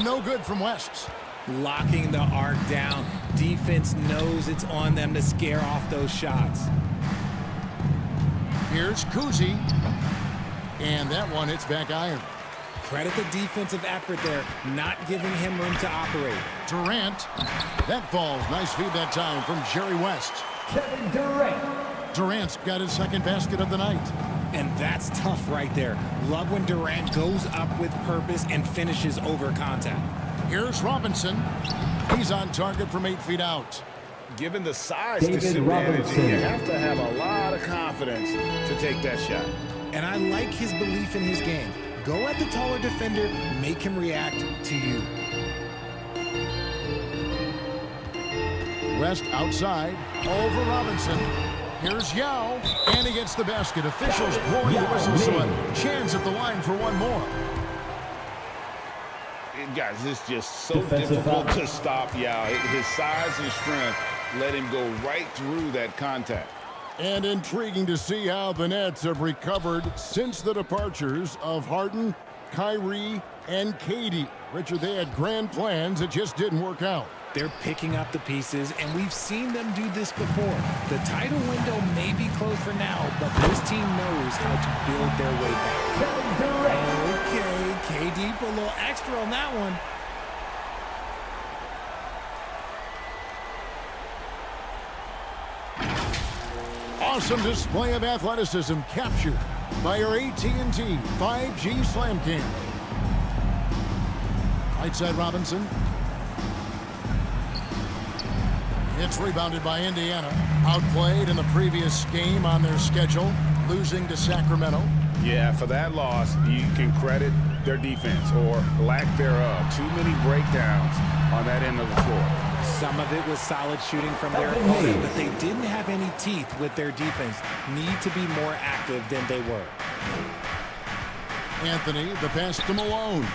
No good from West. Locking the arc down. Defense knows it's on them to scare off those shots. Here's Kuzi. And that one hits back iron. Credit the defensive effort there, not giving him room to operate. Durant. That falls. Nice feed that time from Jerry West. Kevin Durant. Durant's got his second basket of the night. And that's tough right there. Love when Durant goes up with purpose and finishes over contact. Here's Robinson. He's on target from 8 feet out. Given the size disadvantage, you have to have a lot of confidence to take that shot. And I like his belief in his game. Go at the taller defender, make him react to you. West outside, over Robinson. Here's Yao, and he gets the basket. Officials blowing the whistle, so a chance at the line for one more. Guys, it's just so difficult to stop Yao. His size and strength let him go right through that contact. And intriguing to see how the Nets have recovered since the departures of Harden, Kyrie, and KD. Richard, they had grand plans. It just didn't work out. They're picking up the pieces, and we've seen them do this before. The title window may be closed for now, but this team knows how to build their way back. Okay, KD put a little extra on that one. Awesome display of athleticism captured by our AT&T 5G Slam Cam. Right side Robinson. It's rebounded by Indiana. Outplayed in the previous game on their schedule, losing to Sacramento. Yeah, for that loss, you can credit their defense or lack thereof. Too many breakdowns on that end of the floor. Some of it was solid shooting from their opponent, but they didn't have any teeth with their defense. Need to be more active than they were. Anthony, the pass to Malone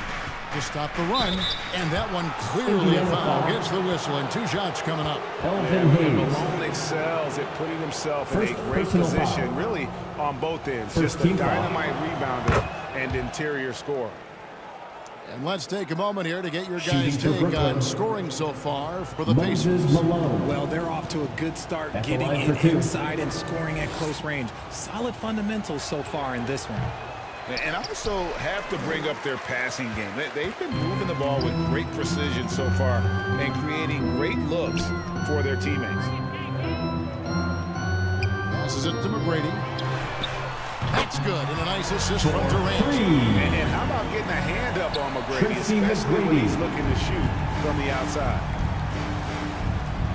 to stop the run, and that one clearly a foul. Gets the whistle, and 2 shots coming up. Malone excels at putting himself in a great position, really on both ends. Just a dynamite rebounder and interior scorer. And let's take a moment here to get your guys' take on scoring so far for the Pacers. Well, they're off to a good start, getting it inside and scoring at close range. Solid fundamentals so far in this one. And also have to bring up their passing game. They've been moving the ball with great precision so far and creating great looks for their teammates. Passes it to McGrady. That's good, and a nice assist from Durant. And how about getting a hand up on McGrady, especially when he's looking to shoot from the outside.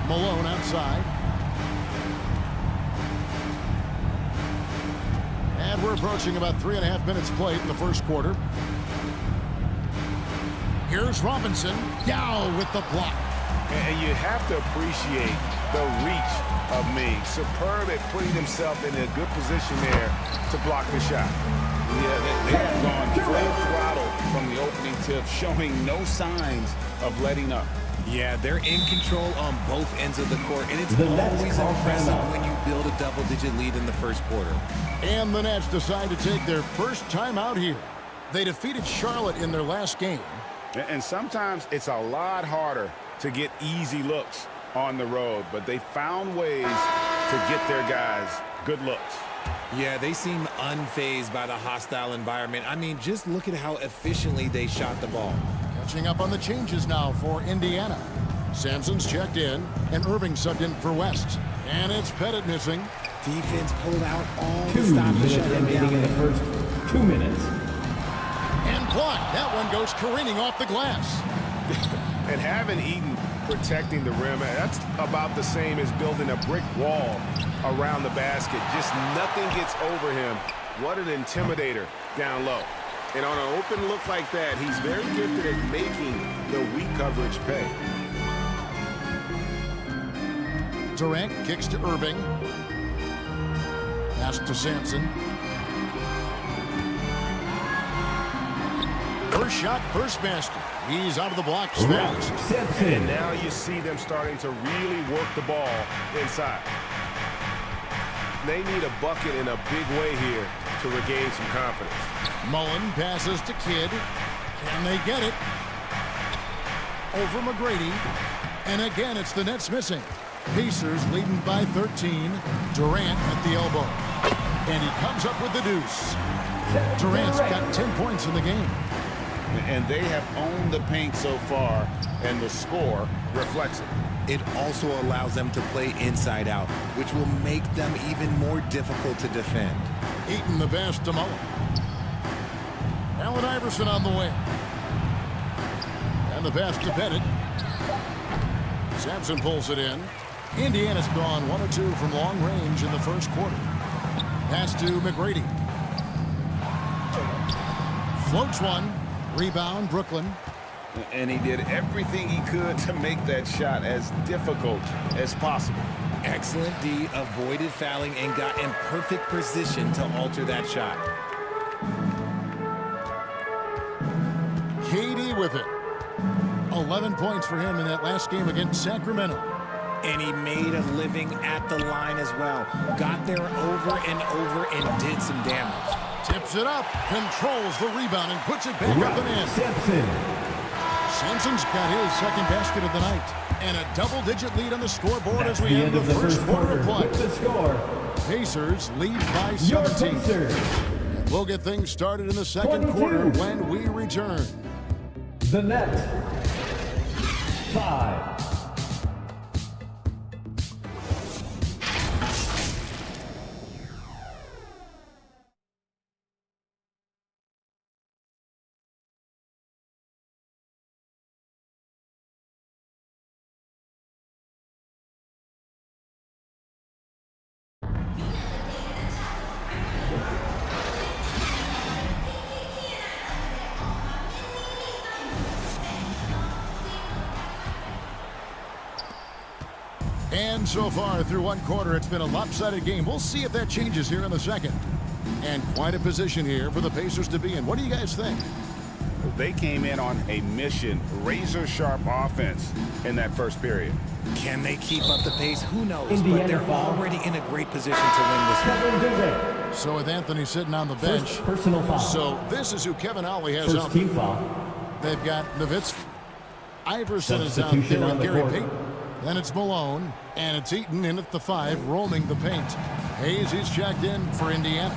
Malone outside. And we're approaching about 3.5 minutes played in the first quarter. Here's Robinson. Yao with the block. And you have to appreciate the reach of Ming. Superb at putting himself in a good position there to block the shot. Yeah, they have gone full throttle from the opening tip, showing no signs of letting up. Yeah, they're in control on both ends of the court, and it's always impressive when you build a double-digit lead in the first quarter. And the Nets decide to take their first time out here. They defeated Charlotte in their last game. And sometimes it's a lot harder to get easy looks on the road, but they found ways to get their guys good looks. Yeah, they seem unfazed by the hostile environment. I mean, just look at how efficiently they shot the ball. Catching up on the changes now for Indiana. Sampson's checked in, and Irving subbed in for West. And it's Pettit missing. Defense pulled out all the stops to shut him down. In the first 2 minutes. And blocked. That one goes careening off the glass. And having Eaton protecting the rim, that's about the same as building a brick wall around the basket. Just nothing gets over him. What an intimidator down low. And on an open look like that, he's very gifted at making the weak coverage pay. Durant kicks to Irving. Pass to Sampson. First shot, first basket. He's out of the blocks fast. And now you see them starting to really work the ball inside. They need a bucket in a big way here to regain some confidence. Mullen passes to Kidd. Can they get it? Over McGrady. And again, it's the Nets missing. Pacers leading by 13. Durant at the elbow. And he comes up with the deuce. Durant's got 10 points in the game. And they have owned the paint so far, and the score reflects it. It also allows them to play inside out, which will make them even more difficult to defend. Eaton the pass to Mullen. Allen Iverson on the way. And the pass to Pettit. Sampson pulls it in. Indiana's gone 1 or 2 from long range in the first quarter. Pass to McGrady. Floats one. Rebound, Brooklyn. And he did everything he could to make that shot as difficult as possible. Excellent D, avoided fouling and got in perfect position to alter that shot. KD with it. 11 points for him in that last game against Sacramento. And he made a living at the line as well. Got there over and over and did some damage. Tips it up, controls the rebound, and puts it back up and in. Sampson's got his second basket of the night. And a double-digit lead on the scoreboard as we end the first quarter of play. The score. Pacers lead by 17. And we'll get things started in the second quarter when we return. The Nets. 5. And so far through one quarter, it's been a lopsided game. We'll see if that changes here in the second. And quite a position here for the Pacers to be in. What do you guys think? They came in on a mission, razor-sharp offense in that first period. Can they keep up the pace? Who knows? Indiana, but they're already in a great position to win this one. So with Anthony sitting on the bench, personal foul. So this is who Kevin Ollie has out. Team foul. They've got Nowitzki. Iverson is out there with Gary Payton. Then it's Malone, and it's Eaton in at the 5, roaming the paint. Hayes, he's checked in for Indiana.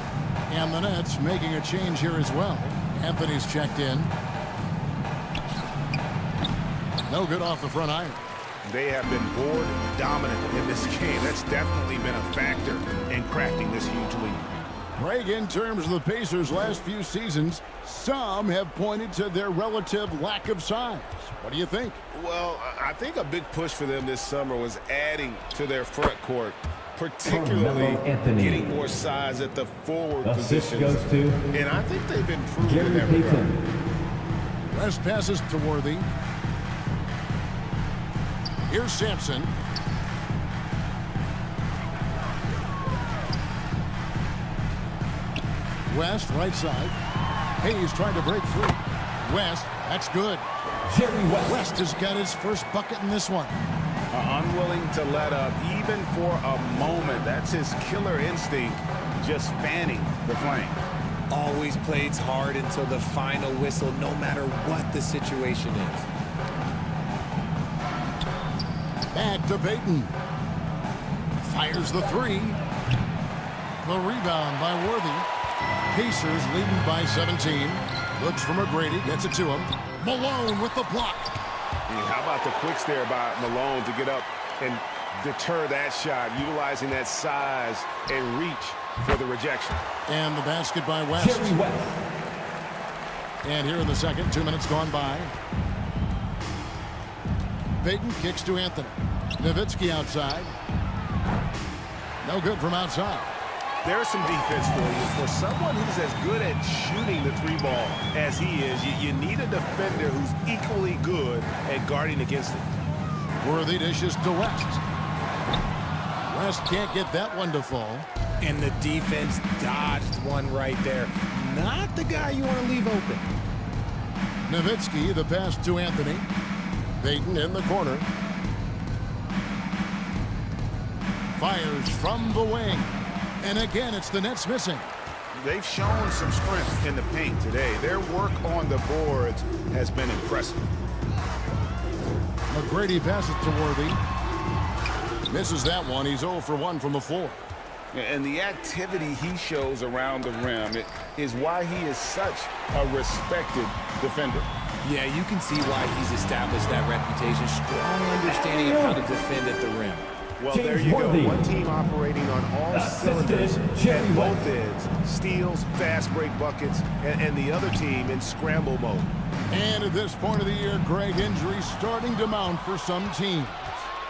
And the Nets making a change here as well. Anthony's checked in. No good off the front iron. They have been board dominant in this game. That's definitely been a factor in crafting this huge lead. Craig, in terms of the Pacers' last few seasons, some have pointed to their relative lack of size. What do you think? Well, I think a big push for them this summer was adding to their front court, particularly getting more size at the forward positions. Goes to and I think they've improved Gary in that regard. West passes to Worthy. Here's Sampson. West, right side. Hayes trying to break free. West That's good. Jerry West. West has got his first bucket in this one. Unwilling to let up even for a moment. That's his killer instinct, just fanning the flame. Always plays hard until the final whistle, no matter what the situation is. Back to Payton. Fires the three. The rebound by Worthy. Pacers leading by 17. Looks for McGrady, gets it to him. Malone with the block. And how about the quicks there by Malone to get up and deter that shot, utilizing that size and reach for the rejection. And the basket by West. Jerry West. And here in the second, 2 minutes gone by. Payton kicks to Anthony. Nowitzki outside. No good from outside. There's some defense for you. For someone who's as good at shooting the three ball as he is, you need a defender who's equally good at guarding against it. Worthy dishes to West. West can't get that one to fall. And the defense dodged one right there. Not the guy you want to leave open. Nowitzki, the pass to Anthony. Payton in the corner. Fires from the wing. And again, it's the Nets missing. They've shown some strength in the paint today. Their work on the boards has been impressive. McGrady passes to Worthy. Misses that one. He's 0 for 1 from the floor. And the activity he shows around the rim is why he is such a respected defender. Yeah, you can see why he's established that reputation. Strong understanding of how to defend at the rim. Well, there you go. One team operating on all cylinders at both ends. Steals, fast break buckets, and the other team in scramble mode. And at this point of the year, Greg, injuries starting to mount for some teams.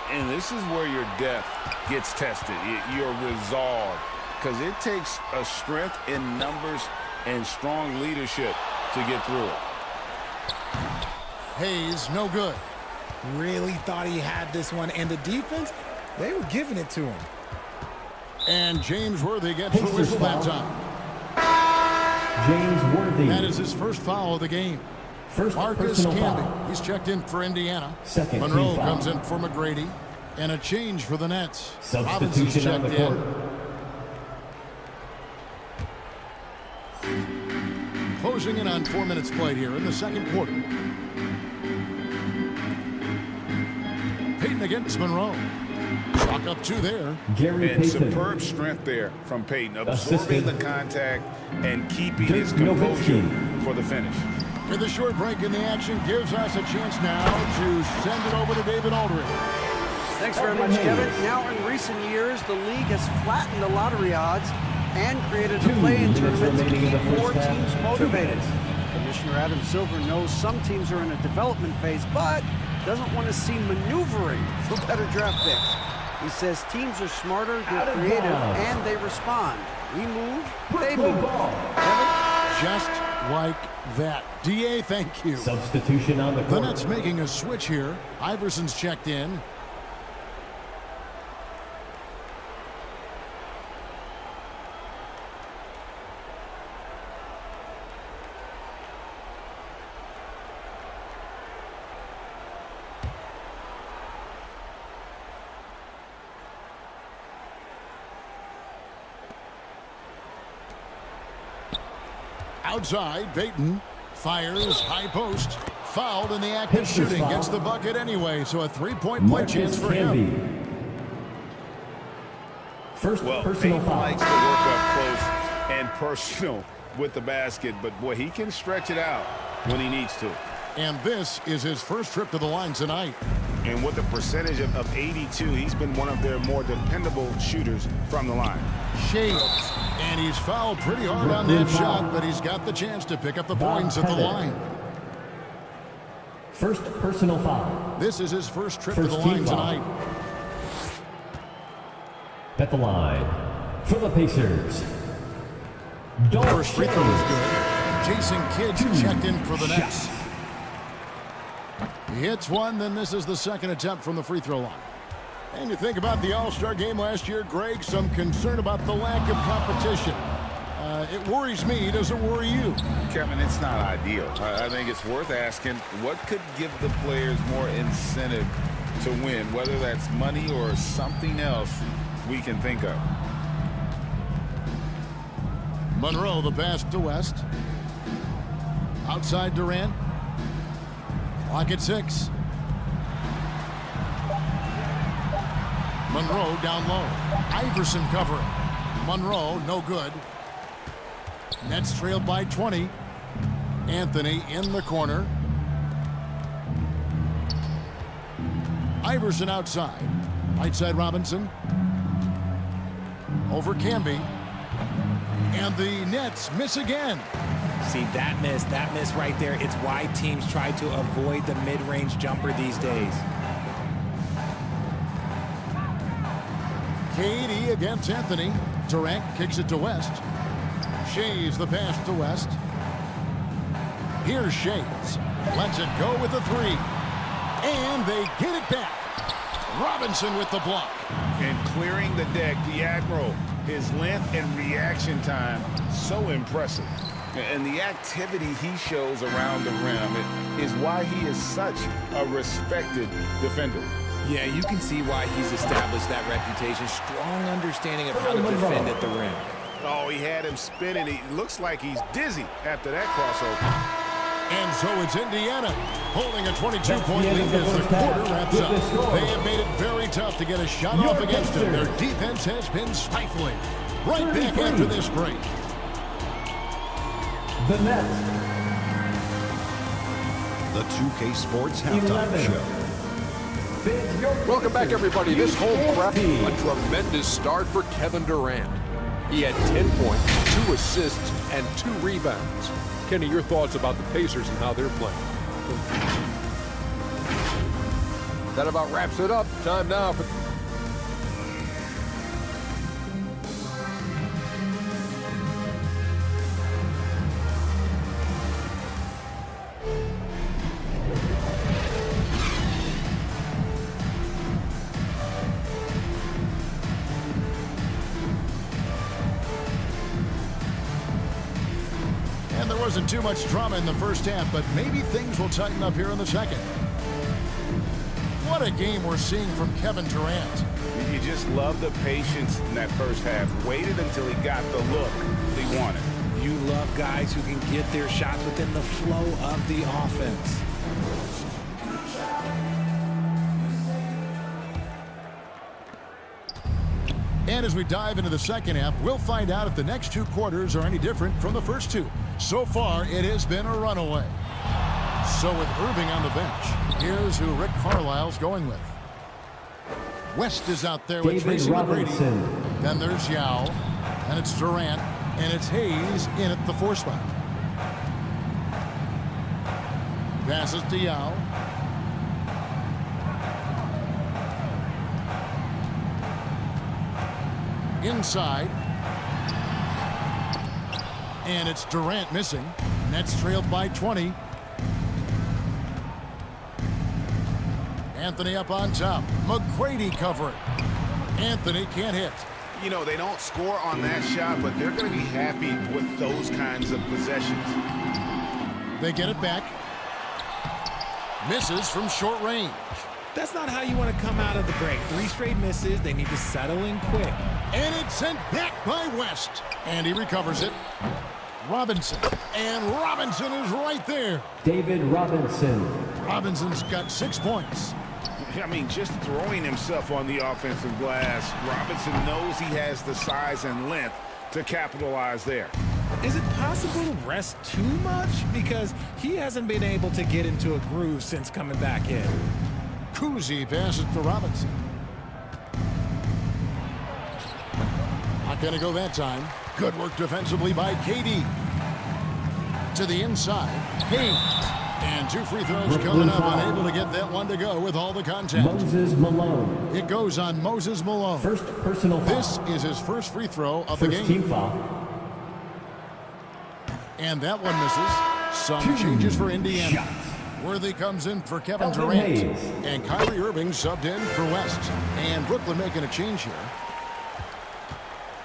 And this is where your depth gets tested, your resolve. Because it takes a strength in numbers and strong leadership to get through it. Hayes, no good. Really thought he had this one. And the defense, they were giving it to him. And James Worthy gets the whistle that time. James Worthy. That is his first foul of the game. First Marcus Camby. Camby. He's checked in for Indiana. Second Monroe comes in for McGrady. And a change for the Nets. Robinson's Substitution on the checked court. in. Closing in on 4 minutes played here in the second quarter. Payton against Monroe. Chalk up 2 there. Gary And Payton. superb strength there from Payton, absorbing the contact and keeping Dirk his composure Nowitzki. for the finish. With a short break in the action gives us a chance now to send it over to David Aldridge. Thanks very much, Kevin. Now, in recent years, the league has flattened the lottery odds and created a play-in tournament to keep more teams motivated. Commissioner Adam Silver knows some teams are in a development phase, but doesn't want to see maneuvering for better draft picks. He says teams are smarter, they're creative, and they respond. We move, they move. Kevin? Just like that. DA, thank you. Substitution on the The court. Nets making a switch here. Iverson's checked in. Outside, Payton fires, high post, fouled in the act of shooting, gets the bucket anyway, so a three-point play chance for him. First Well, personal Payton foul. likes to work up close and personal with the basket, but boy, he can stretch it out when he needs to. And this is his first trip to the line tonight. And with a percentage of 82, he's been one of their more dependable shooters from the line. Shades. And he's fouled pretty hard on that shot, but he's got the chance to pick up the points at the line. First personal foul. This is his first trip to the line tonight. At the line for the Pacers. First free throw is good. Jason Kidd's checked in for the Nets. He hits one, then this is the second attempt from the free throw line. And you think about the All-Star game last year, Greg, some concern about the lack of competition. It worries me. Does it worry you? Kevin, it's not ideal. I think it's worth asking what could give the players more incentive to win, whether that's money or something else we can think of. Monroe, the pass to West. Outside Durant. Clock at 6. Monroe down low. Iverson covering. Monroe, no good. Nets trailed by 20. Anthony in the corner. Iverson outside. Right side Robinson. Over Camby. And the Nets miss again. See, that miss right there, it's why teams try to avoid the mid-range jumper these days. KD against Anthony. Durant kicks it to West. Shea's the pass to West. Here's Shea's. Lets it go with a 3. And they get it back. Robinson with the block. And clearing the deck, the Admiral. His length and reaction time, so impressive. And the activity he shows around the rim is why he is such a respected defender. Yeah, you can see why he's established that reputation. Strong understanding of how to defend at the rim. Oh, he had him spinning. He looks like he's dizzy after that crossover. And so it's Indiana holding a 22-point lead as the quarter wraps up. They have made it very tough to get a shot off against them. Their defense has been stifling. Right back after this break. The Nets. The 2K Sports Halftime Show. Welcome back, everybody. This home prep, a tremendous start for Kevin Durant. He had 10 points, 2 assists, and 2 rebounds. Kenny, your thoughts about the Pacers and how they're playing? That about wraps it up. Time now for... Wasn't too much drama in the first half, but maybe things will tighten up here in the second. What a game we're seeing from Kevin Durant. You just love the patience in that first half. Waited until he got the look he wanted. You love guys who can get their shots within the flow of the offense. And as we dive into the second half, we'll find out if the next 2 quarters are any different from the first 2. So far, it has been a runaway. So with Irving on the bench, here's who Rick Carlisle's going with. West is out there with Tracy McGrady. Then there's Yao, and it's Durant, and it's Hayes in at the 4 spot. Passes to Yao. Inside. And it's Durant missing. Nets trailed by 20. Anthony up on top. McGrady covering. Anthony can't hit. You know, they don't score on that shot, but they're going to be happy with those kinds of possessions. They get it back. Misses from short range. That's not how you want to come out of the break. 3 straight misses. They need to settle in quick. And it's sent back by West. And he recovers it. Robinson. And Robinson is right there. David Robinson. Robinson's got 6 points. I mean, just throwing himself on the offensive glass. Robinson knows he has the size and length to capitalize there. Is it possible to rest too much? Because he hasn't been able to get into a groove since coming back in. Kuzi passes to Robinson. Not going to go that time. Good work defensively by KD. To the inside. Hayes. And 2 free throws coming up. Unable to get that one to go with all the contact. Moses Malone. It goes on Moses Malone. First personal foul. This is his first free throw of the game. Team foul. And that one misses. Some changes for Indiana. Shots. Worthy comes in for Kevin Durant. Hayes. And Kyrie Irving subbed in for West. And Brooklyn making a change here.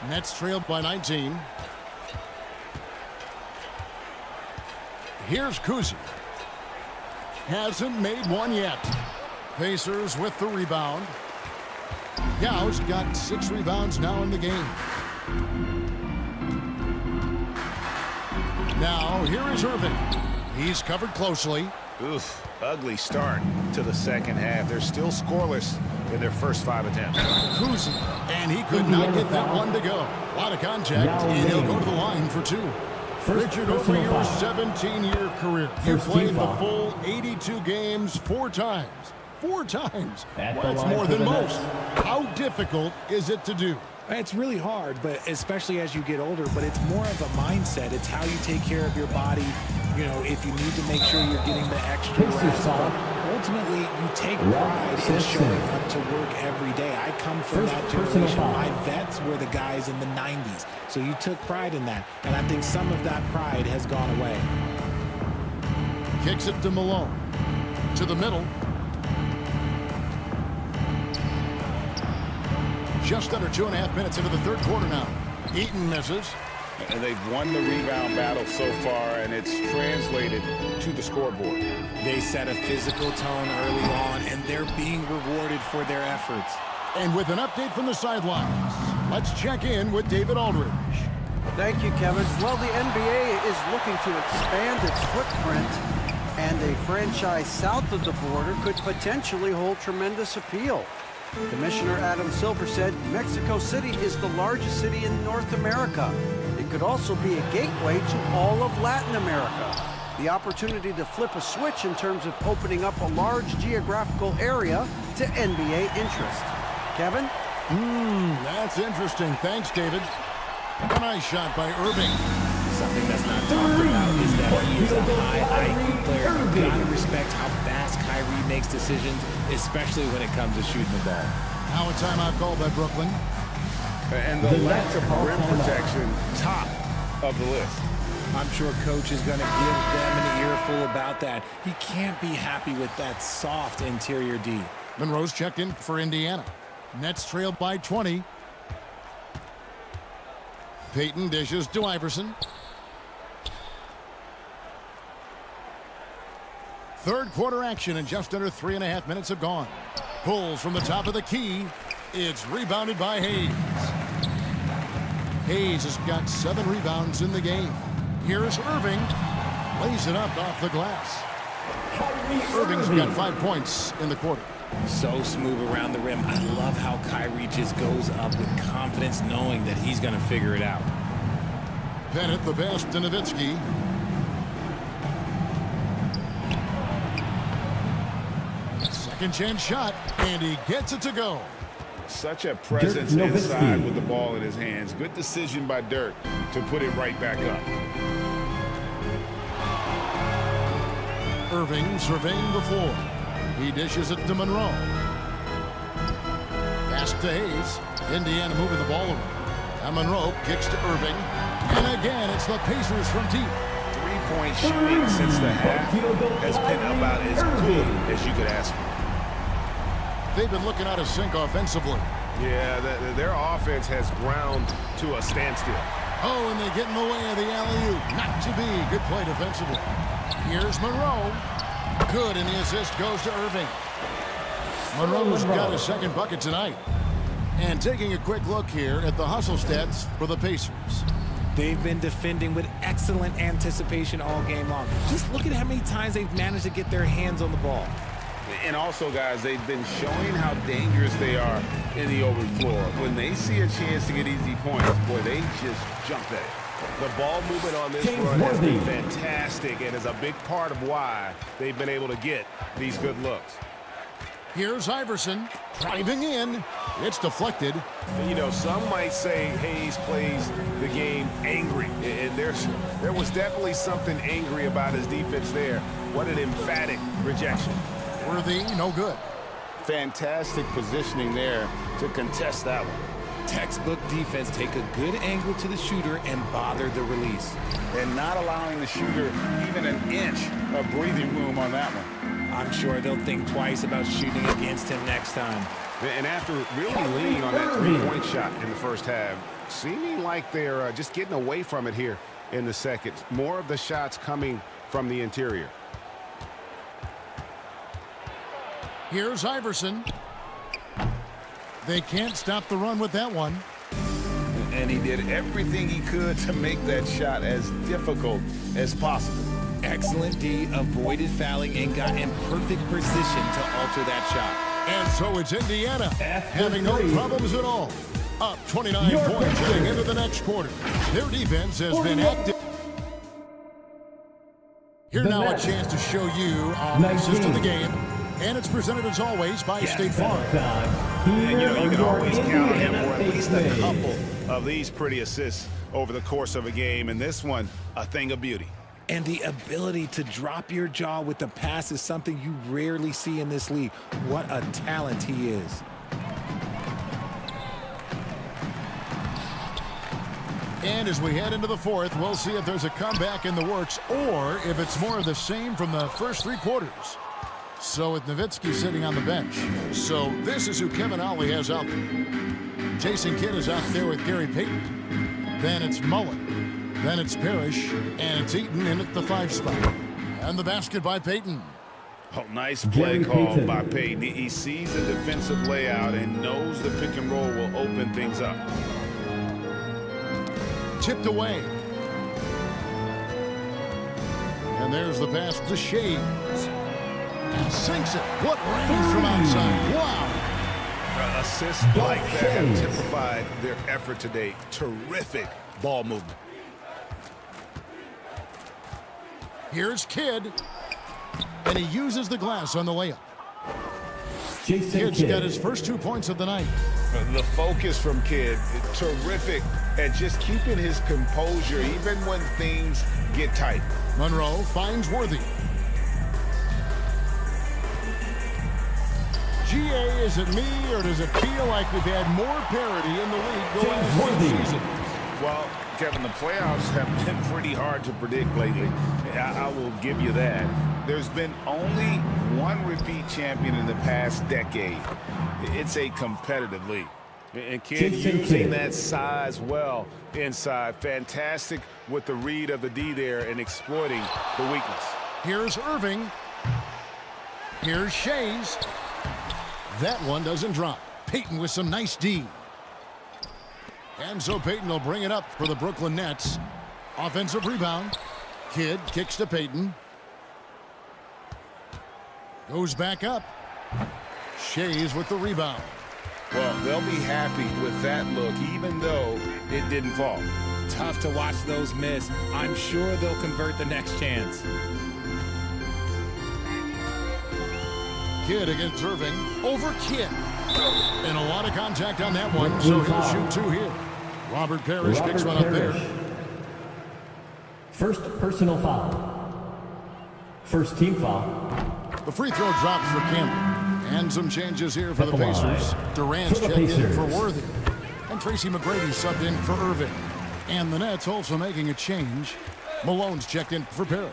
Nets trailed by 19. Here's Kuzi. Hasn't made one yet. Pacers with the rebound. Yau's got 6 rebounds now in the game. Now, here is Irving. He's covered closely. Oof, ugly start to the second half. They're still scoreless in their first 5 attempts. Kuzi, and he could not get that one to go. A lot of contact, and he'll go to the line for 2. Richard, over your 17-year career, you played the full 82 games 4 times. 4 times. That's more than most. How difficult is it to do? It's really hard, but especially as you get older, but it's more of a mindset. It's how you take care of your body. You know, if you need to make sure you're getting the extra rest. Ultimately, you take pride in showing up to work every day. I come from that generation. My vets were the guys in the 90s. So you took pride in that. And I think some of that pride has gone away. Kicks it to Malone. To the middle. Just under 2.5 minutes into the third quarter now. Eaton misses. And they've won the rebound battle so far, and it's translated to the scoreboard. They set a physical tone early on, and they're being rewarded for their efforts. And with an update from the sidelines, let's check in with David Aldridge. Thank you, Kevin. Well, the NBA is looking to expand its footprint, and a franchise south of the border could potentially hold tremendous appeal. Commissioner Adam Silver said Mexico City is the largest city in North America. It could also be a gateway to all of Latin America. The opportunity to flip a switch in terms of opening up a large geographical area to NBA interest. Kevin? That's interesting. Thanks, David. A nice shot by Irving. Something that's not talked about is that he is a high IQ player. You've got to respect how fast Kyrie makes decisions, especially when it comes to shooting the ball. Now a timeout called by Brooklyn. And the lack of rim protection, top of the list. I'm sure coach is going to give them an earful about that. He can't be happy with that soft interior D. Monroe's checked in for Indiana. Nets trailed by 20. Payton dishes to Iverson. Third quarter action, and just under 3.5 minutes have gone. Pulls from the top of the key. It's rebounded by Hayes. Hayes has got 7 rebounds in the game. Here's Irving. Lays it up off the glass. Irving's got 5 points in the quarter. So smooth around the rim. I love how Kyrie just goes up with confidence, knowing that he's going to figure it out. Bennett the best to Nowitzki. Second chance shot, and he gets it to go. Such a presence inside with the ball in his hands. Good decision by Dirk to put it right back up. Irving surveying the floor. He dishes it to Monroe. Pass to Hayes. Indiana moving the ball around. And Monroe kicks to Irving. And again, it's the Pacers from deep. 3-point shooting since the half has been about as good as you could ask for. They've been looking out of sync offensively. Yeah, their offense has ground to a standstill. Oh, and they get in the way of the alley-oop. Not to be. Good play defensively. Here's Monroe. Good, and the assist goes to Irving. Monroe's got his second bucket tonight. And taking a quick look here at the hustle stats for the Pacers. They've been defending with excellent anticipation all game long. Just look at how many times they've managed to get their hands on the ball. And also, guys, they've been showing how dangerous they are in the open floor. When they see a chance to get easy points, boy, they just jump at it. The ball movement on this run has been fantastic and is a big part of why they've been able to get these good looks. Here's Iverson driving in. It's deflected. You know, some might say Hayes plays the game angry. And there was definitely something angry about his defense there. What an emphatic rejection. Worthy, no good. Fantastic positioning there to contest that one. Textbook defense. Take a good angle to the shooter and bother the release. And not allowing the shooter even an inch of breathing room on that one. I'm sure they'll think twice about shooting against him next time. And after really leaning on that three-point shot in the first half, seeming like they're just getting away from it here in the second. More of the shots coming from the interior. Here's Iverson. They can't stop the run with that one. And he did everything he could to make that shot as difficult as possible. Excellent D, avoided fouling and got in perfect position to alter that shot. And so it's Indiana having no problems at all. Up 29 points heading into the next quarter. Their defense has been active. Here now a chance to show you our assist of the game. And it's presented as always by State Farm. And you can always count on him for at least a couple of these pretty assists over the course of a game. And this one, a thing of beauty. And the ability to drop your jaw with the pass is something you rarely see in this league. What a talent he is. And as we head into the fourth, we'll see if there's a comeback in the works or if it's more of the same from the first three quarters. So with Nowitzki sitting on the bench. So this is who Kevin Ollie has out there. Jason Kidd is out there with Gary Payton. Then it's Mullen. Then it's Parrish. And it's Eaton in at the 5 spot. And the basket by Payton. Oh, nice play call by Payton. He sees the defensive layout and knows the pick and roll will open things up. Tipped away. And there's the pass to Shades. And sinks it. What range from outside. Wow. Assists like that have typified their effort today. Terrific ball movement. Here's Kidd. And he uses the glass on the layup. Kidd's got his first 2 points of the night. The focus from Kidd, terrific at just keeping his composure even when things get tight. Monroe finds Worthy. GA, is it me, or does it feel like we've had more parity in the league the last season? Well, Kevin, the playoffs have been pretty hard to predict lately. I will give you that. There's been only one repeat champion in the past decade. It's a competitive league. And Kidd using that size well inside. Fantastic with the read of the D there and exploiting the weakness. Here's Irving. Here's Shays. That one doesn't drop. Payton with some nice D. And so Payton will bring it up for the Brooklyn Nets. Offensive rebound. Kidd kicks to Payton. Goes back up. Shays with the rebound. Well, they'll be happy with that look, even though it didn't fall. Tough to watch those miss. I'm sure they'll convert the next chance. Kidd against Irving. Over Kidd. And a lot of contact on that one, so he'll shoot 2 here. Robert Parrish picks one up there. First personal foul. First team foul. The free throw drops for Campbell. And some changes here for the Pacers. Durant's checked in for Worthy. And Tracy McGrady subbed in for Irving. And the Nets also making a change. Malone's checked in for Parrish.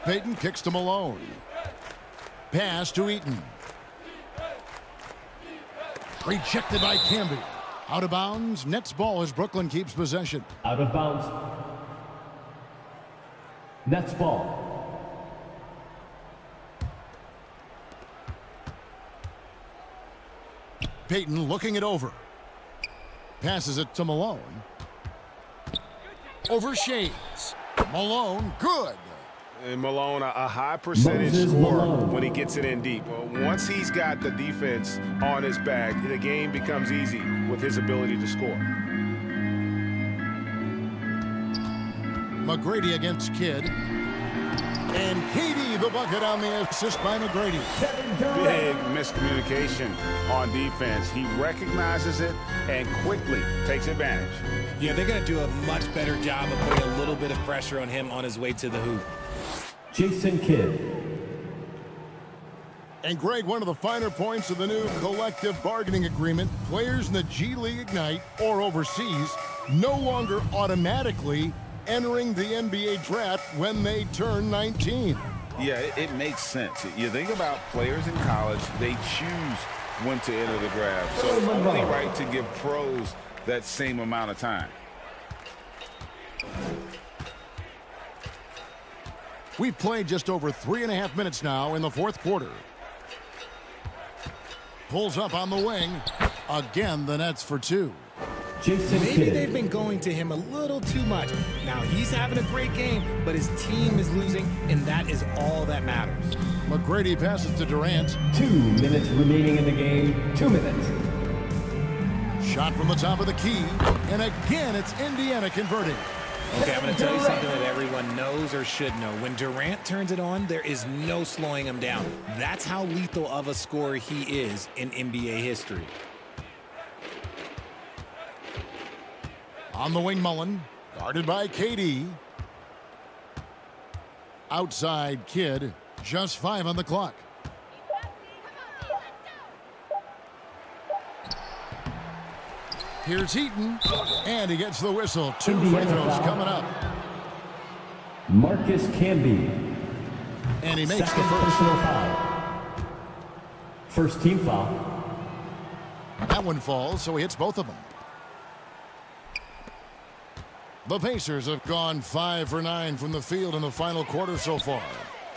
Payton kicks to Malone. Pass to Eaton. Rejected by Camby. Out of bounds. Nets ball as Brooklyn keeps possession. Out of bounds. Nets ball. Payton looking it over. Passes it to Malone. Over Shades. Malone, good. And Malone, a high percentage scorer when he gets it in deep. Once he's got the defense on his back, the game becomes easy with his ability to score. McGrady against Kidd. And KD the bucket on the assist by McGrady. Big miscommunication on defense. He recognizes it and quickly takes advantage. Yeah, they're going to do a much better job of putting a little bit of pressure on him on his way to the hoop. Jason Kidd. And Greg, one of the finer points of the new collective bargaining agreement, players in the G League Ignite or overseas no longer automatically entering the NBA draft when they turn 19. Yeah, it makes sense. You think about players in college, they choose when to enter the draft. So it's only right to give pros that same amount of time. We've played just over 3.5 minutes now in the fourth quarter. Pulls up on the wing. Again, the Nets for two. Maybe they've been going to him a little too much. Now he's having a great game, but his team is losing, and that is all that matters. McGrady passes to Durant. 2 minutes remaining in the game. 2 minutes. Shot from the top of the key. And again, it's Indiana converting. Okay, I'm going to tell you something that everyone knows or should know. When Durant turns it on, there is no slowing him down. That's how lethal of a scorer he is in NBA history. On the wing, Mullen. Guarded by KD. Outside Kidd. Just 5 on the clock. Here's Heaton. And he gets the whistle. 2 free throws coming up. Marcus Camby. And he makes Second the first. personal foul. First team foul. That one falls, so he hits both of them. The Pacers have gone 5 for 9 from the field in the final quarter so far.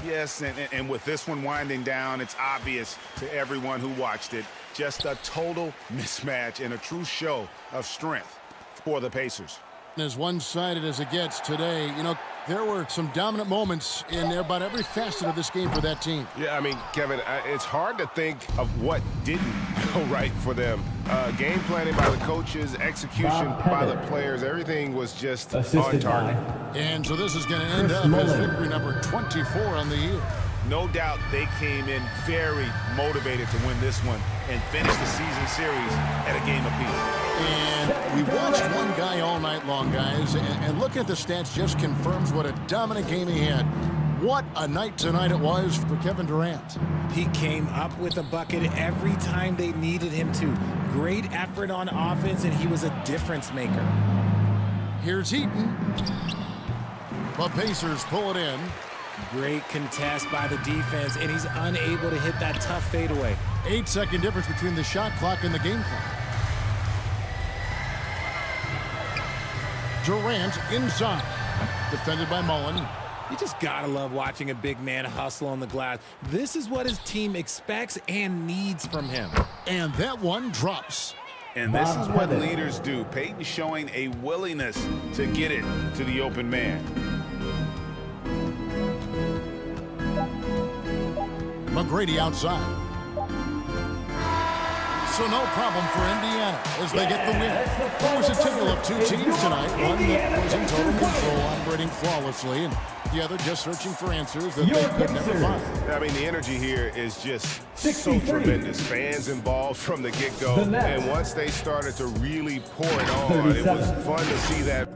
Yes, and with this one winding down, it's obvious to everyone who watched it. Just a total mismatch and a true show of strength for the Pacers. As one-sided as it gets today, you know, there were some dominant moments in about every facet of this game for that team. Yeah, I mean, Kevin, it's hard to think of what didn't go right for them. Game planning by the coaches, execution by the players, everything was just on target. And so this is going to end up as victory number 24 on the year. No doubt they came in very motivated to win this one and finish the season series at a game apiece. And we watched one guy all night long, guys, and looking at the stats just confirms what a dominant game he had. What a night tonight it was for Kevin Durant. He came up with a bucket every time they needed him to. Great effort on offense, and he was a difference maker. Here's Heaton. The Pacers pull it in. Great contest by the defense, and he's unable to hit that tough fadeaway. 8-second difference between the shot clock and the game clock. Durant inside. Defended by Mullen. You just gotta love watching a big man hustle on the glass. This is what his team expects and needs from him. And that one drops. And this is what leaders do. Peyton showing a willingness to get it to the open man. McGrady outside. So no problem for Indiana as they get the win. It was a tale of 2 teams tonight. One that was in total control, operating flawlessly, and the other just searching for answers that they could never find. I mean, the energy here is just so tremendous. Fans involved from the get-go. And once they started to really pour it on, it was fun to see that